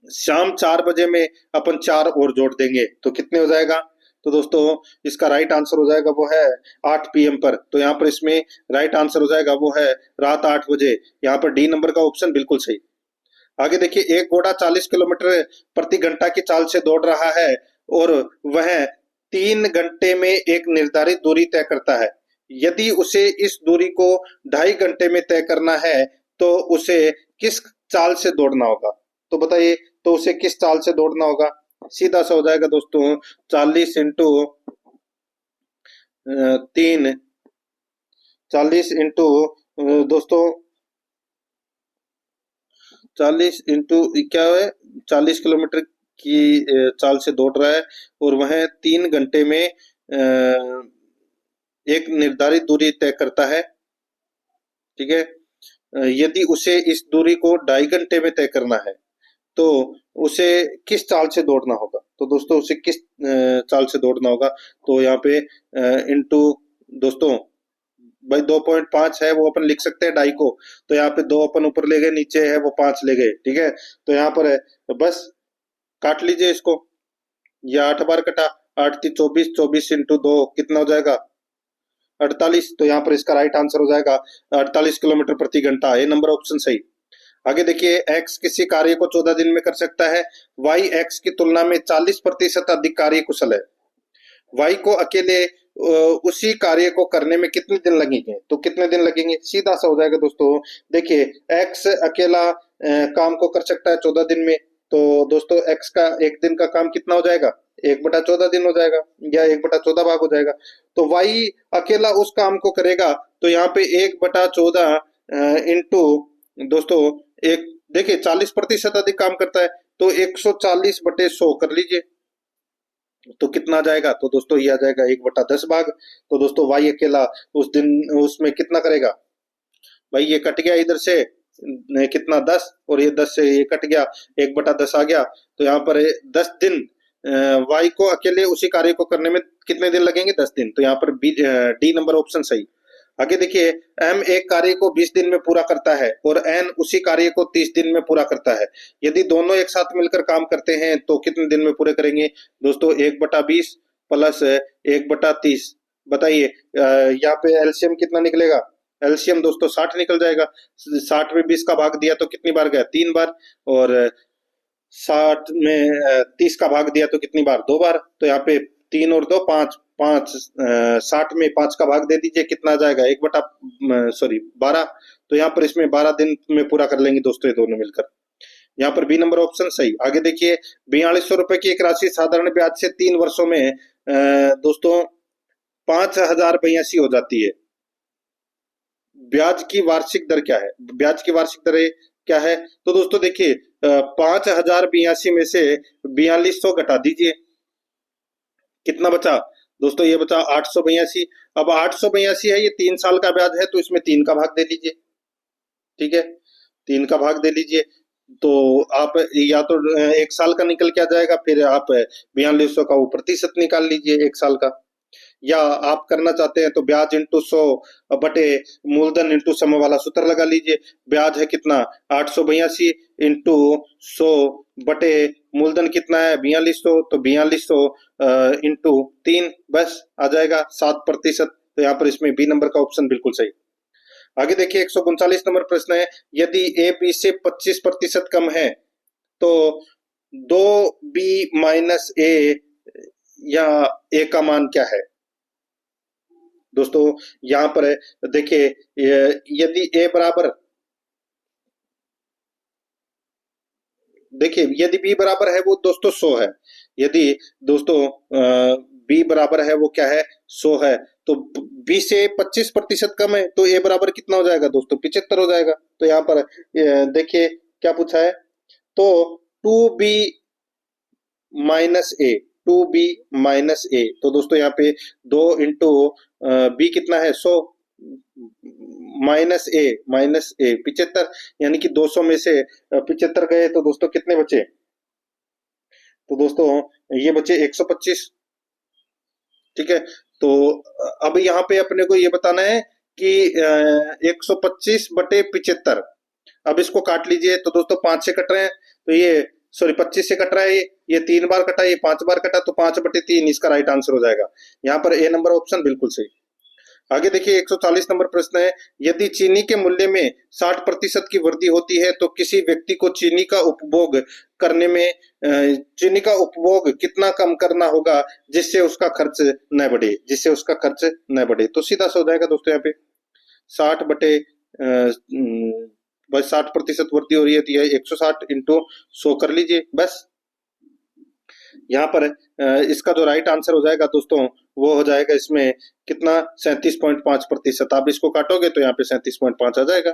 शाम 4 बजे में अपन 4 और जोड़ देंगे तो कितने हो जाएगा? तो दोस्तों इसका राइट आंसर हो जाएगा वो है 8 PM पर। तो यहाँ पर इसमें राइट आंसर हो जाएगा वो है रात 8 बजे। यहाँ पर डी नंबर का ऑप्शन बिल्कुल सही। आगे देखिए एक घोड़ा 40 किलोमीटर प्रति घंटा की चाल से दौड़ रहा है और वह 3 घंटे में एक निर्धारित दूरी तय करता है। यदि उसे इस दूरी को 2.5 घंटे में तय करना है तो उसे किस चाल से दौड़ना होगा? तो बताइए, तो उसे किस चाल से दौड़ना होगा? सीधा सा हो जाएगा दोस्तों 40 इंटू 3, 40 इंटू दोस्तों 40 इंटू क्या है, 40 किलोमीटर की चाल से दौड़ रहा है और वह 3 घंटे में एक निर्धारित दूरी तय करता है, ठीक है। यदि उसे इस दूरी को 2.5 घंटे में तय करना है तो उसे किस चाल से दौड़ना होगा? तो तो दोस्तों उसे किस चाल से दौड़ना होगा, तो यहाँ पे इंटू दोस्तों भाई 2.5 है वो अपन लिख सकते हैं डाई को, तो यहाँ पे 2 अपन ऊपर ले गए, नीचे है वो 5 ले गए, ठीक है। तो यहाँ पर है तो बस काट लीजिए इसको, ये 8 बार कटा, 8 3 24, 24 इंटू 2 कितना हो जाएगा 48। तो यहाँ पर इसका राइट आंसर हो जाएगा 48 किलोमीटर प्रति घंटा, ये नंबर ऑप्शन सही। आगे देखिए, x किसी कार्य को 14 दिन में कर सकता है, y x की तुलना में 40% अधिक कार्य कुशल है। y को अकेले उसी कार्य को करने में कितने दिन लगेंगे, तो कितने दिन लगेंगे, सीधा सा हो जाएगा दोस्तों। देखिए x अकेला काम को कर सकता है 14 दिन में, तो दोस्तों x का एक दिन का काम कितना हो जाएगा, 1/14 दिन हो जाएगा, या 1/14 भाग हो जाएगा। तो y अकेला उस काम को करेगा, तो यहाँ पे 1/14 इंटू दोस्तों एक, देखिए 40% अधिक काम करता है, तो 140/100 कर लीजिए, तो कितना आ जाएगा, तो दोस्तों ये आ जाएगा 1/10 भाग। तो दोस्तों y अकेला उस दिन उसमें कितना करेगा, भाई ये कट गया इधर से कितना 10, और ये 10 से ये कट गया, 1/10 आ गया। तो यहाँ पर 10 दिन y को अकेले उसी कार्य को करने में कितने दिन लगेंगे, 10 दिन। तो यहाँ पर डी नंबर ऑप्शन सही। आगे देखिए, m एक कार्य को 20 दिन में पूरा करता है और n उसी कार्य को 30 दिन में पूरा करता है। यदि दोनों एक साथ मिलकर काम करते हैं तो कितने दिन में पूरे करेंगे, दोस्तों 1/20 प्लस 1/30, बताइए यहाँ पे एलसीएम कितना निकलेगा, एलसीएम दोस्तों 60 निकल जाएगा। 60 में 20 का भाग दिया तो कितनी बार गया, 3 बार, और 60 में 30 का भाग दिया तो कितनी बार, 2 बार। तो यहाँ पे 3 और 2 5, 60 में 5 का भाग दे दीजिए, कितना आ जाएगा 12। तो यहाँ पर इसमें 12 दिन में पूरा कर लेंगे दोस्तों ये दोनों मिलकर। यहाँ पर बी नंबर ऑप्शन सही। आगे देखिए, 4200 रुपए की एक राशि साधारण ब्याज से 3 वर्षों में दोस्तों 5082 हो जाती है। ब्याज की वार्षिक दर क्या है, ब्याज की वार्षिक दर क्या है, तो दोस्तों देखिए 5082 में से 4200 घटा दीजिए, कितना बचा दोस्तों, ये बचा 882। अब 882 है, ये 3 साल का ब्याज है, तो इसमें 3 का भाग दे लीजिए, ठीक है, 3 का भाग दे लीजिए। तो आप या तो 1 साल का निकल के आ जाएगा, फिर आप 4200 का वो प्रतिशत निकाल लीजिए 1 साल का, या आप करना चाहते हैं तो ब्याज इंटू 100 बटे मूलधन इंटू समय वाला सूत्र लगा लीजिए। ब्याज है कितना 882 इंटू 100 बटे मूलधन कितना है 4200, तो 4200 इंटू 3, बस आ जाएगा 7%। तो यहाँ पर इसमें बी नंबर का ऑप्शन बिल्कुल सही। आगे देखिए, 139 नंबर प्रश्न है, यदि ए बी से 25% कम है तो 2b माइनस ए या ए का मान क्या है। दोस्तों यहाँ पर देखिए, यदि ए बराबर, देखिए यदि बी बराबर है वो दोस्तों 100 है, यदि दोस्तों बी बराबर है वो क्या है 100 है, तो बी से 25% कम है, तो ए बराबर कितना हो जाएगा दोस्तों 75 हो जाएगा। तो यहाँ पर देखिए क्या पूछा है, तो 2b माइनस ए, 2b माइनस ए, तो दोस्तों यहाँ पे 2 इंटू बी कितना है 100 माइनस ए 75, यानी कि 200 में से 75 गए तो दोस्तों कितने बचे, तो दोस्तों ये बचे 125, ठीक है। तो अब यहाँ पे अपने को ये बताना है कि 125 बटे 75, अब इसको काट लीजिए, तो दोस्तों 5 से कट रहे हैं, तो ये सॉरी 25 से कट रहा है, ये 3 बार कटा, ये 5 बार कटा, तो 5/3 इसका राइट आंसर हो जाएगा। यहाँ पर ए नंबर ऑप्शन बिल्कुल सही। आगे देखिए, 140 नंबर प्रश्न है, यदि चीनी के मूल्य में 60% की वृद्धि होती है तो किसी व्यक्ति को चीनी का उपभोग करने में चीनी का उपभोग कितना कम करना होगा जिससे उसका खर्च न बढ़े, जिससे उसका खर्च न बढ़े। तो सीधा सा हो जाएगा दोस्तों, यहाँ पे 60 बटे 60% वृद्धि हो रही है, तो यह 160 इंटू 100 कर लीजिए, बस। यहाँ पर इसका जो राइट आंसर हो जाएगा दोस्तों वो हो जाएगा इसमें कितना 37.5%। आप इसको काटोगे तो यहाँ पे 37.5 आ जाएगा।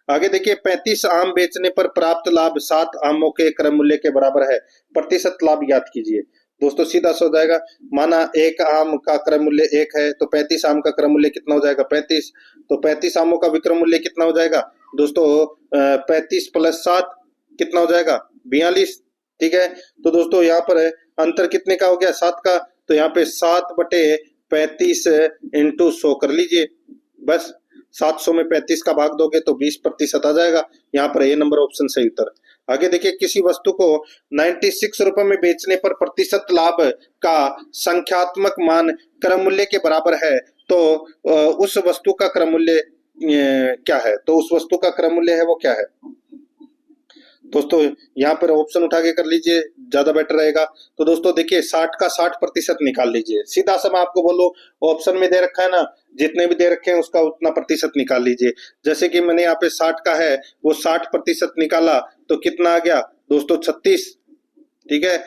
आगे देखिए, 35 आम बेचने पर प्राप्त लाभ 7 आमों के क्रय मूल्य के बराबर है, प्रतिशत लाभ ज्ञात कीजिए। दोस्तों सीधा सा हो जाएगा, माना एक आम का क्रय मूल्य 1 है, तो 35 आम का क्रय मूल्य कितना हो जाएगा 35, तो 35 आमों का विक्रय मूल्य कितना हो जाएगा दोस्तों 35 प्लस 7 कितना हो जाएगा 42, ठीक है। तो दोस्तों यहाँ पर अंतर कितने का हो गया, 7 का। तो यहाँ पे 7/35 इंटू 100 कर लीजिए, बस 700 में 35 का भाग दोगे तो 20% आ जाएगा। यहाँ पर ए नंबर ऑप्शन सही उत्तर। आगे देखिए, किसी वस्तु को 96 रुपए में बेचने पर प्रतिशत लाभ का संख्यात्मक मान क्रम मूल्य के बराबर है, तो उस वस्तु का क्रम मूल्य क्या है, तो उस वस्तु का क्रम मूल्य है वो क्या है। दोस्तों यहाँ पर ऑप्शन उठा के कर लीजिए, ज्यादा बेटर रहेगा। तो दोस्तों देखिए, 60 का 60% निकाल लीजिए। सीधा सा मैं आपको बोलूं, ऑप्शन में दे रखा है ना, जितने भी दे रखे हैं उसका उतना प्रतिशत निकाल लीजिए। जैसे कि मैंने यहाँ पे 60 का है, वो 60% निकाला तो कितना आ गया दोस्तों, 36। ठीक है,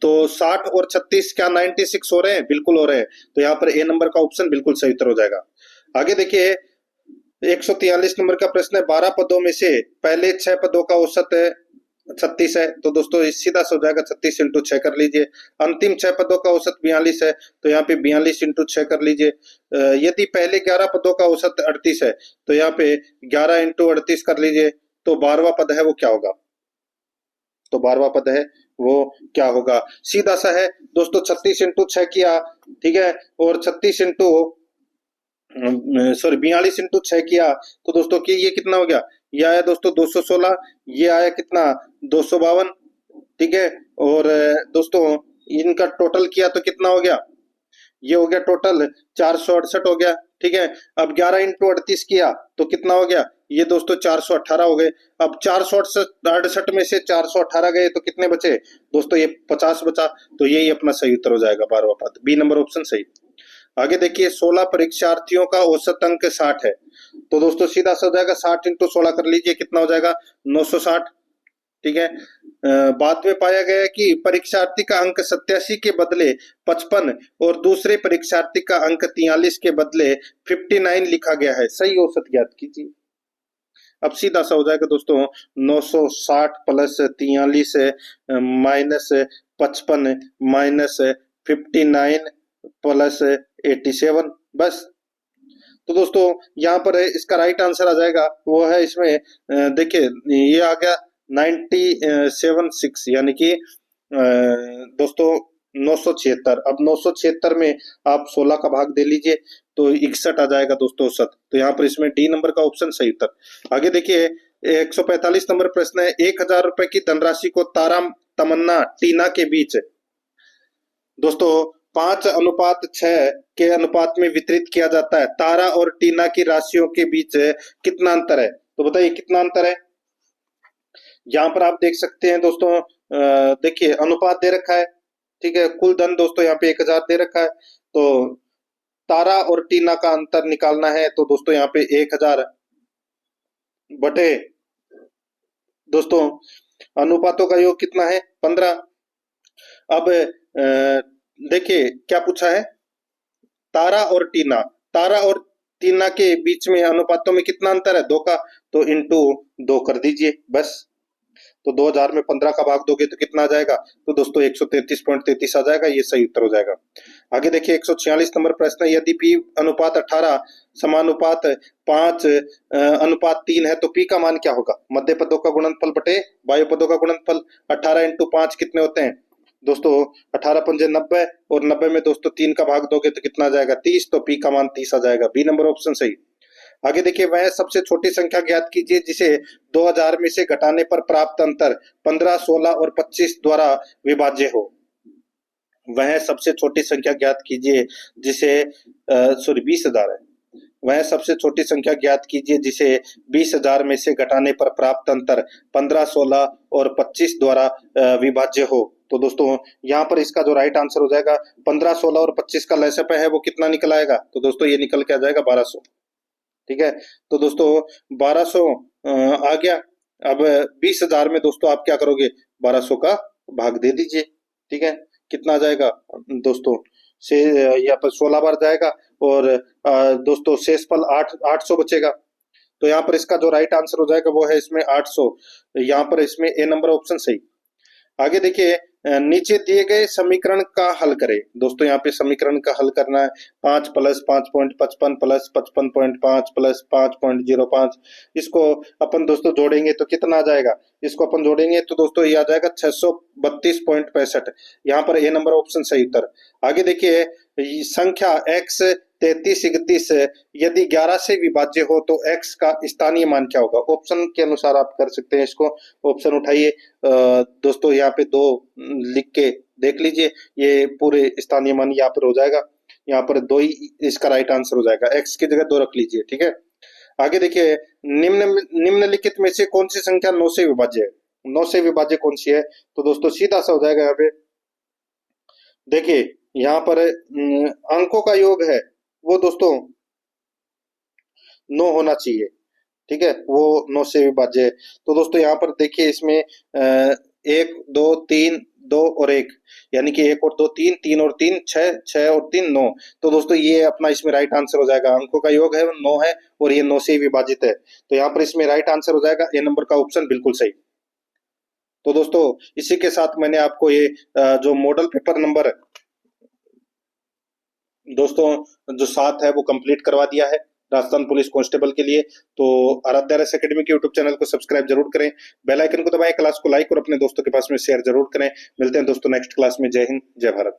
तो 60 और 36 क्या 96 हो रहे हैं, बिल्कुल हो रहे हैं। तो यहाँ पर ए नंबर का ऑप्शन बिल्कुल सही उत्तर हो जाएगा। आगे देखिए, 143 नंबर का प्रश्न है, 12 पदों में से पहले 6 पदों का औसत 36 है, तो दोस्तों सीधा सा हो जाएगा 36 इंटू 6 कर लीजिए। अंतिम 6 पदों का औसत 42 है, तो यहाँ पे 42 इंटू 6 कर लीजिए। यदि पहले 11 पदों का औसत 38 है, तो यहाँ पे 11 इंटू 38 कर लीजिए। तो 12वां पद है वो क्या होगा, तो 12वां पद है वो क्या होगा, सीधा सा है दोस्तों, 36 इंटू 6 किया, ठीक है, और 36 इंटू 42 इंटू 6 किया, तो दोस्तों कि ये कितना हो गया, ये आया दोस्तों 216, ये आया कितना 252, ठीक है। और दोस्तों इनका टोटल किया तो कितना हो गया, ये हो गया टोटल 468 हो गया, ठीक है। अब 11 इंटू 38 किया तो कितना हो गया, ये दोस्तों 418 हो गए। अब 468 में से 418 गए तो कितने बचे दोस्तों, ये 50 बचा। तो यही अपना सही उत्तर हो जाएगा, 12वां पद, बी नंबर ऑप्शन सही। आगे देखिए, 16 परीक्षार्थियों का औसत अंक 60 है, तो दोस्तों सीधा सा हो जाएगा 60 इंटू 16 कर लीजिए, कितना हो जाएगा 960, ठीक है। बाद में पाया गया कि परीक्षार्थी का अंक 87 के बदले 55 और दूसरे परीक्षार्थी का अंक 43 के बदले 59 लिखा गया है, सही औसत ज्ञात कीजिए। अब सीधा सा हो जाएगा दोस्तों 960 प्लस 43 माइनस 55 माइनस 59 प्लस 87, बस। तो दोस्तों यहाँ पर इसका राइट आंसर आ जाएगा, वो है इसमें देखिए ये आ गया 976, यानी कि दोस्तों 976। अब 976 में आप 16 का भाग दे लीजिए तो 61 आ जाएगा दोस्तों औसत। तो यहाँ पर इसमें डी नंबर का ऑप्शन सही उत्तर। आगे देखिए, 145 नंबर प्रश्न है, 1000 रुपए की धनराशि को तारा, तमन्ना, टीना के बीच दोस्तों 5:6 के अनुपात में वितरित किया जाता है। तारा और टीना की राशियों के बीच कितना अंतर है, तो बताइए कितना अंतर है। यहाँ पर आप देख सकते हैं दोस्तों, देखिए अनुपात दे रखा है, ठीक है। कुल धन दोस्तों यहाँ पे 1000 दे रखा है, तो तारा और टीना का अंतर निकालना है, तो दोस्तों यहाँ पे 1000 बटे दोस्तों अनुपातों का योग कितना है 15। अब देखिए क्या पूछा है, तारा और टीना, तारा और टीना के बीच में अनुपातों में कितना अंतर है, 2 का, तो इंटू 2 कर दीजिए बस। तो 2000 में 15 का भाग दोगे तो कितना आ जाएगा, तो दोस्तों 133.33 आ जाएगा, ये सही उत्तर हो जाएगा। आगे देखिए, 146 नंबर प्रश्न है, यदि P अनुपात 18 समानुपात 5 अनुपात 3 है तो P का मान क्या होगा, मध्य पदों का गुणनफल बटे वायु पदों का गुणनफल। 18 इंटू 5 कितने होते हैं दोस्तों, 18 पंजे 90, और 90 में दोस्तों 3 का भाग दोगे तो कितना आ जाएगा 30, तो P का मान 30 आ जाएगा, बी नंबर ऑप्शन सही। आगे देखिए, वह सबसे छोटी संख्या ज्ञात कीजिए जिसे 2000 में से घटाने पर प्राप्त अंतर 15, 16 और 25 द्वारा विभाज्य हो। वह सबसे छोटी संख्या ज्ञात कीजिए जिसे 20,000 है, वह सबसे छोटी संख्या ज्ञात कीजिए जिसे 20,000 में से घटाने पर प्राप्त अंतर 15, 16 और 25 द्वारा विभाज्य हो। तो दोस्तों यहाँ पर इसका जो राइट आंसर हो जाएगा 15, 16 और 25 का लसअप है वो कितना निकल आएगा, तो दोस्तों ये निकल के आ जाएगा 1200, ठीक है। तो दोस्तों 1200 आ गया। अब 20,000 में दोस्तों आप क्या करोगे, 1200 का भाग दे दीजिए, ठीक है। कितना आ जाएगा दोस्तों, से यहाँ पर 16 बार जाएगा, और दोस्तों शेषफल 800 बचेगा। तो यहाँ पर इसका जो राइट आंसर हो जाएगा वो है इसमें 800, यहाँ पर इसमें ए नंबर ऑप्शन सही। आगे देखिए, नीचे दिए गए समीकरण का हल करें। दोस्तों यहाँ पे समीकरण का हल करना है, 5 प्लस 5.55 प्लस 55.5 प्लस 5.05, इसको अपन दोस्तों जोड़ेंगे तो कितना आ जाएगा, इसको अपन जोड़ेंगे तो दोस्तों ये आ जाएगा 32.65। यहाँ पर ए नंबर ऑप्शन सही उत्तर। आगे देखिए, संख्या x 33 31 यदि 11 से विभाज्य हो तो x का स्थानीय मान क्या होगा? ऑप्शन के अनुसार आप कर सकते हैं इसको। ऑप्शन उठाइए दोस्तों, यहाँ पे 2 लिख के देख लीजिए, ये पूरे स्थानीय मान यहाँ पर हो जाएगा। यहाँ पर 2 ही इसका राइट आंसर हो जाएगा, x की जगह 2 रख लीजिए, ठीक है। आगे देखिए, निम्नलिखित में से कौन सी संख्या 9 से विभाज्य है? 9 से विभाज्य कौन सी है? तो दोस्तों सीधा सा हो जाएगा यहाँ पे। देखिए यहाँ पर अंकों का योग है वो दोस्तों 9 होना चाहिए, ठीक है, वो 9 से विभाज्य है। तो दोस्तों यहाँ पर देखिए, इसमें 1 2 3 2 और 1, यानी कि 1 और 2 3, 3 और 3 6, 6 और 3 9। तो दोस्तों ये अपना इसमें राइट आंसर हो जाएगा। अंकों का योग है 9 है और ये 9 से विभाजित है, तो यहाँ पर इसमें राइट आंसर हो जाएगा ए नंबर का ऑप्शन, बिल्कुल सही। तो दोस्तों इसी के साथ मैंने आपको ये जो मॉडल पेपर नंबर दोस्तों जो 7 है वो कंप्लीट करवा दिया है राजस्थान पुलिस कांस्टेबल के लिए। तो आराध्या रस एकेडमी के यूट्यूब चैनल को सब्सक्राइब जरूर करें, बेल आइकन को दबाएं, क्लास को लाइक और अपने दोस्तों के पास में शेयर जरूर करें। मिलते हैं दोस्तों नेक्स्ट क्लास में। जय हिंद, जय भारत।